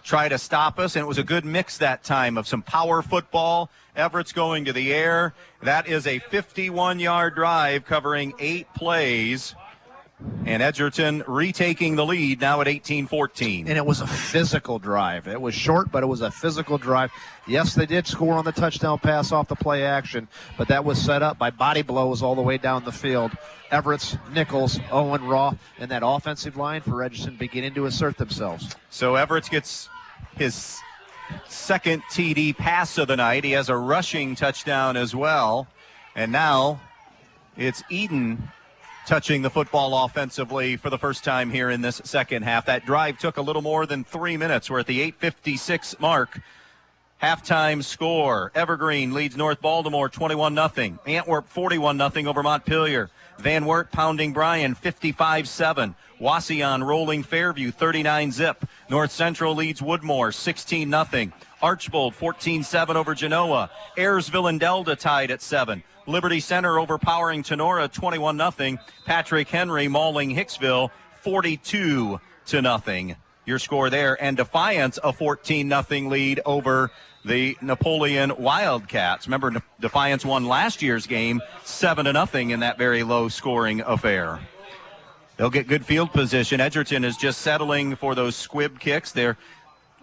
Speaker 1: Try to stop us, and it was a good mix that time of some power football. Everett's going to the air. That is a 51-yard drive covering 8 plays. And Edgerton retaking the lead now at 18-14.
Speaker 2: And it was a physical drive. It was short, but it was a physical drive. Yes, they did score on the touchdown pass off the play action, but that was set up by body blows all the way down the field. Everett's, Nichols, Owen Roth, and that offensive line for Edgerton beginning to assert themselves.
Speaker 1: So Everett gets his second TD pass of the night. He has a rushing touchdown as well. And now It's Edon touching the football offensively for the first time here in this second half. That drive took a little more than 3 minutes. We're at the 8:56 mark. Halftime score. Evergreen leads North Baltimore 21-0. Antwerp 41-0 over Montpelier. Van Wert pounding Bryan 55-7. Wauseon rolling Fairview 39-0. North Central leads Woodmore 16-0. Archbold 14-7 over Genoa. Ayersville and Delta tied at 7. Liberty Center overpowering Tenora 21-0. Patrick Henry mauling Hicksville 42-0. Your score there. And Defiance a 14-0 lead over the Napoleon Wildcats. Remember, Defiance won last year's game 7-0 in that very low-scoring affair. They'll get good field position. Edgerton is just settling for those squib kicks. They're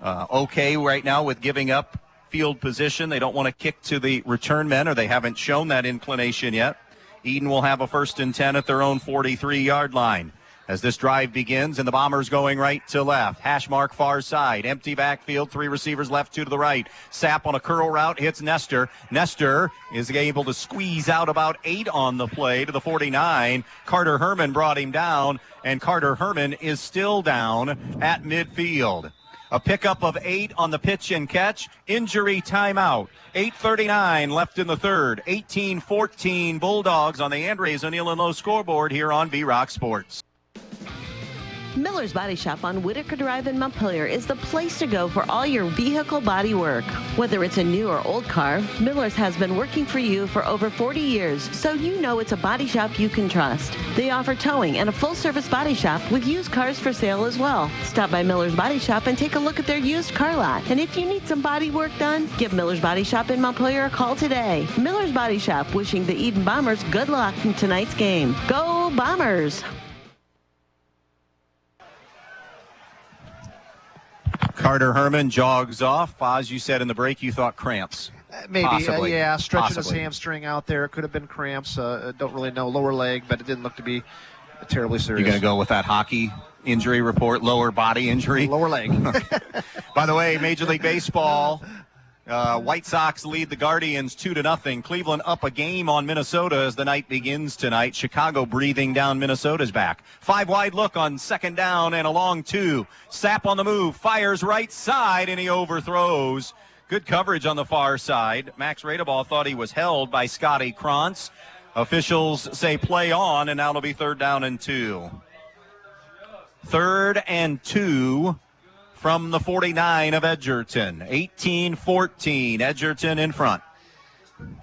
Speaker 1: okay right now with giving up field position. They don't want to kick to the return men, or they haven't shown that inclination yet. Edon will have a 1st and 10 at their own 43-yard line. As this drive begins, and the Bombers going right to left. Hash mark far side. Empty backfield. 3 receivers left, 2 to the right. Sapp on a curl route hits Nestor. Nestor is able to squeeze out about 8 on the play to the 49. Carter Herman brought him down, and Carter Herman is still down at midfield. A pickup of 8 on the pitch and catch. Injury timeout. 8:39 left in the third. 18-14 Bulldogs on the Andres O'Neill & Lowe scoreboard here on V-Rock Sports.
Speaker 3: Miller's Body Shop on Whitaker Drive in Montpelier is the place to go for all your vehicle body work. Whether it's a new or old car, Miller's has been working for you for over 40 years, so you know it's a body shop you can trust. They offer towing and a full-service body shop with used cars for sale as well. Stop by Miller's Body Shop and take a look at their used car lot. And if you need some body work done, give Miller's Body Shop in Montpelier a call today. Miller's Body Shop wishing the Edon Bombers good luck in tonight's game. Go Bombers!
Speaker 1: Carter Herman jogs off. Foz, you said in the break you thought cramps.
Speaker 2: Maybe,
Speaker 1: Possibly.
Speaker 2: stretching
Speaker 1: Possibly.
Speaker 2: his hamstring out there. It could have been cramps. Don't really know. Lower leg, but it didn't look to be terribly serious.
Speaker 1: You're going to go with that hockey injury report, lower body injury?
Speaker 2: Lower leg.
Speaker 1: By the way, Major League Baseball, White Sox lead the Guardians 2-0. Cleveland up a game on Minnesota as the night begins tonight. Chicago breathing down Minnesota's back. 5 wide look on 2nd down and a long 2. Sapp on the move, fires right side, and he overthrows. Good coverage on the far side. Max Radeball thought he was held by Scotty Krantz. Officials say play on, and now it'll be 3rd down and 2. 3rd and 2. From the 49 of Edgerton. 18-14, Edgerton in front.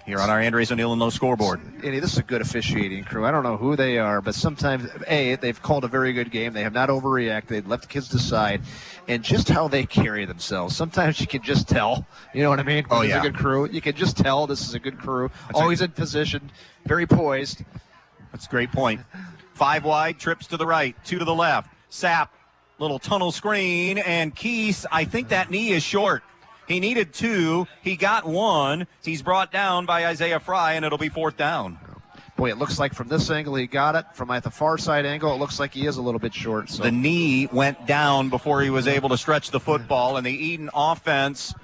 Speaker 1: Here on our Andres O'Neill & Lowe scoreboard.
Speaker 2: Eddie, this is a good officiating crew. I don't know who they are, but sometimes, they've called a very good game. They have not overreacted. They've let the kids decide. And just how they carry themselves. Sometimes you can just tell. You know what I mean?
Speaker 1: Oh,
Speaker 2: It's
Speaker 1: yeah.
Speaker 2: a good crew. You can just tell this is a good crew. Always in position. Very poised.
Speaker 1: That's a great point. 5 wide, trips to the right, 2 to the left. Sapp. Little tunnel screen, and Keese, I think that knee is short. He needed 2. He got 1. He's brought down by Isaiah Fry, and it'll be 4th down.
Speaker 2: Boy, it looks like from this angle he got it. From at the far side angle, it looks like he is a little bit short. So.
Speaker 1: The knee went down before he was able to stretch the football, and the Edon offense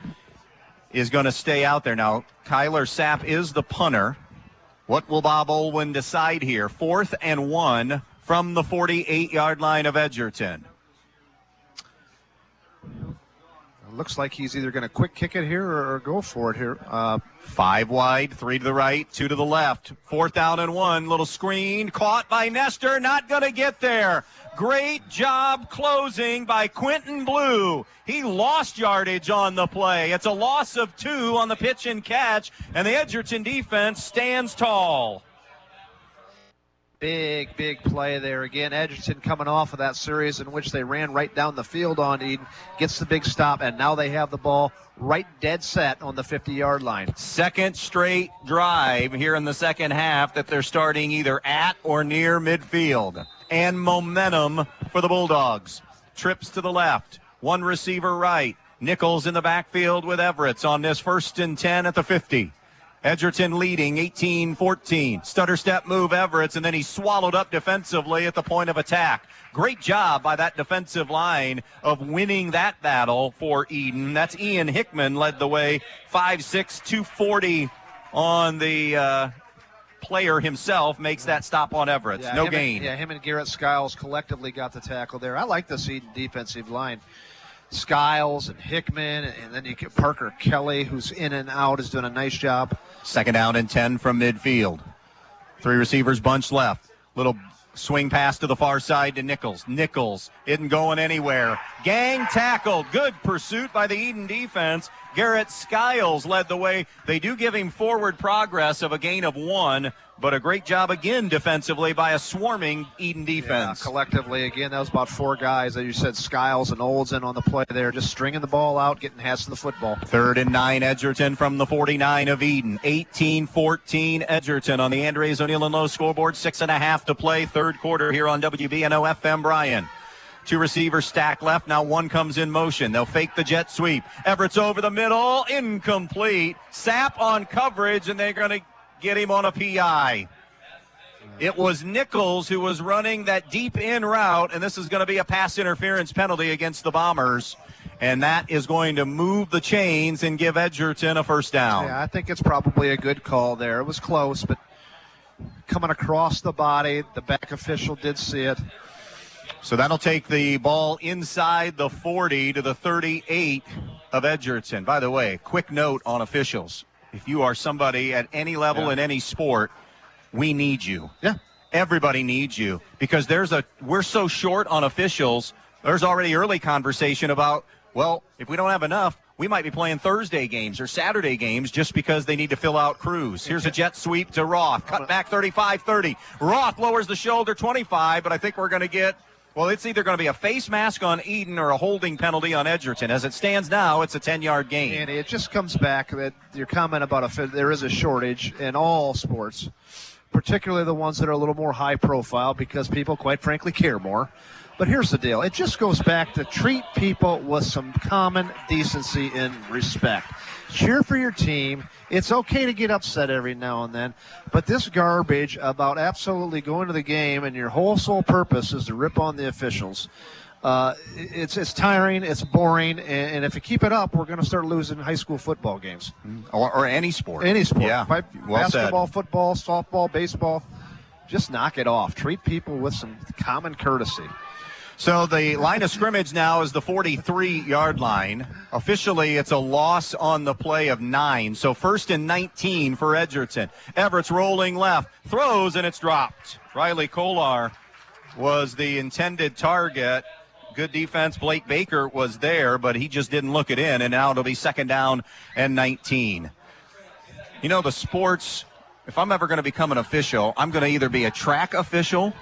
Speaker 1: is going to stay out there. Now, Kyler Sapp is the punter. What will Bob Olwyn decide here? 4th and 1 from the 48-yard line of Edgerton.
Speaker 2: It looks like he's either going to quick kick it here or go for it here.
Speaker 1: 5 wide, 3 to the right, 2 to the left. 4th down and 1. Little screen caught by Nestor. Not going to get there. Great job closing by Quentin Blue. He lost yardage on the play. It's a loss of 2 on the pitch and catch, and the Edgerton defense stands tall.
Speaker 2: Big play there again. Edgerton coming off of that series in which they ran right down the field on Edon, gets the big stop, and now they have the ball right dead set on the 50-yard line.
Speaker 1: Second straight drive here in the second half that they're starting either at or near midfield. And momentum for the Bulldogs. Trips to the left, 1 receiver right. Nichols in the backfield with Everett on this 1st and 10 at the 50. Edgerton leading 18-14. Stutter step move Everett, and then he swallowed up defensively at the point of attack. Great job by that defensive line of winning that battle for Edon. That's Ian Hickman led the way, 5'6", 240 on the player himself makes that stop on Everett.
Speaker 2: Yeah,
Speaker 1: No gain.
Speaker 2: Him and Garrett Skiles collectively got the tackle there. I like this Edon defensive line. Skiles and Hickman, and then you get Parker Kelly, who's in and out, is doing a nice job.
Speaker 1: 2nd down and 10 from midfield. 3 receivers bunched left. Little swing pass to the far side to Nichols. Nichols isn't going anywhere. Gang tackled. Good pursuit by the Edon defense. Garrett Skiles led the way. They do give him forward progress of a gain of 1, but a great job again defensively by a swarming Edon defense.
Speaker 2: Yeah, collectively, again, that was about 4 guys. As you said, Skiles and Olsen on the play there, just stringing the ball out, getting Hess to the football.
Speaker 1: 3rd and 9, Edgerton from the 49 of Edon. 18-14 Edgerton on the Andres O'Neill and Lowe scoreboard. 6.5 to play, 3rd quarter here on WBNO FM Bryan. 2 receivers stacked left. Now 1 comes in motion. They'll fake the jet sweep. Everett's over the middle. Incomplete. Sapp on coverage, and they're going to get him on a PI. It was Nichols who was running that deep in route, and this is going to be a pass interference penalty against the Bombers. And that is going to move the chains and give Edgerton a 1st down.
Speaker 2: Yeah, I think it's probably a good call there. It was close, but coming across the body, the back official did see it.
Speaker 1: So that'll take the ball inside the 40 to the 38 of Edgerton. By the way, quick note on officials. If you are somebody at any level in any sport, we need you.
Speaker 2: Yeah.
Speaker 1: Everybody needs you because we're so short on officials. There's already early conversation about, well, if we don't have enough, we might be playing Thursday games or Saturday games just because they need to fill out crews. Here's a jet sweep to Roth. Cut back 35-30. Roth lowers the shoulder 25, but I think we're going to get, well, it's either going to be a face mask on Edon or a holding penalty on Edgerton. As it stands now, it's a 10-yard gain.
Speaker 2: And it just comes back that your comment about there is a shortage in all sports, particularly the ones that are a little more high profile because people, quite frankly, care more. But here's the deal. It just goes back to treat people with some common decency and respect. Cheer for your team. It's okay to get upset every now and then, but this garbage about absolutely going to the game and your whole sole purpose is to rip on the officials. It's tiring, it's boring, and if you keep it up, we're going to start losing high school football games.
Speaker 1: Or any sport.
Speaker 2: Any sport.
Speaker 1: Yeah, well
Speaker 2: basketball,
Speaker 1: said.
Speaker 2: football, softball, baseball. Just knock it off. Treat people with some common courtesy.
Speaker 1: So the line of scrimmage now is the 43-yard line. Officially, it's a loss on the play of 9. So 1st and 19 for Edgerton. Everett's rolling left, throws, and it's dropped. Riley Kolar was the intended target. Good defense. Blake Baker was there, but he just didn't look it in, and now it'll be 2nd down and 19. You know, the sports, if I'm ever going to become an official, I'm going to either be a track official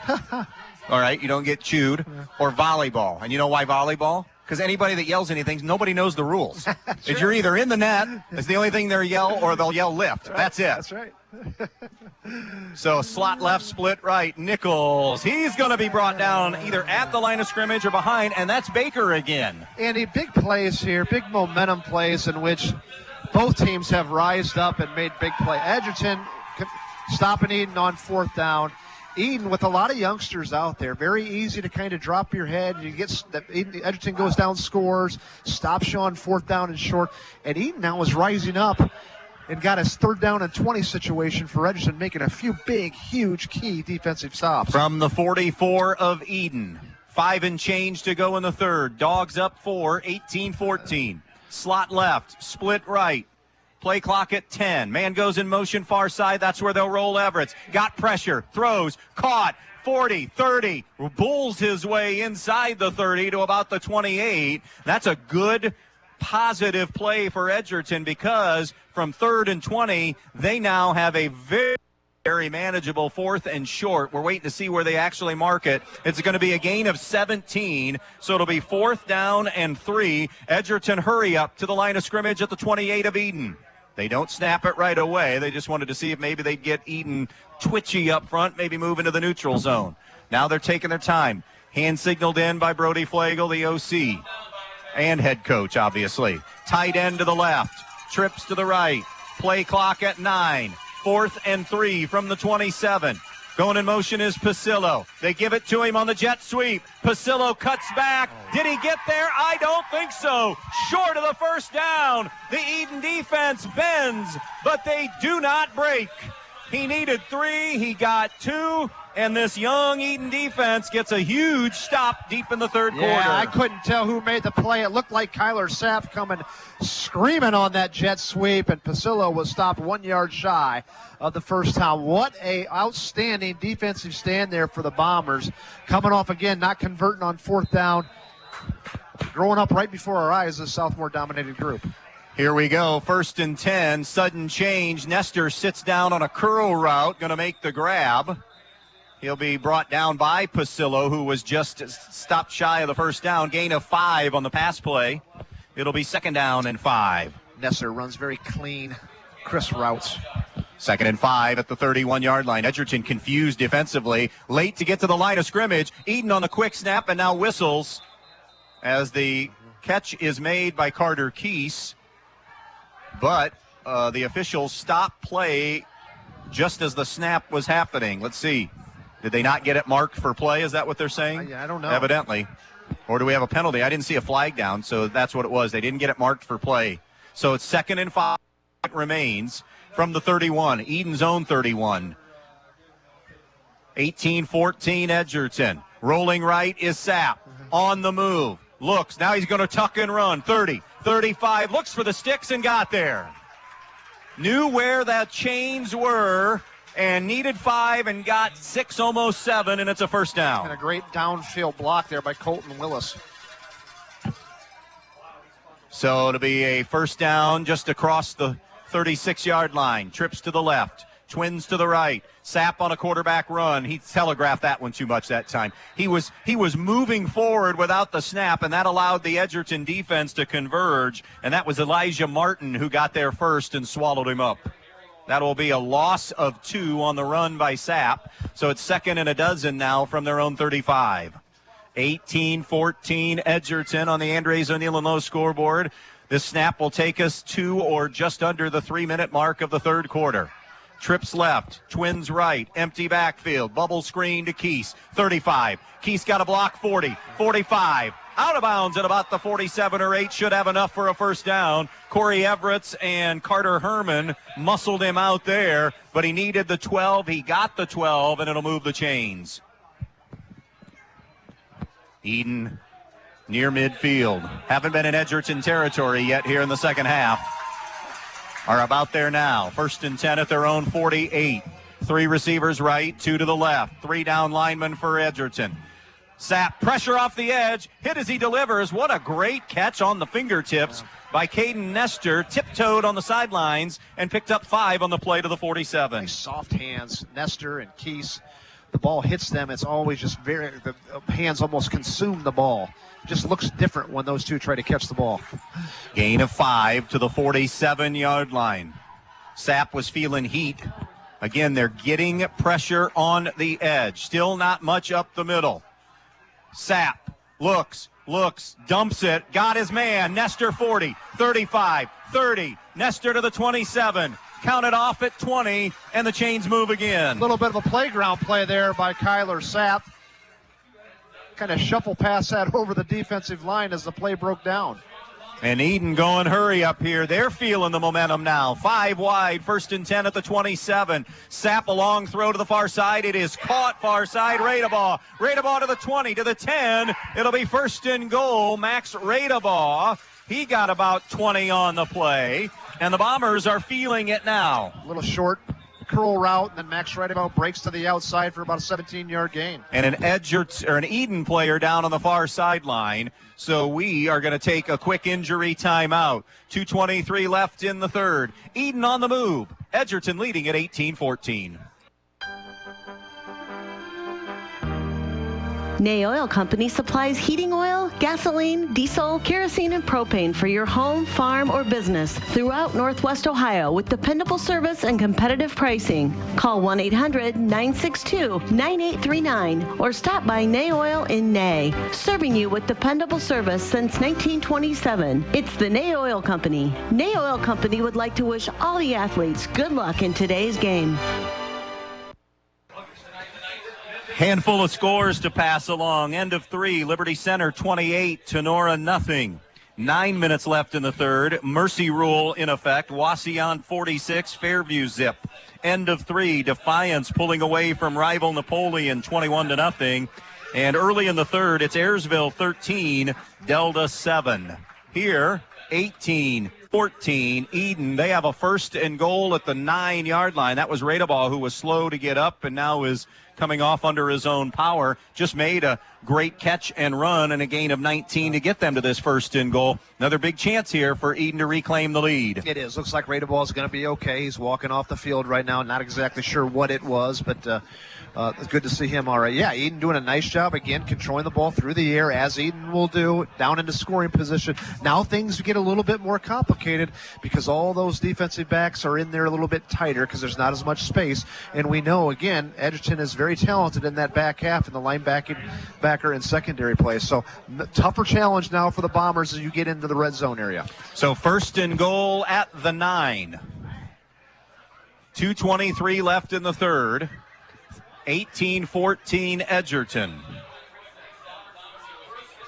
Speaker 1: all right, you don't get chewed, or volleyball. And you know why volleyball? Because anybody that yells anything, nobody knows the rules.
Speaker 2: Sure.
Speaker 1: If you're either in the net, it's the only thing they'll yell, or they'll yell lift.
Speaker 2: Right.
Speaker 1: That's it.
Speaker 2: That's right.
Speaker 1: So slot left, split right. Nichols, he's going to be brought down either at the line of scrimmage or behind, and that's Baker again.
Speaker 2: Andy, big plays here, big momentum plays in which both teams have rised up and made big play. Edgerton stopping Edon on 4th down. Edon with a lot of youngsters out there, very easy to kind of drop your head. You get that Edgerton goes down, scores, stops you on 4th down and short, and Edon now is rising up and got his 3rd down and 20 situation for Edgerton, making a few big, huge, key defensive stops.
Speaker 1: From the 44 of Edon, 5 and change to go in the 3rd. Dogs up 4, 18-14. Slot left, split right. Play clock at 10. Man goes in motion far side. That's where they'll roll Everett. Got pressure. Throws. Caught. 40, 30. Bulls his way inside the 30 to about the 28. That's a good, positive play for Edgerton because from 3rd and 20, they now have a very manageable 4th and short. We're waiting to see where they actually mark it. It's going to be a gain of 17, so it'll be 4th down and 3. Edgerton hurry up to the line of scrimmage at the 28 of Edon. They don't snap it right away. They just wanted to see if maybe they'd get Edon twitchy up front, maybe move into the neutral zone. Now they're taking their time. Hand signaled in by Brody Flagel, the OC, and head coach, obviously. Tight end to the left, trips to the right. Play clock at 9. 4th and 3 from the 27. Going in motion is Pasillo. They give it to him on the jet sweep. Pasillo cuts back. Did he get there? I don't think so. Short of the 1st down. The Edon defense bends, but they do not break. He needed 3. He got 2. And this young Edon defense gets a huge stop deep in the third quarter.
Speaker 2: I couldn't tell who made the play. It looked like Kyler Sapp coming screaming on that jet sweep, and Pasillo was stopped 1 yard shy of the first down. What a outstanding defensive stand there for the Bombers. Coming off again, not converting on fourth down. Growing up right before our eyes, this sophomore-dominated group.
Speaker 1: Here we go, 1st and 10, sudden change. Nestor sits down on a curl route, going to make the grab. He'll be brought down by Pasillo, who was just stopped shy of the first down. Gain of 5 on the pass play. It'll be 2nd down and 5.
Speaker 2: Nestor runs very clean, crisp routes.
Speaker 1: 2nd and 5 at the 31-yard line. Edgerton confused defensively, late to get to the line of scrimmage. Edon on the quick snap and now whistles as the catch is made by Carter Keese. But the officials stopped play just as the snap was happening. Let's see. Did they not get it marked for play? Is that what they're saying?
Speaker 2: I don't know.
Speaker 1: Evidently. Or do we have a penalty? I didn't see a flag down, so that's what it was. They didn't get it marked for play. So it's 2nd and 5 remains from the 31. Edon's own 31. 18-14 Edgerton. Rolling right is Sapp. On the move. Looks. Now he's going to tuck and run. 30, 35. Looks for the sticks and got there. Knew where the chains were and needed 5 and got 6, almost 7, and it's a first down.
Speaker 2: And a great downfield block there by Colton Willis.
Speaker 1: So it'll be a first down just across the 36-yard line. Trips to the left. Twins to the right. Sapp on a quarterback run. He telegraphed that one too much that time. He was moving forward without the snap, and that allowed the Edgerton defense to converge, and that was Elijah Martin who got there first and swallowed him up. That will be a loss of 2 on the run by Sapp. So it's 2nd and 12 now from their own 35. 18-14 Edgerton on the Andres O'Neill and Lowe scoreboard. This snap will take us to or just under the 3-minute mark of the third quarter. Trips left, Twins right, empty backfield, bubble screen to Keese, 35. Keese got a block, 40, 45. Out of bounds at about the 47 or 8, should have enough for a first down. Corey Everett and Carter Herman muscled him out there, but he needed the 12. He got the 12, and it'll move the chains. Edon near midfield. Haven't been in Edgerton territory yet here in the second half. Are about there now. 1st and 10 at their own 48. 3 receivers right, 2 to the left. 3 down linemen for Edgerton. Sapp, pressure off the edge, hit as he delivers. What a great catch on the fingertips by Caden Nestor. Tiptoed on the sidelines and picked up 5 on the play to the 47.
Speaker 2: Nice soft hands, Nestor and Keese. The ball hits them. It's always just the hands almost consume the ball. Just looks different when those two try to catch the ball.
Speaker 1: Gain of 5 to the 47-yard line. Sapp was feeling heat. Again, they're getting pressure on the edge. Still not much up the middle. Sapp looks, dumps it, got his man. Nestor 40, 35, 30. Nestor to the 27. Counted off at 20, and the chains move again.
Speaker 2: A little bit of a playground play there by Kyler Sapp. Kind of shuffle past that over the defensive line as the play broke down.
Speaker 1: And Edon going hurry up here. They're feeling the momentum now. 5 wide, 1st and 10 at the 27. Sapp a long throw to the far side. It is caught far side. Radebaugh to the 20, to the 10. It'll be 1st and goal. Max Radebaugh. He got about 20 on the play. And the Bombers are feeling it now.
Speaker 2: A little short curl route, and then Max Radebaugh breaks to the outside for about a 17-yard gain.
Speaker 1: And an Edon player down on the far sideline. So we are going to take a quick injury timeout. 2:23 left in the third. Edon on the move. Edgerton leading at 18-14.
Speaker 3: Nay Oil Company supplies heating oil, gasoline, diesel, kerosene, and propane for your home, farm, or business throughout Northwest Ohio with dependable service and competitive pricing. Call 1-800-962-9839 or stop by Nay Oil in Nay, serving you with dependable service since 1927. It's the Nay Oil Company. Nay Oil Company would like to wish all the athletes good luck in today's game.
Speaker 1: Handful of scores to pass along. End of 3, Liberty Center 28, Tenora nothing. 9 minutes left in the third. Mercy rule in effect. Wauseon 46, Fairview zip. End of 3. Defiance pulling away from rival Napoleon 21-0. And early in the third, it's Ayersville 13, Delta 7. Here, 18-14, Edon. They have a first and goal at the 9-yard line. That was Radeball, who was slow to get up and now is coming off under his own power. Just made a great catch and run and a gain of 19 to get them to this first and goal. Another big chance here for Edon to reclaim the lead.
Speaker 2: It is. Looks like Radeball is going to be okay. He's walking off the field right now. Not exactly sure what it was, but it's good to see him all right. Yeah, Edon doing a nice job again, controlling the ball through the air, as Edon will do, down into scoring position. Now things get a little bit more complicated because all those defensive backs are in there a little bit tighter because there's not as much space. And we know, again, Edgerton is very talented in that back half in the linebacker and secondary play. So tougher challenge now for the Bombers as you get into the red zone area.
Speaker 1: So first and goal at the 9. 2:23 left in the third. 18-14 Edgerton.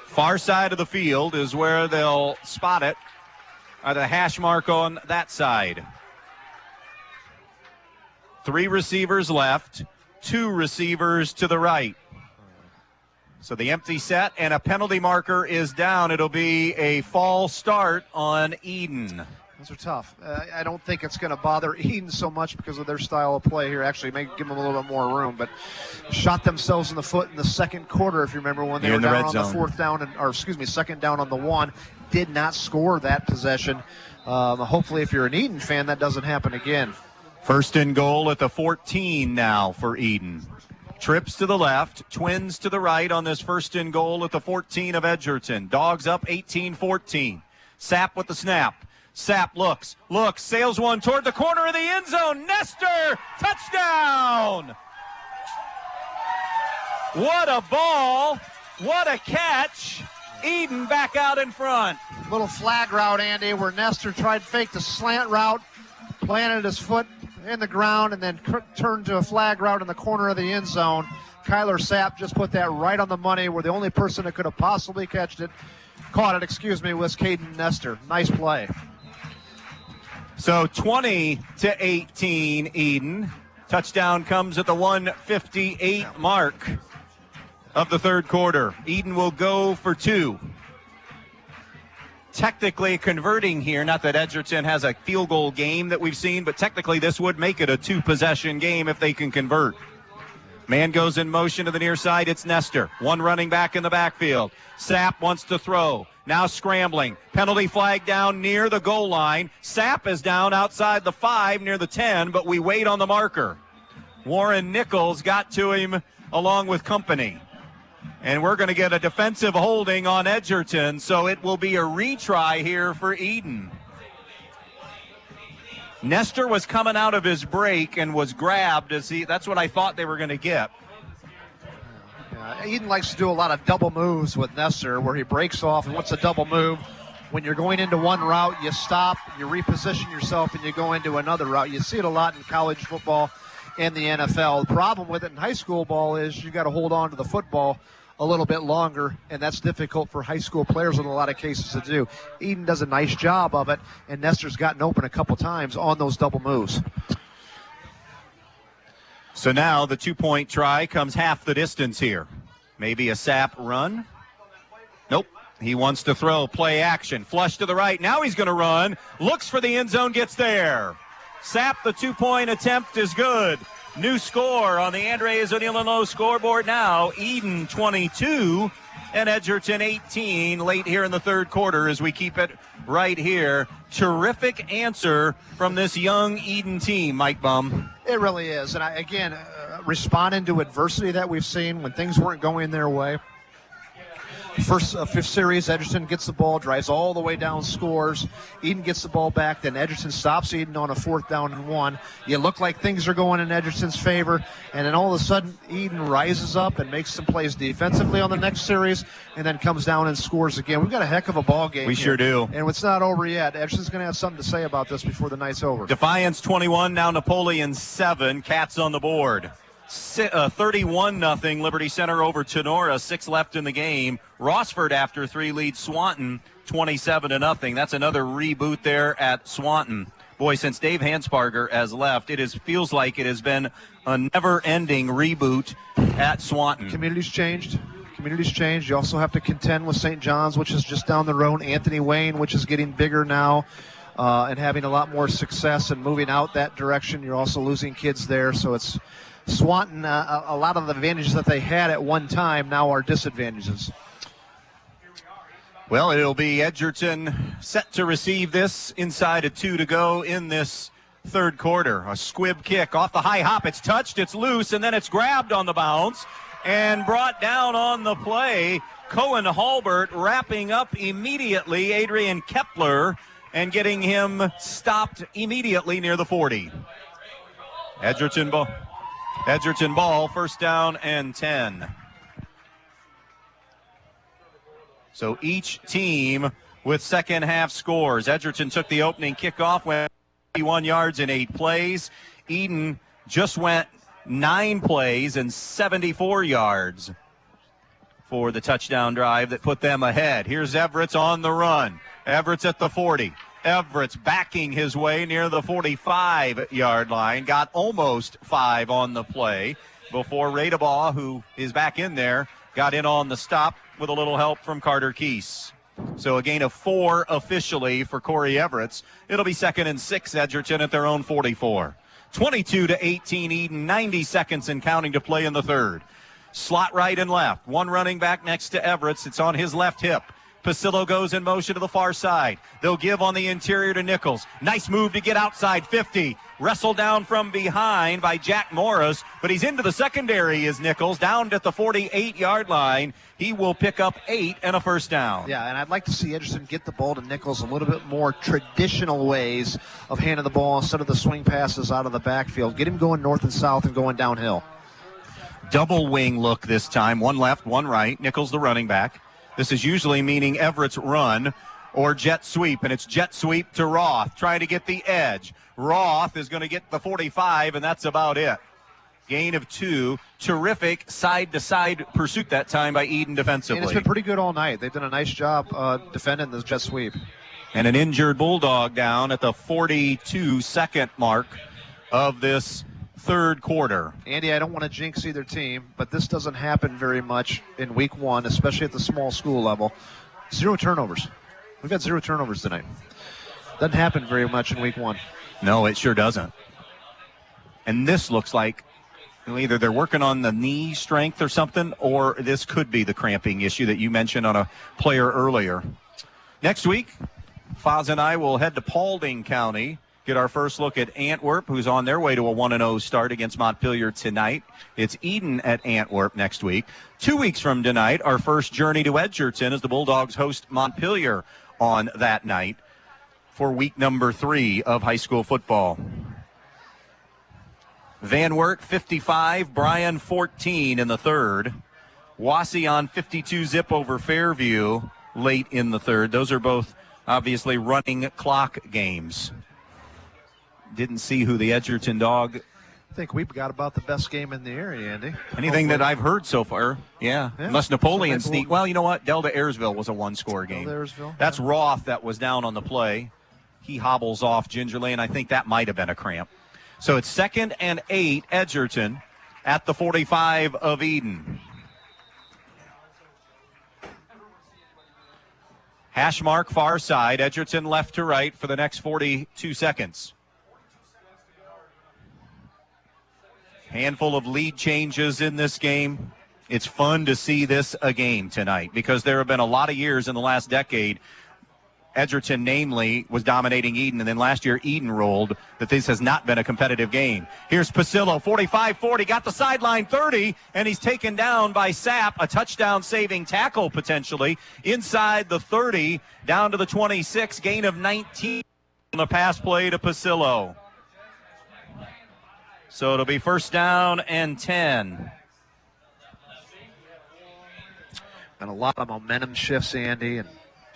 Speaker 1: Far side of the field is where they'll spot it. The hash mark on that side. 3 receivers left, 2 receivers to the right. So the empty set and a penalty marker is down. It'll be a false start on Edon.
Speaker 2: Those are tough. I don't think it's going to bother Edon so much because of their style of play here. Actually, may give them a little bit more room, but shot themselves in the foot in the second quarter, if you remember, when they were down on the fourth down, second down on the 1. Did not score that possession. Hopefully, if you're an Edon fan, that doesn't happen again.
Speaker 1: First and goal at the 14 now for Edon. Trips to the left, Twins to the right on this first and goal at the 14 of Edgerton. Dogs up 18-14. Sapp with the snap. Sapp looks, sails one toward the corner of the end zone. Nestor, touchdown! What a ball. What a catch. Edon back out in front.
Speaker 2: Little flag route, Andy, where Nestor tried to fake the slant route, planted his foot in the ground, and then turned to a flag route in the corner of the end zone. Kyler Sapp just put that right on the money, where the only person that could have possibly caught it, was Caden Nestor. Nice play.
Speaker 1: So 20-18 Edon. Touchdown comes at the 1:58 mark of the third quarter. Edon will go for 2. Technically converting here, not that Edgerton has a field goal game that we've seen, but technically this would make it a 2-possession game if they can convert. Man goes in motion to the near side. It's Nestor. 1 running back in the backfield. Sapp wants to throw. Now scrambling. Penalty flag down near the goal line. Sapp is down outside the 5 near the 10, but we wait on the marker. Warren Nichols got to him along with company. And we're going to get a defensive holding on Edgerton, so it will be a retry here for Edon. Nestor was coming out of his break and was grabbed. That's what I thought they were going to get.
Speaker 2: Edon likes to do a lot of double moves with Nestor, where he breaks off. And what's a double move? When you're going into one route, you stop, you reposition yourself, and you go into another route. You see it a lot in college football and the NFL. The problem with it in high school ball is you got to hold on to the football a little bit longer, and that's difficult for high school players in a lot of cases to do. Edon does a nice job of it, and Nestor's gotten open a couple times on those double moves.
Speaker 1: So now the 2-point try comes half the distance here. Maybe a Sapp run. Nope. He wants to throw. Play action. Flush to the right. Now he's going to run. Looks for the end zone. Gets there. Sapp, the 2-point attempt is good. New score on the Andres O'Neill scoreboard now. Edon 22 and Edgerton 18 late here in the third quarter as we keep it right here. Terrific answer from this young Edon team, Mike Bumb.
Speaker 2: It really is. And responding to adversity that we've seen when things weren't going their way. Fifth series, Edgerton gets the ball, drives all the way down, scores. Edon gets the ball back, then Edgerton stops Edon on a 4th down and 1. You look like things are going in Edgerton's favor, and then all of a sudden Edon rises up and makes some plays defensively on the next series, and then comes down and scores again. We've got a heck of a ball game.
Speaker 1: We
Speaker 2: here.
Speaker 1: Sure do.
Speaker 2: And it's not over yet. Edgerton's going to have something to say about this before the night's over.
Speaker 1: Defiance 21, now Napoleon 7. Cats on the board. 31-0 Liberty Center over Tenora. 6 left in the game. Rossford after 3 leads Swanton 27-0. That's another reboot there at Swanton. Boy, since Dave Hansparger has left, feels like it has been a never-ending reboot at Swanton.
Speaker 2: Community's changed. You also have to contend with St. John's, which is just down the road. Anthony Wayne, which is getting bigger now and having a lot more success and moving out that direction. You're also losing kids there. So it's Swanton, a lot of the advantages that they had at one time now are disadvantages.
Speaker 1: Well, it'll be Edgerton set to receive this inside of 2 to go in this third quarter. A squib kick off the high hop. It's touched, it's loose, and then it's grabbed on the bounce and brought down on the play. Cohen Halbert wrapping up immediately Adrian Kepler and getting him stopped immediately near the 40. Edgerton ball, first down and 10. So each team with second half scores. Edgerton took the opening kickoff, went 51 yards in 8 plays. Edon just went 9 plays and 74 yards for the touchdown drive that put them ahead. Here's Everett's on the run. Everett's at the 40. Everett's backing his way near the 45-yard line. Got almost 5 on the play before Radabaugh, who is back in there, got in on the stop with a little help from Carter Keese. So a gain of 4 officially for Corey Everett's. It'll be 2nd and 6, Edgerton at their own 44. 22-18 Edon, 90 seconds and counting to play in the third. Slot right and left. One running back next to Everett's. It's on his left hip. Pasillo goes in motion to the far side. They'll give on the interior to Nichols. Nice move to get outside 50. Wrestled down from behind by Jack Morris, but he's into the secondary is Nichols, down at the 48-yard line. He will pick up 8 and a first down.
Speaker 2: Yeah, and I'd like to see Edgerton get the ball to Nichols a little bit more traditional ways of handing the ball instead of the swing passes out of the backfield. Get him going north and south and going downhill.
Speaker 1: Double wing look this time. One left, one right. Nichols the running back. This is usually meaning Everett's run or jet sweep, and it's jet sweep to Roth, trying to get the edge. Roth is going to get the 45, and that's about it. Gain of 2. Terrific side-to-side pursuit that time by Edon defensively.
Speaker 2: And it's been pretty good all night. They've done a nice job defending this jet sweep.
Speaker 1: And an injured Bulldog down at the 42-second mark of this third quarter.
Speaker 2: Andy, I don't want to jinx either team, but this doesn't happen very much in week 1, especially at the small school level. 0 turnovers. We've got 0 turnovers tonight. Doesn't happen very much in week 1.
Speaker 1: No, it sure doesn't. And this looks like either they're working on the knee strength or something, or this could be the cramping issue that you mentioned on a player earlier. Next week, Foz and I will head to Paulding County, get our first look at Antwerp, who's on their way to a 1-0 start against Montpelier tonight. It's Edon at Antwerp next week. 2 weeks from tonight, our first journey to Edgerton as the Bulldogs host Montpelier on that night for week number 3 of high school football. Van Wert 55, Bryan 14 in the third. Wassey 52 zip over Fairview late in the third. Those are both obviously running clock games. Didn't see who the Edgerton dog.
Speaker 2: I think we've got about the best game in the area, Andy.
Speaker 1: Anything that I've heard so far, yeah. Unless Napoleon sneak. Well, you know what? Delta Airsville was a 1-score game.
Speaker 2: Delta Airsville.
Speaker 1: That's Roth that was down on the play. He hobbles off gingerly, and I think that might have been a cramp. So it's 2nd and 8, Edgerton at the 45 of Edon. Hash mark far side, Edgerton left to right for the next 42 seconds. Handful of lead changes in this game. It's fun to see this a game tonight because there have been a lot of years in the last decade. Edgerton, namely, was dominating Edon, and then last year Edon rolled, that this has not been a competitive game. Here's Pasillo, 45-40, got the sideline 30, and he's taken down by Sapp, a touchdown-saving tackle potentially, inside the 30, down to the 26, gain of 19 on the pass play to Pasillo. So it'll be first down and 10.
Speaker 2: And a lot of momentum shifts, Andy, and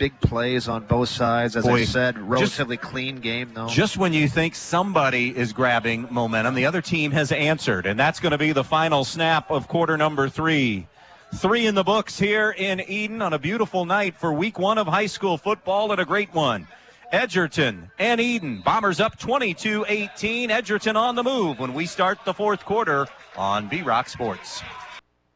Speaker 2: big plays on both sides. As I said, relatively clean game, though.
Speaker 1: Just when you think somebody is grabbing momentum, the other team has answered, and that's going to be the final snap of quarter number 3. 3 in the books here in Edon on a beautiful night for week 1 of high school football, and a great one. Edgerton and Edon. Bombers up 22-18. Edgerton on the move when we start the fourth quarter on B-Rock Sports.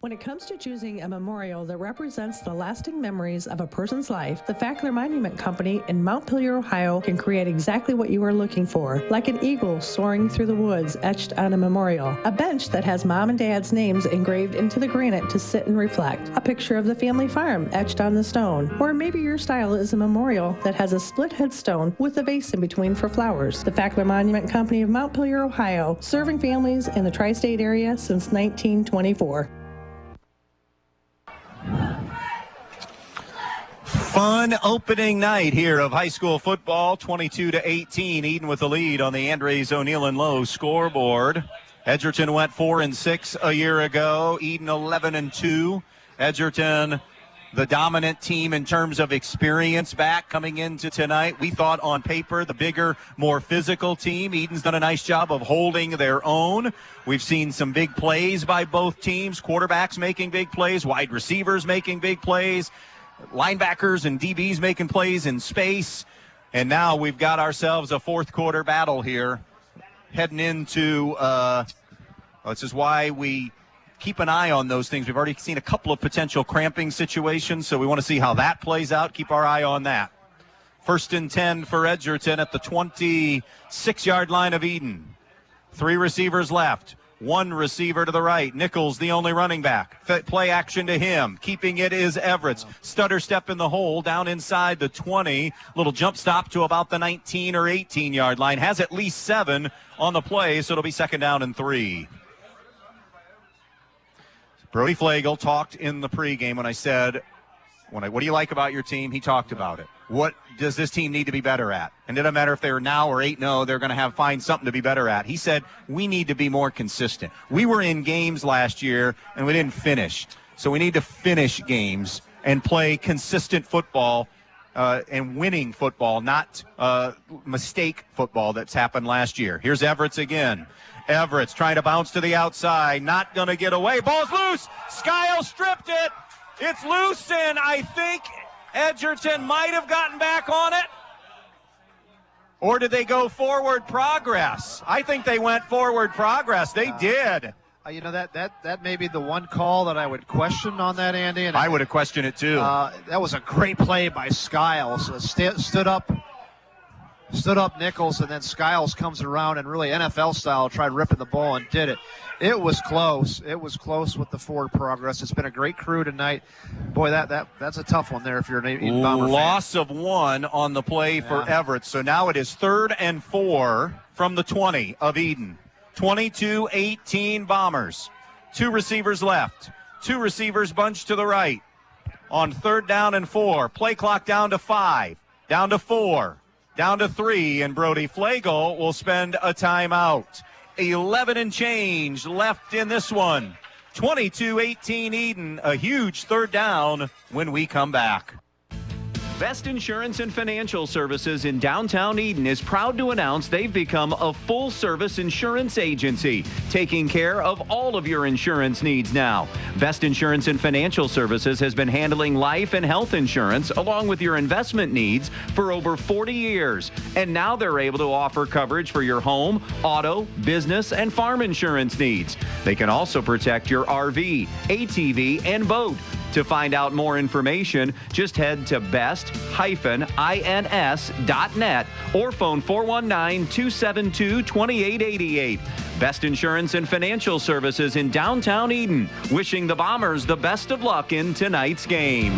Speaker 4: When it comes to choosing a memorial that represents the lasting memories of a person's life, the Fackler Monument Company in Montpelier, Ohio can create exactly what you are looking for, like an eagle soaring through the woods etched on a memorial, a bench that has mom and dad's names engraved into the granite to sit and reflect, a picture of the family farm etched on the stone, or maybe your style is a memorial that has a split headstone with a vase in between for flowers. The Fackler Monument Company of Montpelier, Ohio, serving families in the tri-state area since 1924.
Speaker 1: Fun opening night here of high school football, 22-18. Edon with the lead on the Andres O'Neill and Lowe scoreboard. Edgerton went 4-6 a year ago. Edon 11-2. Edgerton, the dominant team in terms of experience back coming into tonight. We thought on paper the bigger, more physical team. Edon's done a nice job of holding their own. We've seen some big plays by both teams. Quarterbacks making big plays, wide receivers making big plays, linebackers and DBs making plays in space. And now we've got ourselves a fourth quarter battle here heading into this is why we keep an eye on those things. We've already seen a couple of potential cramping situations, so we want to see how that plays out. Keep our eye on that. 1st and 10 for Edgerton at the 26-yard line of Edon. 3 receivers left. 1 receiver to the right. Nichols, the only running back. Play action to him. Keeping it is Everett. Stutter step in the hole down inside the 20. Little jump stop to about the 19 or 18-yard line. Has at least 7 on the play, so it'll be 2nd down and 3. Brody Flagel talked in the pregame when I said, what do you like about your team? He talked about it. What does this team need to be better at? And it doesn't matter if they're now or 8-0, they're going to find something to be better at. He said, we need to be more consistent. We were in games last year, and we didn't finish. So we need to finish games and play consistent football and winning football, not mistake football that's happened last year. Here's Everett again. Everett's trying to bounce to the outside, not going to get away. Ball's loose. Skyle stripped it. It's loose, and I think Edgerton might have gotten back on it. Or did they go forward progress? I think they went forward progress. They did.
Speaker 2: You know, that may be the one call that I would question on that, Andy. And
Speaker 1: I would have questioned it too.
Speaker 2: That was a great play by Skiles. Stood up Nichols, and then Skiles comes around and really NFL style tried ripping the ball and did it. It was close. It was close with the forward progress. It's been a great crew tonight. Boy, that's a tough one there if you're an Edon Bomber
Speaker 1: loss fan. Of 1 on the play for Everett. So now it is 3rd and 4 from the 20 of Edon. 22-18 Bombers. 2 receivers left. 2 receivers bunched to the right. On 3rd down and 4. Play clock down to 5. Down to 4. Down to 3. And Brody Flagel will spend a timeout. 11 and change left in this one. 22-18 Edon. A huge 3rd down when we come back.
Speaker 16: Best Insurance and Financial Services in downtown Edon is proud to announce they've become a full-service insurance agency, taking care of all of your insurance needs now. Best Insurance and Financial Services has been handling life and health insurance along with your investment needs for over 40 years. And now they're able to offer coverage for your home, auto, business, and farm insurance needs. They can also protect your RV, ATV, and boat. To find out more information, just head to best-ins.net or phone 419-272-2888. Best Insurance and Financial Services in downtown Edon, wishing the Bombers the best of luck in tonight's game.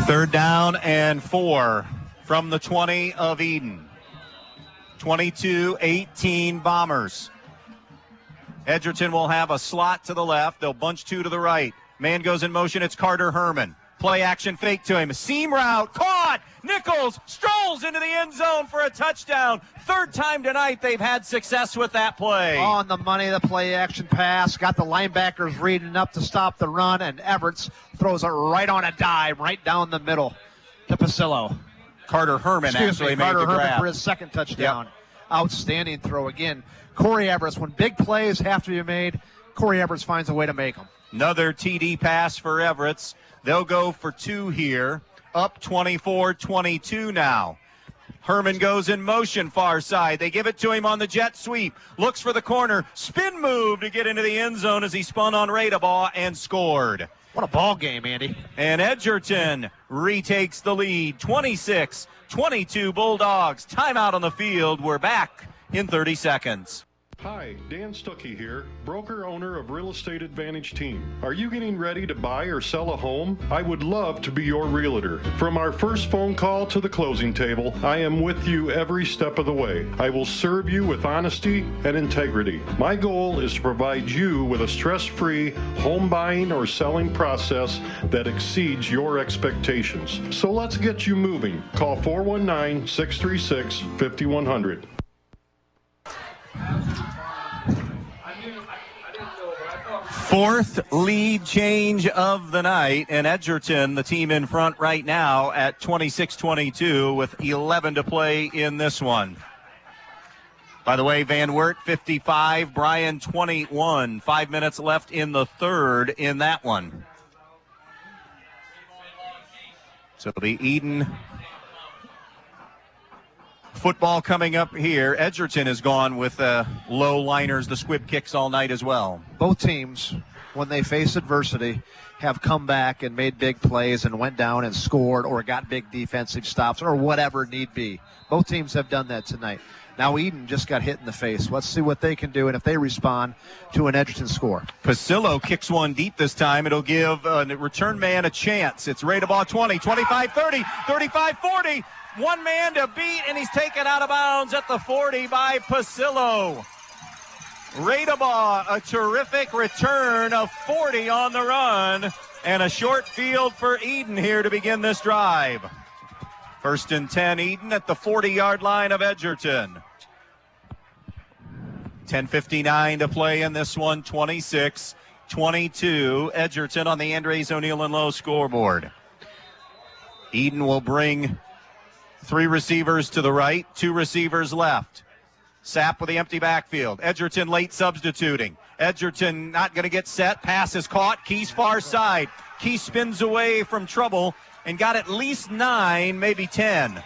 Speaker 1: Third down and 4 from the 20 of Edon. 22-18 Bombers. Edgerton will have a slot to the left. They'll bunch 2 to the right. Man goes in motion. It's Carter Herman. Play action fake to him. Seam route. Caught. Nichols strolls rolls into the end zone for a touchdown. Third time tonight they've had success with that play.
Speaker 2: On the money, the play action pass. Got the linebackers reading up to stop the run, and Everts throws it right on a dime, right down the middle to Pasillo.
Speaker 1: Carter Herman made the grab
Speaker 2: for his second touchdown. Yep. Outstanding throw again. Corey Everts, when big plays have to be made, Corey Everts finds a way to make them.
Speaker 1: Another TD pass for Everts. They'll go for 2 here. Up 24-22 now. Herman goes in motion far side. They give it to him on the jet sweep. Looks for the corner. Spin move to get into the end zone as he spun on Radabaugh and scored.
Speaker 2: What a ball game, Andy.
Speaker 1: And Edgerton retakes the lead. 26-22 Bulldogs. Timeout on the field. We're back in 30 seconds.
Speaker 17: Hi, Dan Stuckey here, broker owner of Real Estate Advantage Team. Are you getting ready to buy or sell a home? I would love to be your realtor. From our first phone call to the closing table, I am with you every step of the way. I will serve you with honesty and integrity. My goal is to provide you with a stress-free home buying or selling process that exceeds your expectations. So let's get you moving. Call 419-636-5100.
Speaker 1: Fourth lead change of the night, and Edgerton, the team in front right now at 26-22 with 11 to play in this one. By the way, Van Wert 55, Bryan 21. 5 minutes left in the third in that one. So it'll be Edon football coming up here. Edgerton has gone with low liners, the squib kicks all night as well.
Speaker 2: Both teams, when they face adversity, have come back and made big plays and went down and scored or got big defensive stops or whatever need be. Both teams have done that tonight. Now Edon just got hit in the face. Let's see what they can do and if they respond to an Edgerton score.
Speaker 1: Pasillo kicks one deep this time. It'll give a return man a chance. It's Radabaugh 20, 25-30, 35-40. One man to beat, and he's taken out of bounds at the 40 by Pasillo. Radabaugh, a terrific return of 40 on the run, and a short field for Edon here to begin this drive. First and 10, Edon at the 40-yard line of Edgerton. 10:59 to play in this one, 26-22. Edgerton on the Andres O'Neill and Lowe scoreboard. Edon will bring 3 receivers to the right, 2 receivers left. Sapp with the empty backfield. Edgerton late substituting. Edgerton not going to get set. Pass is caught. Key's far side. Key spins away from trouble and got at least 9, maybe 10.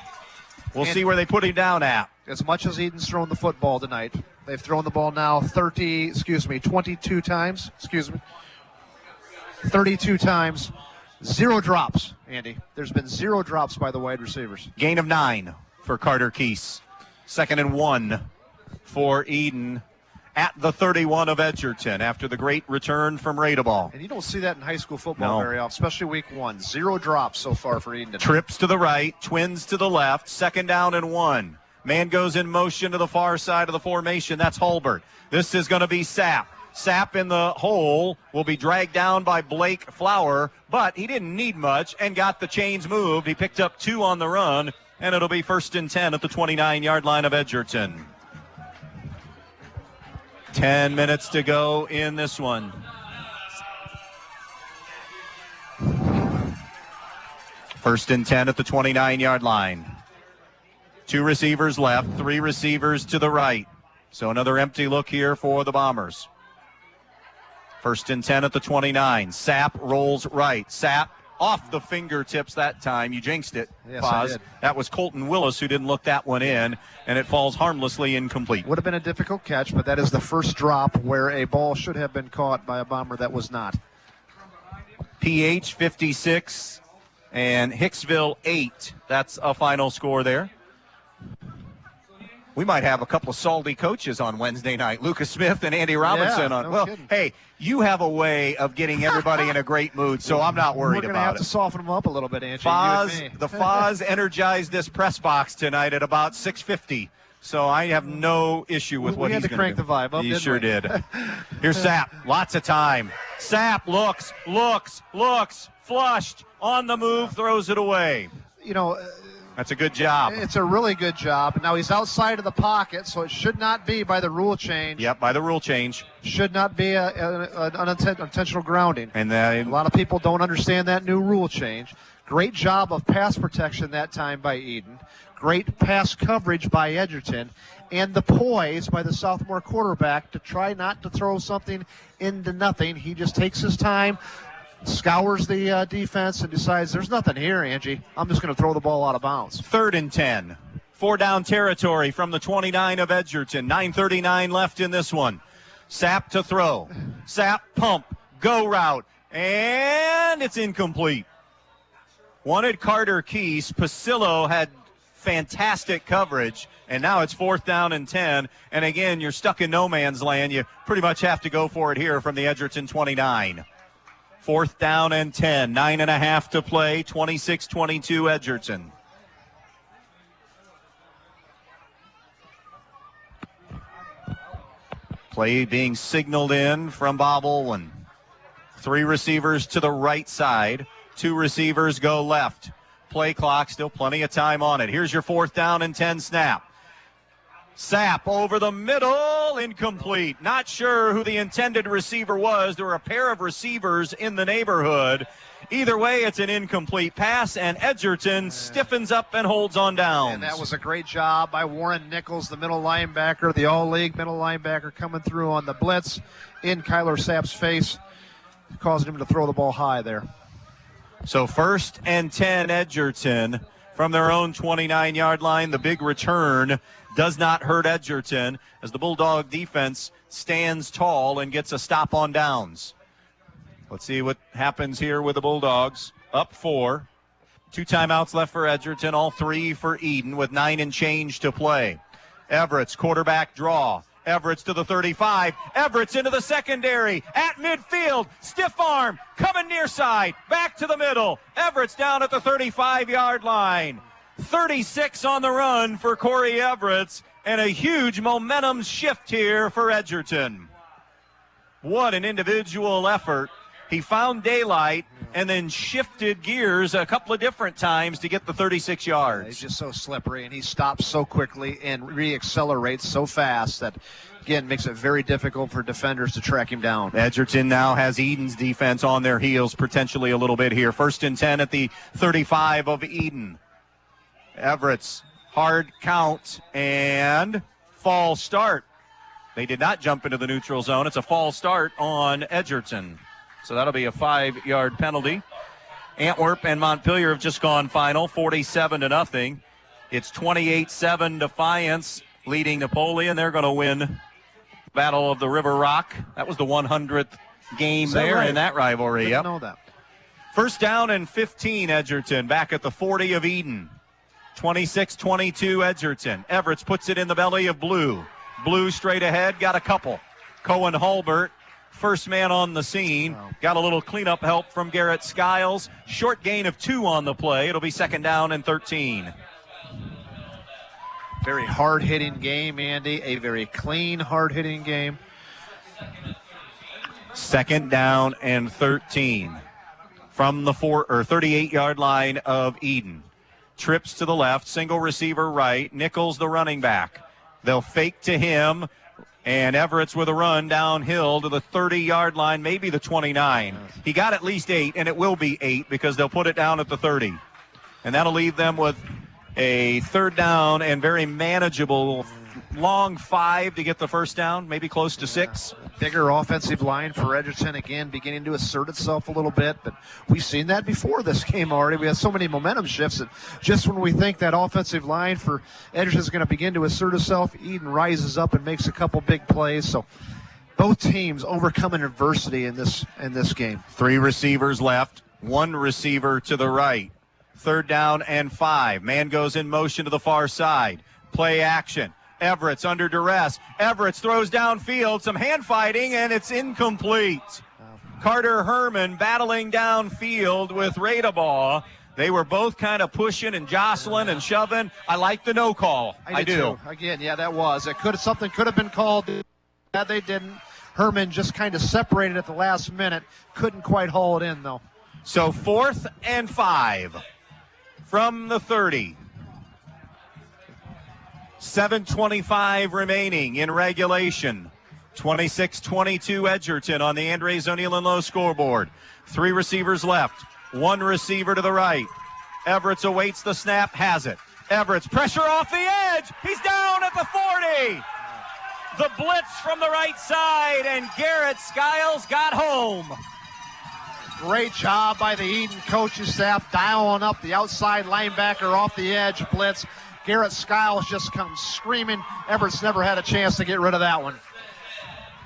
Speaker 1: We'll see where they put him down at.
Speaker 2: As much as Edon's thrown the football tonight, they've thrown the ball now 22 times. 32 times. 0 drops, Andy. There's been 0 drops by the wide receivers.
Speaker 1: Gain of 9 for Carter Keese. 2nd and 1 for Edon at the 31 of Edgerton after the great return from Radabaugh.
Speaker 2: And you don't see that in high school football very often, especially week 1. 0 drops so far for Edon tonight.
Speaker 1: Trips to the right, twins to the left, 2nd down and 1. Man goes in motion to the far side of the formation. That's Hulbert. This is going to be Sapp. Sapp in the hole will be dragged down by Blake Flower, but he didn't need much and got the chains moved. He picked up 2 on the run, and it'll be 1st and 10 at the 29-yard line of Edgerton. 10 minutes to go in this one. First and 10 at the 29-yard line. 2 receivers left, 3 receivers to the right. So another empty look here for the Bombers. First and 10 at the 29. Sapp rolls right. Sapp off the fingertips that time. You jinxed it,
Speaker 2: yes,
Speaker 1: Paz.
Speaker 2: I did.
Speaker 1: That was Colton Willis who didn't look that one in, and it falls harmlessly incomplete.
Speaker 2: Would have been a difficult catch, but that is the first drop where a ball should have been caught by a Bomber that was not.
Speaker 1: PH 56 and Hicksville 8. That's a final score there. We might have a couple of salty coaches on Wednesday night. Lucas Smith and Andy Robinson on. Well, kidding. Hey, you have a way of getting everybody in a great mood, so I'm not worried about it.
Speaker 2: We're going to have to soften them up a little bit, Angie.
Speaker 1: The Foz energized this press box tonight at about 6:50, so I have no issue with what he's going to do.
Speaker 2: We had to crank the vibe up,
Speaker 1: He sure did. Here's Sapp. Lots of time. Sapp looks, flushed, on the move, throws it away.
Speaker 2: You know,
Speaker 1: That's a good job.
Speaker 2: It's a really good job. Now he's outside of the pocket, so it should not be by the rule change.
Speaker 1: Yep, by the rule change.
Speaker 2: Should not be an unintentional grounding.
Speaker 1: And
Speaker 2: a lot of people don't understand that new rule change. Great job of pass protection that time by Edon. Great pass coverage by Edgerton. And the poise by the sophomore quarterback to try not to throw something into nothing. He just takes his time, scours the defense, and decides there's nothing here, Angie. I'm just going to throw the ball out of bounds.
Speaker 1: 3rd and 10. 4-down territory from the 29 of Edgerton. 9:39 left in this one. Sapp to throw. Sapp, pump, go route. And it's incomplete. Wanted Carter Keese. Pasillo had fantastic coverage. And now it's 4th down and 10. And again, you're stuck in no man's land. You pretty much have to go for it here from the Edgerton 29. 4th down and 10. 9.5 to play. 26-22 Edgerton. Play being signaled in from Bob Olin. 3 receivers to the right side. 2 receivers go left. Play clock, still plenty of time on it. Here's your 4th down and 10 snap. Sapp over the middle, incomplete. Not sure who the intended receiver was. There were a pair of receivers in the neighborhood. Either way, it's an incomplete pass, and Edgerton stiffens up and holds on downs.
Speaker 2: And that was a great job by Warren Nichols, the middle linebacker, the all-league middle linebacker coming through on the blitz in Kyler Sapp's face, causing him to throw the ball high there.
Speaker 1: So 1st and 10 Edgerton from their own 29-yard line. The big return does not hurt Edgerton as the Bulldog defense stands tall and gets a stop on downs. Let's see what happens here with the Bulldogs. Up 4. 2 timeouts left for Edgerton, all 3 for Edon with 9 and change to play. Everett's quarterback draw. Everett's to the 35. Everett's into the secondary. At midfield. Stiff arm. Coming near side. Back to the middle. Everett's down at the 35-yard line. 36 on the run for Corey Everett's. And a huge momentum shift here for Edgerton. What an individual effort. He found daylight and then shifted gears a couple of different times to get the 36 yards.
Speaker 2: He's just so slippery, and he stops so quickly and re-accelerates so fast that, again, makes it very difficult for defenders to track him down.
Speaker 1: Edgerton now has Edon's defense on their heels potentially a little bit here. 1st and 10 at the 35 of Edon. Everett's hard count and false start. They did not jump into the neutral zone. It's a false start on Edgerton. So that'll be a 5-yard penalty. Antwerp and Montpelier have just gone final, 47-0. It's 28-7 Defiance leading Napoleon. They're going to win Battle of the River Rock. That was the 100th game there
Speaker 2: right?
Speaker 1: in that rivalry.
Speaker 2: Didn't
Speaker 1: Yep.
Speaker 2: know that.
Speaker 1: 1st down and 15 Edgerton back at the 40 of Edon. 26-22 Edgerton. Everett's puts it in the belly of Blue. Blue straight ahead, got a couple. Cohen Hulbert, first man on the scene. Got a little cleanup help from Garrett Skiles. Short gain of 2 on the play. It'll be 2nd down and 13.
Speaker 2: Very hard-hitting game, Andy. A very clean, hard-hitting game.
Speaker 1: 2nd down and 13 from the 38-yard line of Edon. Trips to the left, single receiver right. Nichols the running back. They'll fake to him. And Everett's with a run downhill to the 30-yard line, maybe the 29. He got at least 8, and it will be 8 because they'll put it down at the 30. And that'll leave them with a 3rd down and very manageable long 5 to get the 1st down, maybe close to 6.
Speaker 2: Bigger offensive line for Edgerton, again, beginning to assert itself a little bit. But we've seen that before this game already. We had so many momentum shifts that just when we think that offensive line for Edgerton is going to begin to assert itself, Edon rises up and makes a couple big plays. So both teams overcoming adversity in this game.
Speaker 1: 3 receivers left, 1 receiver to the right. 3rd down and 5. Man goes in motion to the far side. Play action. Everett's under duress. Everett's throws downfield, some hand fighting, and it's incomplete. Carter Herman battling downfield with Radabaugh. They were both kind of pushing and jostling and shoving. I like the no call. I do.
Speaker 2: Too. Again, yeah, that was. Something could have been called. Yeah, they didn't. Herman just kind of separated at the last minute. Couldn't quite haul it in, though.
Speaker 1: So 4th and 5 from the 30. 7:25 remaining in regulation. 26-22 Edgerton on the Andres O'Neill and Lowe scoreboard. 3 receivers left. 1 receiver to the right. Everett awaits the snap, has it. Everett's pressure off the edge. He's down at the 40. The blitz from the right side, and Garrett Skiles got home.
Speaker 2: Great job by the Edon coaching staff dialing up the outside linebacker off the edge blitz. Garrett Skiles just comes screaming. Everett's never had a chance to get rid of that one.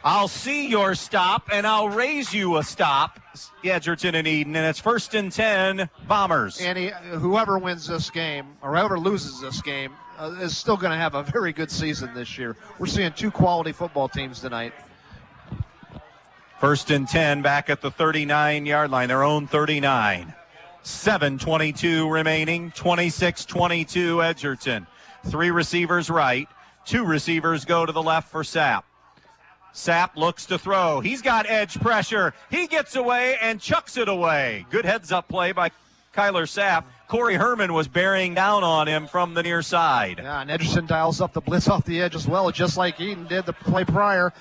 Speaker 1: I'll see your stop, and I'll raise you a stop, Edgerton and Edon, and it's 1st and 10, Bombers.
Speaker 2: And whoever wins this game, or whoever loses this game, is still going to have a very good season this year. We're seeing 2 quality football teams tonight.
Speaker 1: 1st and 10 back at the 39-yard line, their own 39. 7:22 remaining, 26-22 Edgerton. 3 receivers right, 2 receivers go to the left for Sapp. Sapp looks to throw. He's got edge pressure. He gets away and chucks it away. Good heads-up play by Kyler Sapp. Corey Herman was bearing down on him from the near side.
Speaker 2: Yeah, and Edgerton dials up the blitz off the edge as well, just like Edon did the play prior.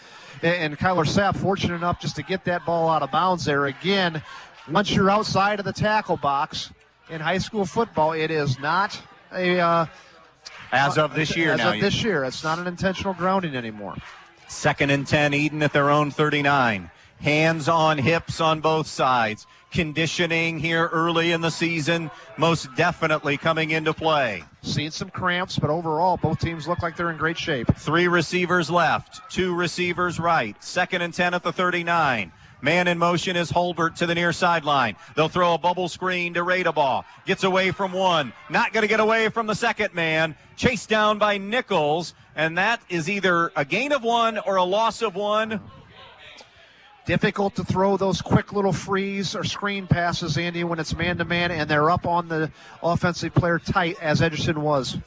Speaker 2: And Kyler Sapp fortunate enough just to get that ball out of bounds there. Again, once you're outside of the tackle box in high school football, it is not a...
Speaker 1: as of this year now.
Speaker 2: As of this year. It's not an intentional grounding anymore.
Speaker 1: 2nd and 10, Edon at their own 39. Hands on hips on both sides. Conditioning here early in the season, most definitely coming into play.
Speaker 2: Seen some cramps, but overall, both teams look like they're in great shape.
Speaker 1: 3 receivers left, 2 receivers right. 2nd and 10 at the 39. Man in motion is Holbert to the near sideline. They'll throw a bubble screen to Radebaugh. Gets away from 1. Not going to get away from the second man. Chased down by Nichols. And that is either a gain of 1 or a loss of 1.
Speaker 2: Difficult to throw those quick little freeze or screen passes, Andy, when it's man-to-man and they're up on the offensive player tight, as Edgerton was.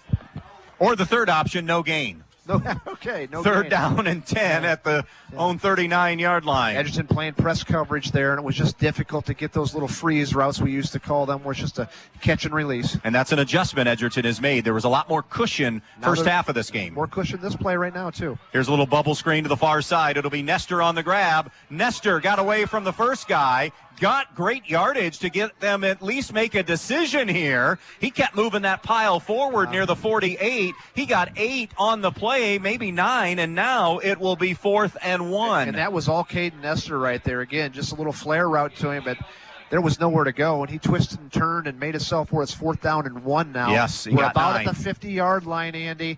Speaker 1: Or the third option, no gain.
Speaker 2: No, okay, no
Speaker 1: Third
Speaker 2: gain.
Speaker 1: down and 10 at the own 39-yard line.
Speaker 2: Edgerton playing press coverage there, and it was just difficult to get those little freeze routes we used to call them, where it's just a catch and release.
Speaker 1: And that's an adjustment Edgerton has made. There was a lot more cushion first half of this game.
Speaker 2: More cushion this play right now, too.
Speaker 1: Here's a little bubble screen to the far side. It'll be Nestor on the grab. Nestor got away from the first guy. Got great yardage to get them at least make a decision here. He kept moving that pile forward near the 48. He got 8 on the play, maybe 9, and now it will be 4th and 1.
Speaker 2: And that was all Caden Nestor right there. Again, just a little flare route to him, but there was nowhere to go, and he twisted and turned and made himself where it's 4th down and 1 now.
Speaker 1: Yes, he
Speaker 2: We're
Speaker 1: got
Speaker 2: about
Speaker 1: 9.
Speaker 2: At the 50-yard line, Andy.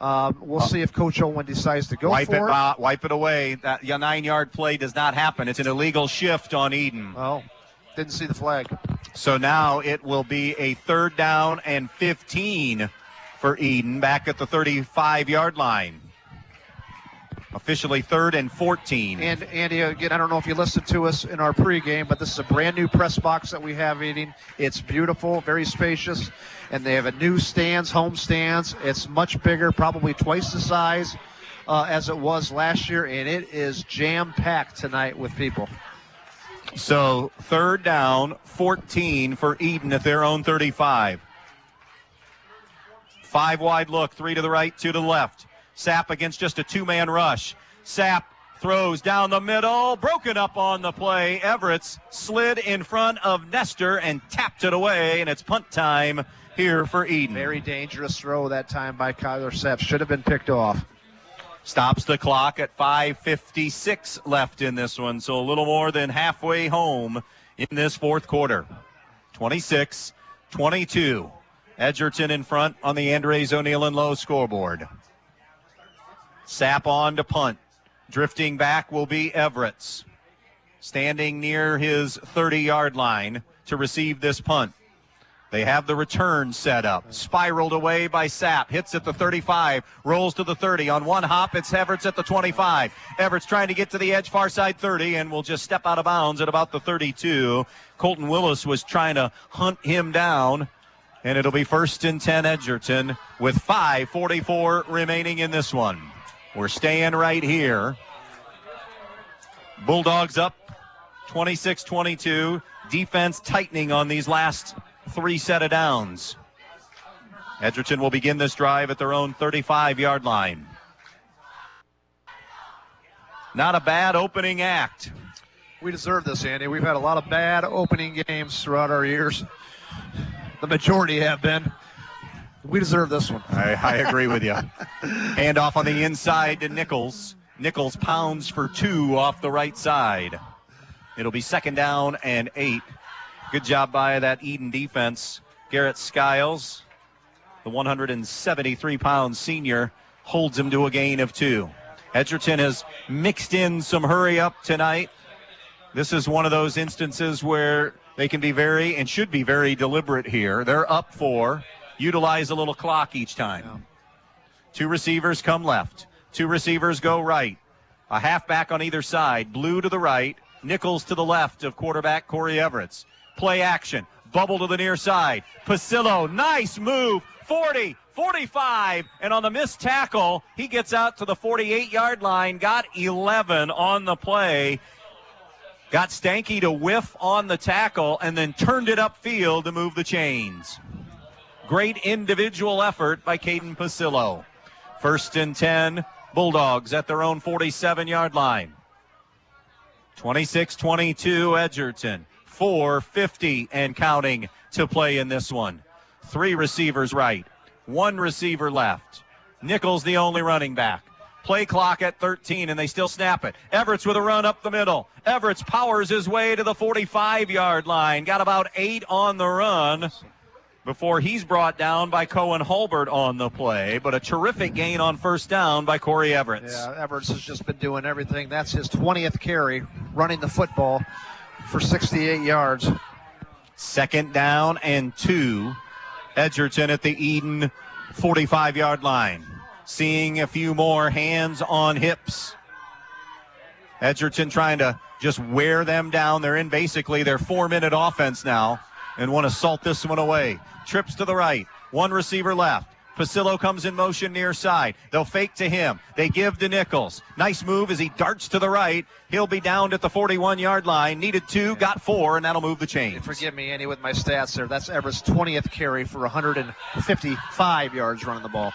Speaker 2: We'll see if Coach Owen decides to go for it.
Speaker 1: Wipe it away. That 9-yard play does not happen. It's an illegal shift on Edon.
Speaker 2: Oh, didn't see the flag.
Speaker 1: So now it will be a 3rd down and 15 for Edon back at the 35-yard line. Officially 3rd and 14.
Speaker 2: And Andy, again, I don't know if you listened to us in our pregame, but this is a brand new press box that we have, Edon. It's beautiful, very spacious, and they have a new stands, home stands. It's much bigger, probably twice the size as it was last year, and it is jam-packed tonight with people.
Speaker 1: So 3rd down, 14 for Edon at their own 35. 5 wide look, 3 to the right, 2 to the left. Sapp against just a 2-man rush. Sapp throws down the middle, broken up on the play. Everett's slid in front of Nestor and tapped it away, and it's punt time here for Edon.
Speaker 2: Very dangerous throw that time by Kyler Sapp. Should have been picked off.
Speaker 1: Stops the clock at 5:56 left in this one, so a little more than halfway home in this 4th quarter. 26-22. Edgerton in front on the Andres O'Neill and Lowe scoreboard. Sapp on to punt. Drifting back will be Everett's. Standing near his 30-yard line to receive this punt. They have the return set up. Spiraled away by Sapp. Hits at the 35. Rolls to the 30. On one hop, it's Everett's at the 25. Everett's trying to get to the edge, far side 30, and will just step out of bounds at about the 32. Colton Willis was trying to hunt him down. And it'll be 1st and 10 Edgerton with 5:44 remaining in this one. We're staying right here. Bulldogs up 26-22. Defense tightening on these last 3 set of downs. Edgerton will begin this drive at their own 35-yard line. Not a bad opening act.
Speaker 2: We deserve this, Andy. We've had a lot of bad opening games throughout our years. The majority have been. We deserve this one.
Speaker 1: I agree with you. Handoff on the inside to Nichols. Nichols pounds for 2 off the right side. It'll be 2nd down and 8. Good job by that Edon defense. Garrett Skiles, the 173-pound senior, holds him to a gain of 2. Edgerton has mixed in some hurry up tonight. This is one of those instances where they can be very and should be very deliberate here. They're up 4. Utilize a little clock each time. Yeah. 2 receivers come left. 2 receivers go right. A halfback on either side. Blue to the right. Nichols to the left of quarterback Corey Everett. Play action. Bubble to the near side. Pasillo, nice move. 40, 45, and on the missed tackle, he gets out to the 48-yard line. Got 11 on the play. Got Stanky to whiff on the tackle and then turned it upfield to move the chains. Great individual effort by Caden Pasillo. 1st and 10, Bulldogs at their own 47-yard line. 26-22 Edgerton. 4:50 and counting to play in this one. 3 receivers right, 1 receiver left. Nichols the only running back. Play clock at 13, and they still snap it. Everett's with a run up the middle. Everett's powers his way to the 45-yard line. Got about 8 on the run before he's brought down by Cohen Hulbert on the play. But a terrific gain on 1st down by Corey Everett.
Speaker 2: Yeah, Everett has just been doing everything. That's his 20th carry, running the football for 68 yards.
Speaker 1: 2nd down and 2. Edgerton at the Edon 45-yard line. Seeing a few more hands on hips. Edgerton trying to just wear them down. They're in basically their 4-minute offense now and want to salt this one away. Trips to the right. 1 receiver left. Pasillo comes in motion near side. They'll fake to him. They give to Nichols. Nice move as he darts to the right. He'll be down at the 41-yard line. Needed 2, got 4, and that'll move the chains.
Speaker 2: Forgive me, Andy, with my stats there. That's Everett's 20th carry for 155 yards running the ball.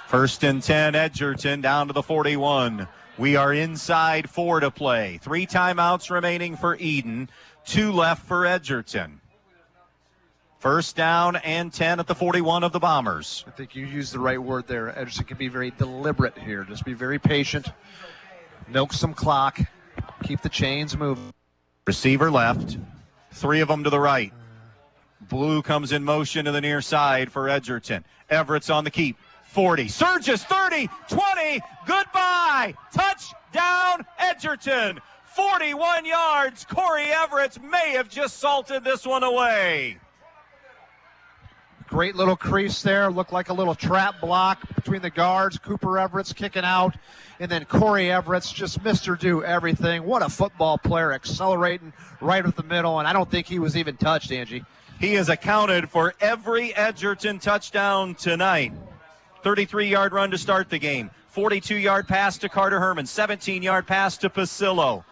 Speaker 1: 1st and 10, Edgerton down to the 41. We are inside 4 to play. 3 timeouts remaining for Edon. 2 left for Edgerton. 1st down and 10 at the 41 of the Bombers.
Speaker 2: I think you used the right word there. Edgerton can be very deliberate here. Just be very patient. Milk some clock. Keep the chains moving.
Speaker 1: Receiver left. 3 of them to the right. Blue comes in motion to the near side for Edgerton. Everett's on the keep. 40. Surges 30. 20. Goodbye. Touchdown Edgerton. 41 yards. Corey Everett may have just salted this one away.
Speaker 2: Great little crease there. Looked like a little trap block between the guards. Cooper Everett's kicking out. And then Corey Everett's just Mr. Do Everything. What a football player, accelerating right up the middle. And I don't think he was even touched, Angie.
Speaker 1: He has accounted for every Edgerton touchdown tonight. 33-yard run to start the game. 42-yard pass to Carter Herman. 17-yard pass to Pasillo.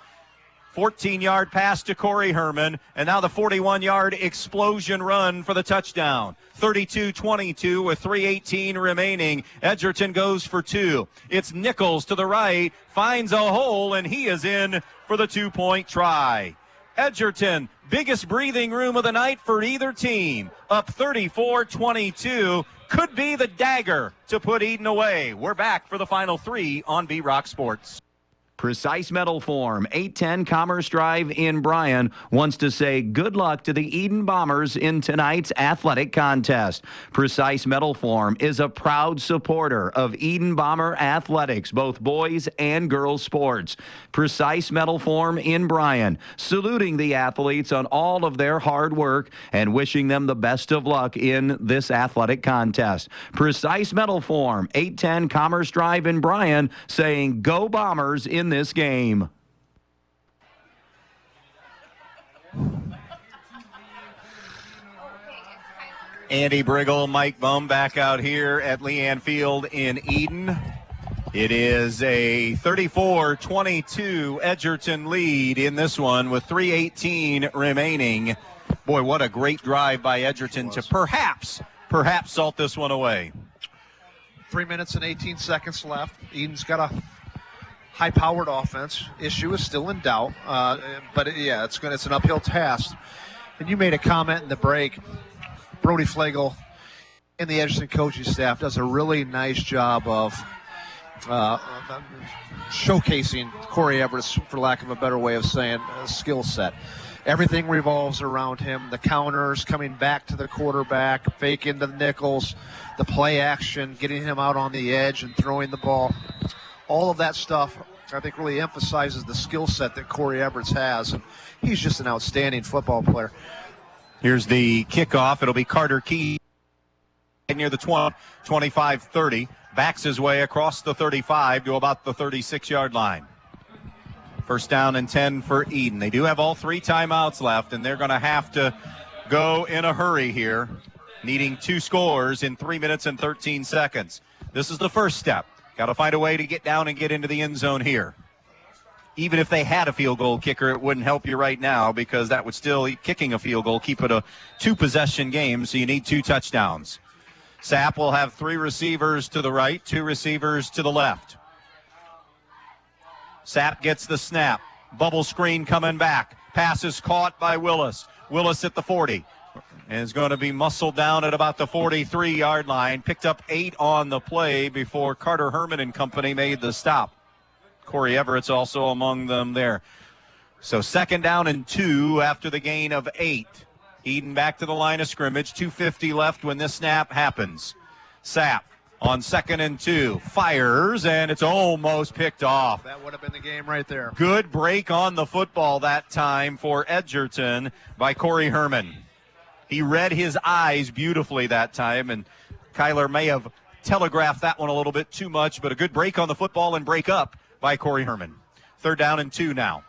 Speaker 1: 14-yard pass to Corey Herman, and now the 41-yard explosion run for the touchdown. 32-22 with 3:18 remaining. Edgerton goes for 2. It's Nichols to the right, finds a hole, and he is in for the 2-point try. Edgerton, biggest breathing room of the night for either team. Up 34-22. Could be the dagger to put Edon away. We're back for the final 3 on B-Rock Sports.
Speaker 16: Precise Metal Form, 810 Commerce Drive in Bryan, wants to say good luck to the Edon Bombers in tonight's athletic contest. Precise Metal Form is a proud supporter of Edon Bomber athletics, both boys and girls sports. Precise Metal Form in Bryan, saluting the athletes on all of their hard work and wishing them the best of luck in this athletic contest. Precise Metal Form, 810 Commerce Drive in Bryan, saying go Bombers in this game.
Speaker 1: Andy Brigle, Mike Bumb back out here at Leanne Field in Edon. It is a 34-22 Edgerton lead in this one with 3:18 remaining. Boy, what a great drive by Edgerton to perhaps perhaps salt this one away.
Speaker 2: 3 minutes and 18 seconds left. Edon's got a high-powered offense. Issue is still in doubt, but it's an uphill task. And you made a comment in the break. Brody Flagel and the Edgerton coaching staff does a really nice job of showcasing Corey Everett's, for lack of a better way of saying, skill set. Everything revolves around him. The counters, coming back to the quarterback, fake into the nickels, the play action, getting him out on the edge and throwing the ball. All of that stuff, I think, really emphasizes the skill set that Corey Everett has. And he's just an outstanding football player.
Speaker 1: Here's the kickoff. It'll be Carter Key near the 25-30. Backs his way across the 35 to about the 36-yard line. First down and 10 for Edon. They do have all 3 timeouts left, and they're going to have to go in a hurry here, needing 2 scores in 3 minutes and 13 seconds. This is the first step. Got to find a way to get down and get into the end zone here. Even if they had a field goal kicker, it wouldn't help you right now because that would still, kicking a field goal, keep it a 2-possession game, so you need 2 touchdowns. Sapp will have 3 receivers to the right, 2 receivers to the left. Sapp gets the snap. Bubble screen coming back. Pass is caught by Willis. Willis at the 40. And is going to be muscled down at about the 43-yard line. Picked up 8 on the play before Carter Herman and company made the stop. Corey Everett's also among them there. So second down and 2 after the gain of 8. Edon back to the line of scrimmage. 2:50 left when this snap happens. Sapp on second and 2. Fires, and it's almost picked off.
Speaker 2: That would have been the game right there.
Speaker 1: Good break on the football that time for Edgerton by Corey Herman. He read his eyes beautifully that time, and Kyler may have telegraphed that one a little bit too much, but a good break on the football and break up by Corey Herman. Third down and 2 now.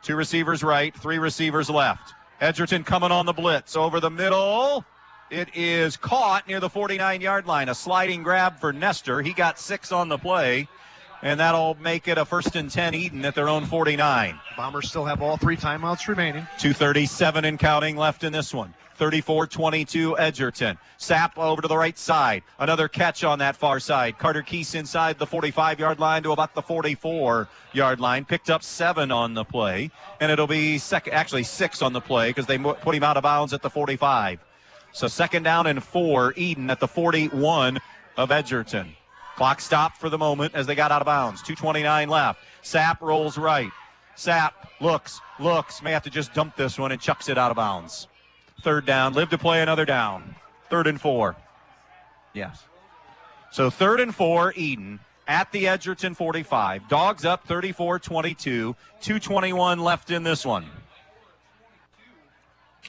Speaker 1: 2 receivers right, 3 receivers left. Edgerton coming on the blitz over the middle. It is caught near the 49-yard line. A sliding grab for Nestor. He got 6 on the play, and that'll make it a 1st and 10 Edon at their own 49.
Speaker 2: Bombers still have all 3 timeouts remaining.
Speaker 1: 2:37 and counting left in this one. 34-22 Edgerton. Sapp over to the right side. Another catch on that far side. Carter Keese inside the 45-yard line to about the 44-yard line. Picked up 7 on the play. And it'll be 6 on the play because they put him out of bounds at the 45. So second down and 4, Edon at the 41 of Edgerton. Clock stopped for the moment as they got out of bounds. 2:29 left. Sapp rolls right. Sapp looks, may have to just dump this one and chucks it out of bounds. Third down, live to play another down. 3rd and 4. Yes. So 3rd and 4, Edon at the Edgerton 45. Dogs up 34-22. 2:21 left in this one.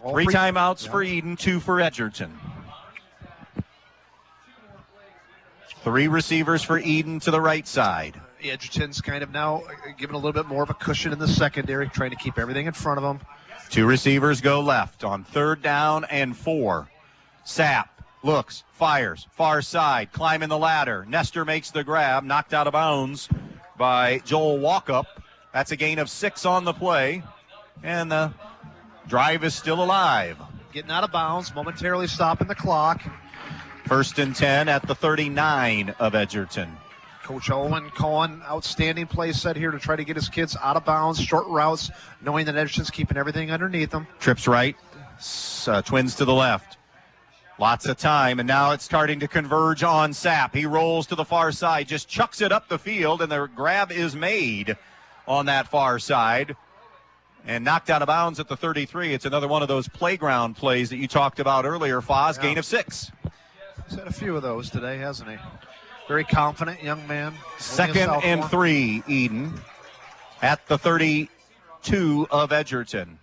Speaker 1: 3 timeouts for Edon, 2 for Edgerton. 3 receivers for Edon to the right side.
Speaker 2: Edgerton's kind of now giving a little bit more of a cushion in the secondary, trying to keep everything in front of them.
Speaker 1: 2 receivers go left on 3rd down and 4. Sapp looks, fires, far side, climbing the ladder. Nestor makes the grab, knocked out of bounds by Joel Walkup. That's a gain of 6 on the play, and the drive is still alive.
Speaker 2: Getting out of bounds, momentarily stopping the clock.
Speaker 1: 1st and 10 at the 39 of Edgerton.
Speaker 2: Coach Owen calling outstanding play set here to try to get his kids out of bounds, short routes, knowing that Edgerton's keeping everything underneath them.
Speaker 1: Trips right, twins to the left. Lots of time, and now it's starting to converge on Sapp. He rolls to the far side, just chucks it up the field, and the grab is made on that far side and knocked out of bounds at the 33. It's another one of those playground plays that you talked about earlier, Foz. Yeah. Gain of 6.
Speaker 2: He's had a few of those today, hasn't he? Very confident young man.
Speaker 1: 2nd and 3, Edon at the 32 of Edgerton.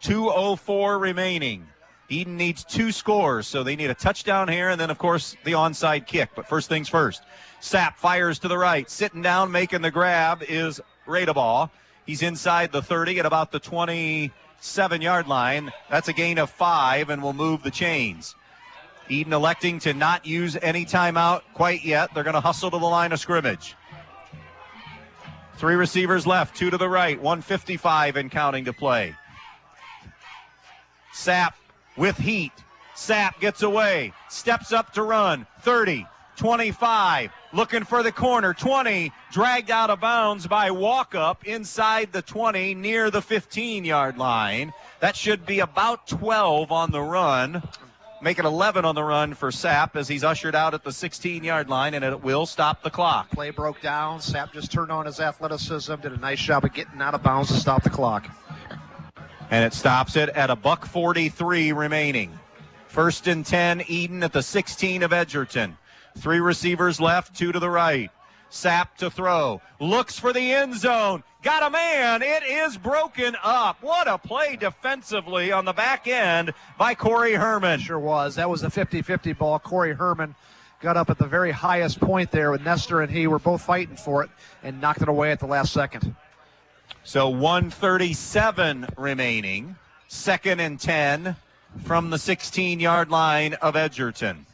Speaker 1: 2:04 remaining. Edon needs 2 scores, so they need a touchdown here and then, of course, the onside kick. But first things first. Sapp fires to the right. Sitting down, making the grab is Radebaugh. He's inside the 30 at about the 27-yard line. That's a gain of 5 and will move the chains. Edon electing to not use any timeout quite yet. They're going to hustle to the line of scrimmage. 3 receivers left, 2 to the right, 1:55 and counting to play. Sapp with heat, Sapp gets away, steps up to run, 30, 25, looking for the corner, 20, dragged out of bounds by Walkup inside the 20 near the 15-yard line. That should be about 12 on the run. Make it 11 on the run for Sapp as he's ushered out at the 16-yard line, and it will stop the clock.
Speaker 2: Play broke down. Sapp just turned on his athleticism, did a nice job of getting out of bounds to stop the clock.
Speaker 1: And it stops it at $1:43 remaining. 1st and 10, Edon at the 16 of Edgerton. 3 receivers left, 2 to the right. Sapp to throw. Looks for the end zone. Got a man. It is broken up. What a play defensively on the back end by Corey Herman.
Speaker 2: Sure was. That was a 50-50 ball. Corey Herman got up at the very highest point there with Nestor and he were both fighting for it and knocked it away at the last second.
Speaker 1: So 1:37 remaining. 2nd and 10 from the 16-yard line of Edgerton.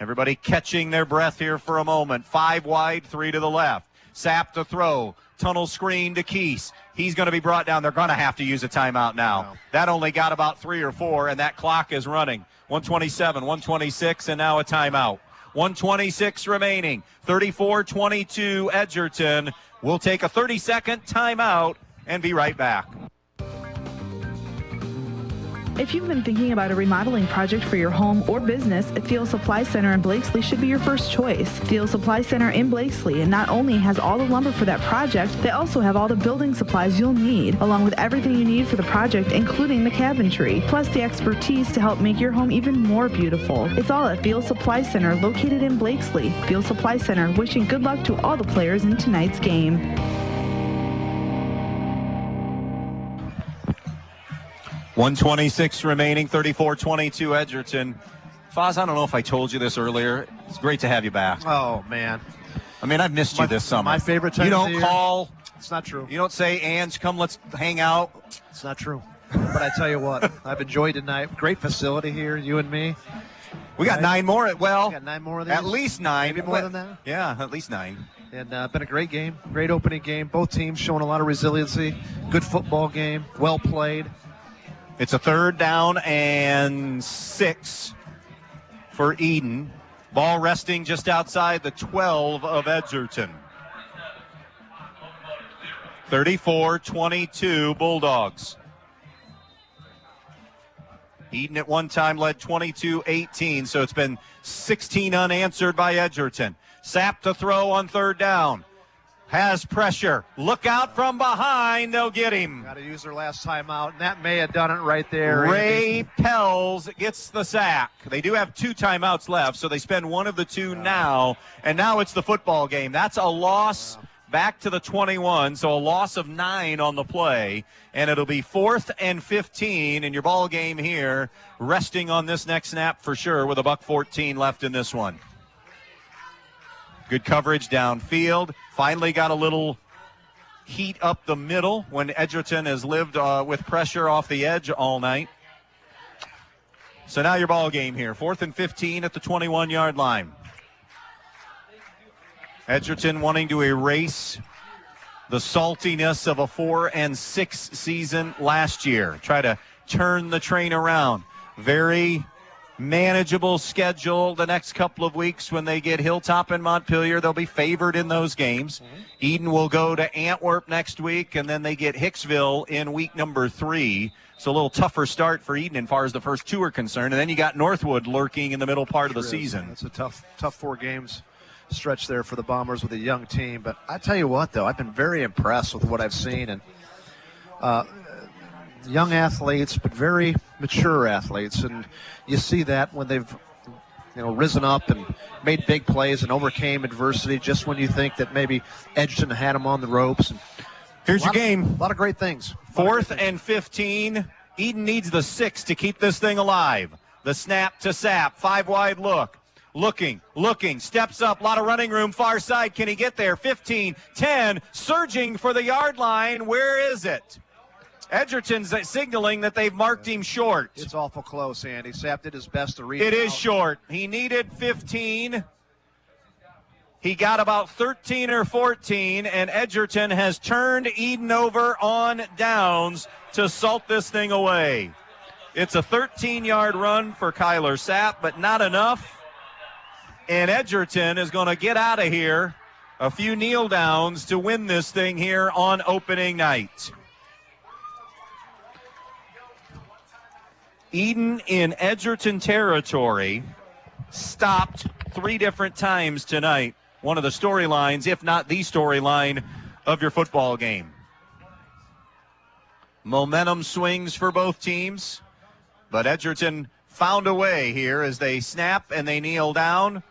Speaker 1: Everybody catching their breath here for a moment. 5 wide, 3 to the left. Sapp to throw. Tunnel screen to Keese. He's going to be brought down. They're going to have to use a timeout now.
Speaker 2: No.
Speaker 1: That only got about 3 or 4, and that clock is running. 1:27, 1:26, and now a timeout. 1:26 remaining. 34-22 Edgerton. We'll take a 30-second timeout and be right back.
Speaker 12: If you've been thinking about a remodeling project for your home or business, Field Supply Center in Blakesley should be your first choice. Field Supply Center in Blakesley and not only has all the lumber for that project, they also have all the building supplies you'll need, along with everything you need for the project, including the cabinetry, plus the expertise to help make your home even more beautiful. It's all at Field Supply Center, located in Blakesley. Field Supply Center, wishing good luck to all the players in tonight's game.
Speaker 1: 1:26 remaining, 34-22 Edgerton. Foz, I don't know if I told you this earlier. It's great to have you back.
Speaker 2: Oh, man.
Speaker 1: I mean, I've missed you this summer.
Speaker 2: My favorite time
Speaker 1: You
Speaker 2: of
Speaker 1: don't
Speaker 2: the year.
Speaker 1: call.
Speaker 2: It's not true.
Speaker 1: You don't say, Ange, come, let's hang out.
Speaker 2: It's not true. But I tell you what, I've enjoyed tonight. Great facility here, you and me.
Speaker 1: We got 9 more. Well,
Speaker 2: We got 9 more of these.
Speaker 1: at least 9.
Speaker 2: Maybe more than that.
Speaker 1: Yeah, at least 9.
Speaker 2: And been a great game, great opening game. Both teams showing a lot of resiliency. Good football game, well played.
Speaker 1: It's a 3rd down and 6 for Edon. Ball resting just outside the 12 of Edgerton. 34-22 Bulldogs. Edon at one time led 22-18, so it's been 16 unanswered by Edgerton. Sapp to throw on 3rd down. Has pressure. Look out from behind. They'll get him.
Speaker 2: Got to use their last timeout, and that may have done it right there.
Speaker 1: Ray Pells gets the sack. They do have 2 timeouts left, so they spend one of the 2 now, and now it's the football game. That's a loss back to the 21, so a loss of 9 on the play, and it'll be 4th and 15 in your ball game here, resting on this next snap for sure with $1:14 left in this one. Good coverage downfield. Finally got a little heat up the middle when Edgerton has lived with pressure off the edge all night. So now your ball game here. 4th and 15 at the 21-yard line. Edgerton wanting to erase the saltiness of a 4-6 season last year. Try to turn the train around. Very manageable schedule the next couple of weeks when they get Hilltop and Montpelier. They'll be favored in those games. Edon will go to Antwerp next week, and then they get Hicksville in week number 3. So a little tougher start for Edon as far as the first 2 are concerned. And then you got Northwood lurking in the middle part of the season.
Speaker 2: It's a tough 4 games stretch there for the Bombers with a young team. But I tell you what, though, I've been very impressed with what I've seen. And young athletes, but very mature athletes, and you see that when they've risen up and made big plays and overcame adversity just when you think that maybe Edgerton had them on the ropes. And
Speaker 1: here's your game.
Speaker 2: A lot of great things.
Speaker 1: 4th and 15. Edon needs the 6 to keep this thing alive. The snap to Sapp, 5 wide look. Looking, steps up, a lot of running room, far side. Can he get there? 15, 10, surging for the yard line. Where is it? Edgerton's signaling that they've marked him short.
Speaker 2: It's awful close, Andy. Sapp did his best to read
Speaker 1: it. It is short. He needed 15. He got about 13 or 14, and Edgerton has turned Edon over on downs to salt this thing away. It's a 13-yard run for Kyler Sapp, but not enough. And Edgerton is going to get out of here. A few kneel downs to win this thing here on opening night. Edon in Edgerton territory stopped 3 different times tonight. One of the storylines, if not the storyline, of your football game. Momentum swings for both teams, but Edgerton found a way here as they snap and they kneel down.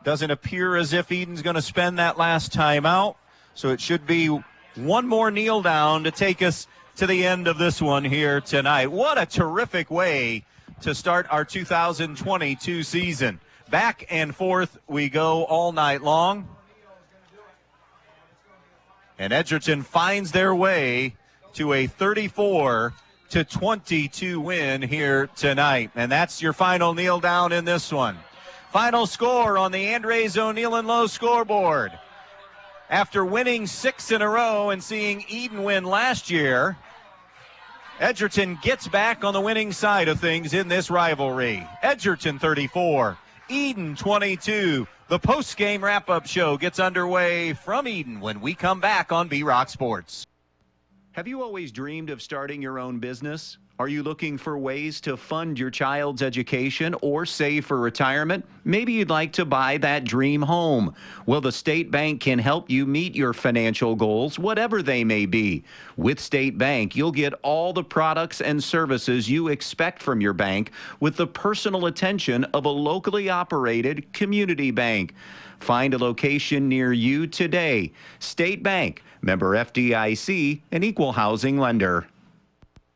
Speaker 1: Doesn't appear as if Edon's going to spend that last time out, so it should be one more kneel down to take us to the end of this one here tonight. What a terrific way to start our 2022 season. Back and forth we go all night long. And Edgerton finds their way to a 34-22 win here tonight. And that's your final kneel down in this one. Final score on the Andres O'Neill and Lowe scoreboard. After winning 6 in a row and seeing Edon win last year, Edgerton gets back on the winning side of things in this rivalry. Edgerton 34, Edon 22. The post-game wrap-up show gets underway from Edon when we come back on B-Rock Sports.
Speaker 16: Have you always dreamed of starting your own business? Are you looking for ways to fund your child's education or save for retirement? Maybe you'd like to buy that dream home. Well, the State Bank can help you meet your financial goals, whatever they may be. With State Bank, you'll get all the products and services you expect from your bank with the personal attention of a locally operated community bank. Find a location near you today. State Bank, member FDIC, an equal housing lender.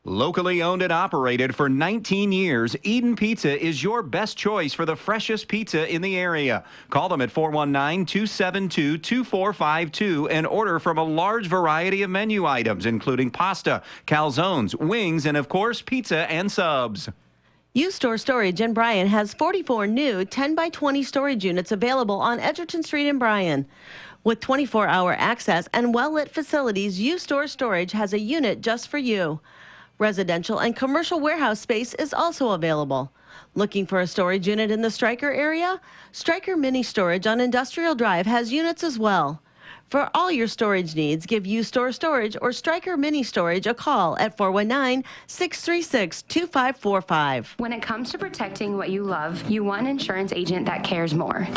Speaker 16: Locally owned and operated for 19 years, Edon Pizza is your best choice for the freshest pizza in the area. Call them at 419-272-2452 and order from a large variety of menu items, including pasta, calzones, wings, and of course, pizza and subs.
Speaker 3: U-Store Storage in Bryan has 44 new 10x20 storage units available on Edgerton Street in Bryan. With 24-hour access and well-lit facilities, U-Store Storage has a unit just for you. Residential and commercial warehouse space is also available. Looking for a storage unit in the Stryker area? Stryker Mini Storage on Industrial Drive has units as well. For all your storage needs, give U-Store Storage or Stryker Mini Storage a call at 419-636-2545.
Speaker 19: When it comes to protecting what you love, you want an insurance agent that cares more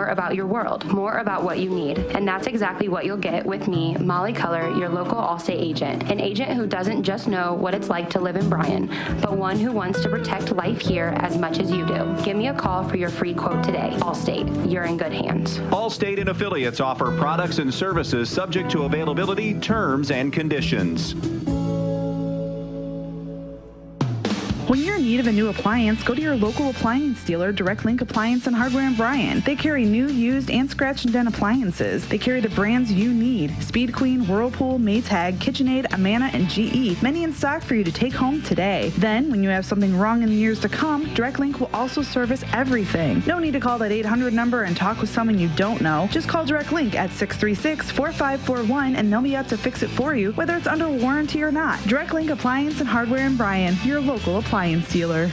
Speaker 19: about your world, more about what you need. And that's exactly what you'll get with me, Molly Culler, your local Allstate agent. An agent who doesn't just know what it's like to live in Bryan, but one who wants to protect life here as much as you do. Give me a call for your free quote today. Allstate, you're in good hands.
Speaker 16: Allstate and affiliates offer products and services subject to availability, terms, and conditions.
Speaker 12: When you're in need of a new appliance, go to your local appliance dealer, Direct Link Appliance and Hardware in Bryan. They carry new, used, and scratch and dent appliances. They carry the brands you need: Speed Queen, Whirlpool, Maytag, KitchenAid, Amana, and GE. Many in stock for you to take home today. Then, when you have something wrong in the years to come, Direct Link will also service everything. No need to call that 800 number and talk with someone you don't know. Just call Direct Link at 636-4541 and they'll be out to fix it for you, whether it's under warranty or not. Direct Link Appliance and Hardware in Bryan, your local appliance dealer.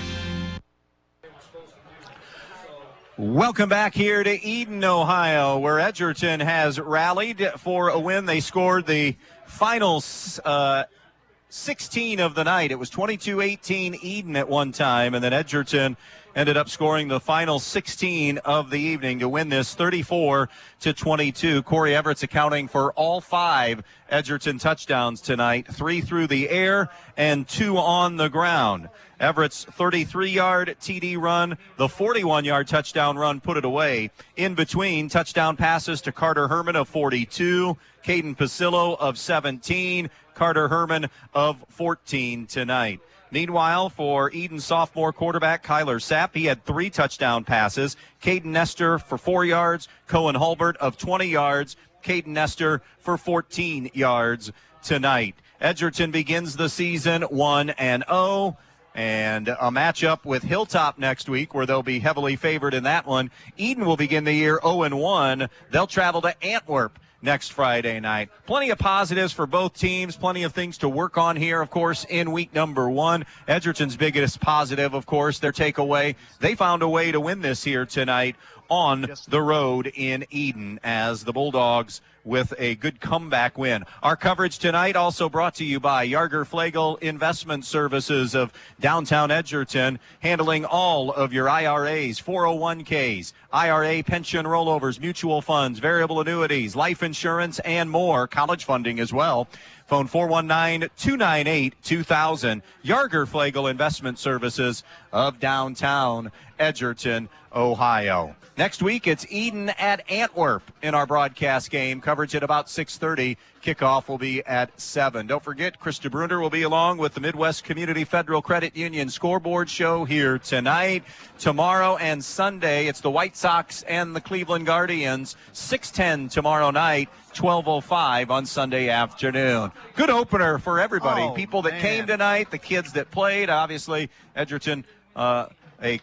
Speaker 1: Welcome back here to Edon, Ohio, where Edgerton has rallied for a win. They scored the final 16 of the night. It was 22-18 Edon at one time, and then Edgerton ended up scoring the final 16 of the evening to win this 34-22. Corey Everett's accounting for all 5 Edgerton touchdowns tonight, 3 through the air and 2 on the ground. Everett's 33-yard TD run, the 41-yard touchdown run put it away. In between, touchdown passes to Carter Herman of 42, Caden Pasillo of 17, Carter Herman of 14 tonight. Meanwhile, for Edon sophomore quarterback Kyler Sapp, he had 3 touchdown passes. Caden Nestor for 4 yards, Cohen Hulbert of 20 yards, Caden Nestor for 14 yards tonight. Edgerton begins the season 1-0. And a matchup with Hilltop next week where they'll be heavily favored in that one. Edon will begin the year 0-1. They'll travel to Antwerp next Friday night. Plenty of positives for both teams, plenty of things to work on here, of course, in week number 1. Edgerton's biggest positive, of course, their takeaway. They found a way to win this here tonight on the road in Edon as the Bulldogs with a good comeback win. Our coverage tonight also brought to you by Yarger Flegel Investment Services of downtown Edgerton, handling all of your IRAs, 401ks, IRA pension rollovers, mutual funds, variable annuities, life insurance, and more, college funding as well. Phone 419-298-2000. Yarger Flegel Investment Services of downtown Edgerton, Ohio. Next week, it's Edon at Antwerp in our broadcast game. Coverage at about 6:30. Kickoff will be at 7. Don't forget, Chris DeBruner will be along with the Midwest Community Federal Credit Union scoreboard show here tonight. Tomorrow and Sunday, it's the White Sox and the Cleveland Guardians. 6:10 tomorrow night, 12:05 on Sunday afternoon. Good opener for everybody. People that came tonight, the kids that played. Obviously, Edgerton, a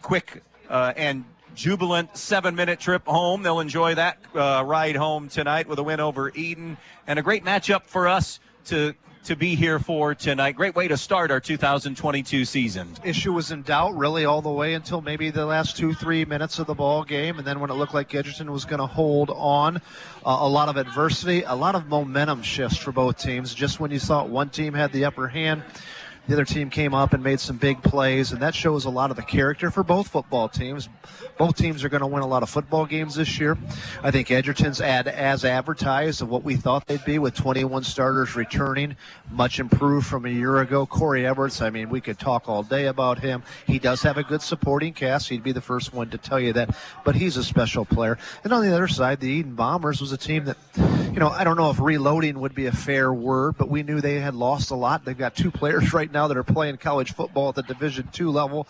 Speaker 1: quick and jubilant 7-minute trip home. They'll enjoy that ride home tonight with a win over Edon, and a great matchup for us to be here for tonight. Great way to start our 2022 season.
Speaker 2: Issue was in doubt really all the way until maybe the last 2-3 minutes of the ball game, and then when it looked like Edgerton was going to hold on, a lot of adversity, a lot of momentum shifts for both teams. Just when you thought one team had the upper hand, the other team came up and made some big plays, and that shows a lot of the character for both football teams. Both teams are going to win a lot of football games this year. I think Edgerton's as advertised of what we thought they'd be, with 21 starters returning, much improved from a year ago. Corey Everts, I mean, we could talk all day about him. He does have a good supporting cast. He'd be the first one to tell you that, but he's a special player. And on the other side, the Edon Bombers was a team that, I don't know if reloading would be a fair word, but we knew they had lost a lot. They've got 2 players right now that are playing college football at the Division II level.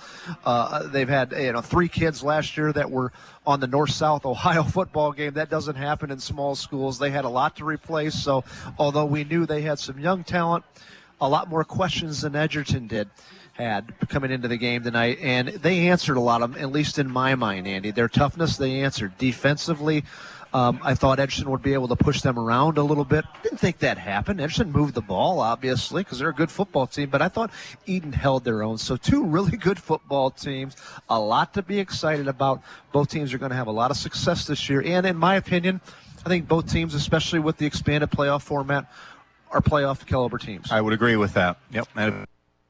Speaker 2: They've had 3 kids last year that were on the North-South Ohio football game. That doesn't happen in small schools. They had a lot to replace. So although we knew they had some young talent, a lot more questions than Edgerton had coming into the game tonight, and they answered a lot of them, at least in my mind, Andy. Their toughness, they answered. Defensively, I thought Edgerton would be able to push them around a little bit. Didn't think that happened. Edgerton moved the ball, obviously, because they're a good football team, but I thought Edon held their own. So 2 really good football teams, a lot to be excited about. Both teams are going to have a lot of success this year, and in my opinion, I think both teams, especially with the expanded playoff format, are playoff caliber teams.
Speaker 1: I would agree with that. Yep.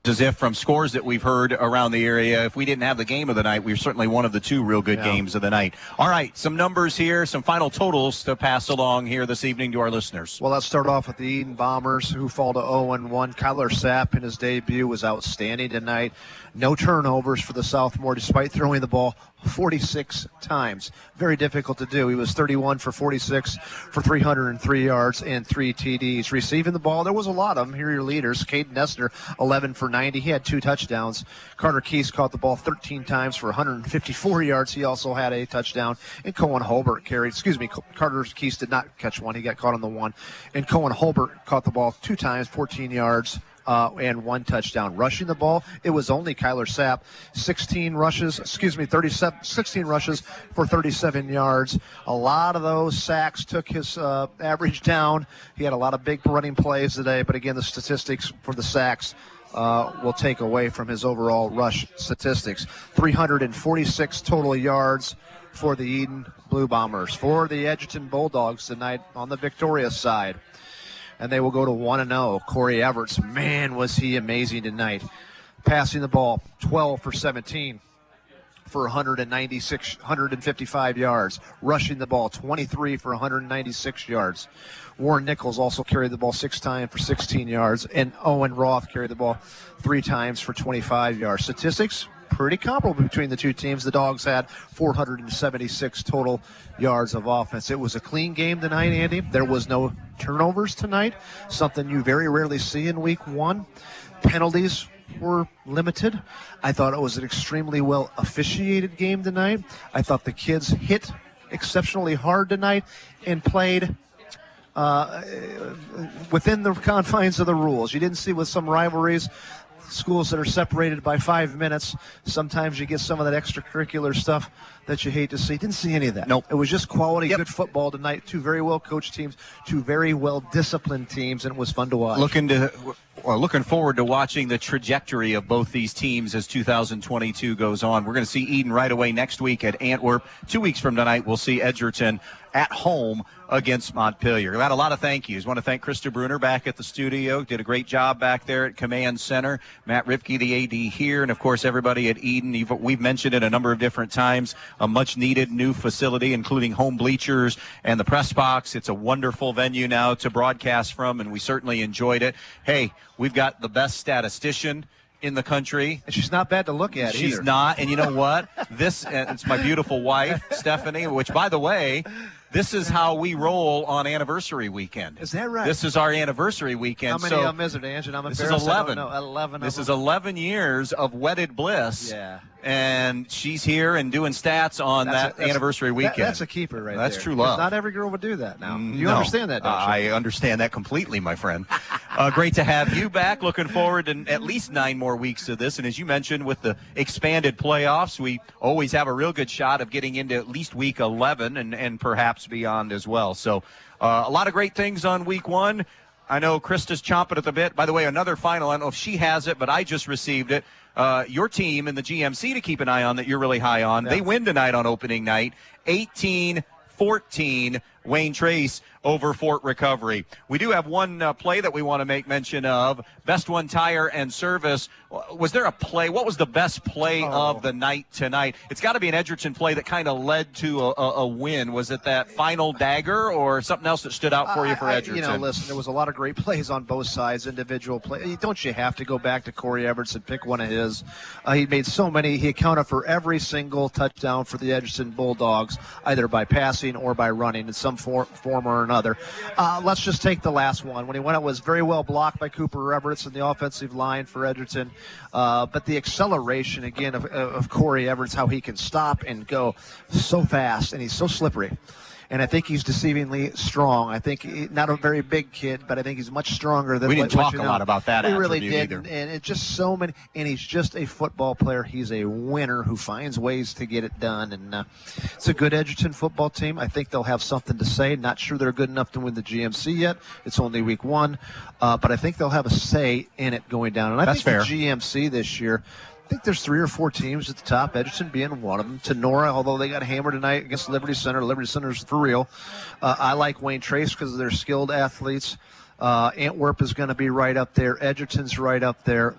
Speaker 1: As if from scores that we've heard around the area, if we didn't have the game of the night, we were certainly one of the 2 real good games of the night. All right, some numbers here, some final totals to pass along here this evening to our listeners.
Speaker 2: Well, let's start off with the Edon Bombers, who fall to 0-1. Kyler Sapp in his debut was outstanding tonight. No turnovers for the sophomore, despite throwing the ball 46 times. Very difficult to do. He was 31 for 46 for 303 yards and 3 TDs. Receiving the ball, there was a lot of them. Here are your leaders. Caden Nessner, 11 for 90. He had 2 touchdowns. Carter Keese caught the ball 13 times for 154 yards. He also had a touchdown. And Cohen Holbert Carter Keese did not catch one. He got caught on the one. And Cohen Holbert caught the ball 2 times, 14 yards. And 1 touchdown. Rushing the ball, it was only Kyler Sapp. 16 rushes for 37 yards. A lot of those sacks took his average down. He had a lot of big running plays today, but again, the statistics for the sacks will take away from his overall rush statistics. 346 total yards for the Edon Blue Bombers. For the Edgerton Bulldogs tonight on the victorious side, and they will go to 1-0. Corey Everts, man, was he amazing tonight. Passing the ball, 12 for 17 for 155 yards. Rushing the ball, 23 for 196 yards. Warren Nichols also carried the ball 6 times for 16 yards, and Owen Roth carried the ball 3 times for 25 yards. Statistics, pretty comparable between the 2 teams. The Dogs had 476 total yards of offense. It was a clean game tonight, Andy. There was no turnovers tonight, something you very rarely see in week 1. Penalties were limited. I thought it was an extremely well officiated game tonight. I thought the kids hit exceptionally hard tonight and played within the confines of the rules. You didn't see with some rivalries schools that are separated by 5 minutes, sometimes you get some of that extracurricular stuff that you hate to see. Didn't see any of that.
Speaker 1: Nope.
Speaker 2: It was just quality, good football tonight. Two very well coached teams, two very well disciplined teams, and it was fun to watch.
Speaker 1: Looking forward to watching the trajectory of both these teams as 2022 goes on. We're going to see Edon right away next week at Antwerp. 2 weeks from tonight, we'll see Edgerton at home against Montpelier. We've had a lot of thank yous. I want to thank Krista Bruner back at the studio. Did a great job back there at Command Center. Matt Ripke, the AD here, and, of course, everybody at Edon. We've mentioned it a number of different times, a much-needed new facility, including home bleachers and the press box. It's a wonderful venue now to broadcast from, and we certainly enjoyed it. Hey, we've got the best statistician in the country.
Speaker 2: And she's not bad to look at
Speaker 1: She's
Speaker 2: either.
Speaker 1: not. And you know what? It's my beautiful wife, Stephanie, which, by the way, this is how we roll on anniversary weekend.
Speaker 2: Is that right?
Speaker 1: This is our anniversary weekend.
Speaker 2: How many is it, Ange? I'm
Speaker 1: this is
Speaker 2: embarrassed.
Speaker 1: 11.
Speaker 2: 11.
Speaker 1: This is 11 years of wedded bliss.
Speaker 2: Yeah.
Speaker 1: And she's here and doing stats on that anniversary weekend.
Speaker 2: That's a keeper right there.
Speaker 1: That's true love.
Speaker 2: Not every girl would do that now. You
Speaker 1: No.
Speaker 2: understand that, don't you?
Speaker 1: I understand that completely, my friend. Great to have you back. Looking forward to at least 9 more weeks of this. And as you mentioned, with the expanded playoffs, we always have a real good shot of getting into at least week 11 and perhaps beyond as well. So a lot of great things on week 1. I know Krista's chomping at the bit. By the way, another final, I don't know if she has it, but I just received it. Your team in the GMC to keep an eye on that you're really high on. Yeah. They win tonight on opening night, 18-14, Wayne Trace over Fort Recovery. We do have one play that we want to make mention of. Best One Tire and Service. Was there a play? What was the best play of the night tonight? It's got to be an Edgerton play that kind of led to a win. Was it that final dagger or something else that stood out for you for Edgerton?
Speaker 2: Listen, there was a lot of great plays on both sides, individual play. Don't you have to go back to Corey Everts and pick one of his? He made so many. He accounted for every single touchdown for the Edgerton Bulldogs, either by passing or by running in some form or another. Let's just take the last one. When he went, it was very well blocked by Cooper Everts in the offensive line for Edgerton. But the acceleration, again, of Corey Everts, how he can stop and go so fast, and he's so slippery. And I think he's deceivingly strong. I think not a very big kid, but I think he's much stronger than.
Speaker 1: We didn't talk a lot about that.
Speaker 2: We really did,
Speaker 1: either.
Speaker 2: And it's just so many. And he's just a football player. He's a winner who finds ways to get it done. And it's a good Edgerton football team. I think they'll have something to say. Not sure they're good enough to win the GMC yet. It's only week 1, but I think they'll have a say in it going down. And I think the GMC this year. I think there's 3 or 4 teams at the top, Edgerton being one of them. Tenora, although they got hammered tonight against Liberty Center. Liberty Center's for real. I like Wayne Trace because of their skilled athletes. Antwerp is going to be right up there. Edgerton's right up there.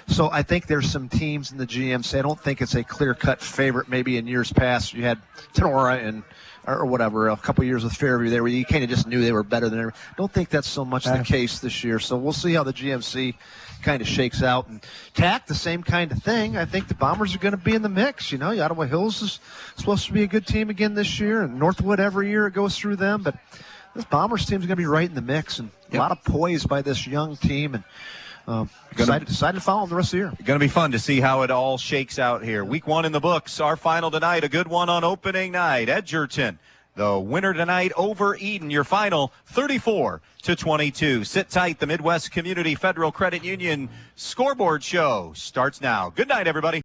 Speaker 2: So I think there's some teams in the GMC. I don't think it's a clear-cut favorite. Maybe in years past you had Tenora and or whatever, a couple years with Fairview there where you kind of just knew they were better than everyone. I don't think that's so much the case this year. So we'll see how the GMC kind of shakes out. And TAC, the same kind of thing. I think the Bombers are going to be in the mix. Ottawa Hills is supposed to be a good team again this year, and Northwood every year it goes through them. But this Bombers team is going to be right in the mix, and a lot of poise by this young team. And decided to follow them the rest of the year.
Speaker 1: Going to be fun to see how it all shakes out here. Week 1 in the books. Our final tonight, a good one on opening night. Edgerton, the winner tonight over Edon. Your final 34-22. Sit tight. The Midwest Community Federal Credit Union scoreboard show starts now. Good night, everybody.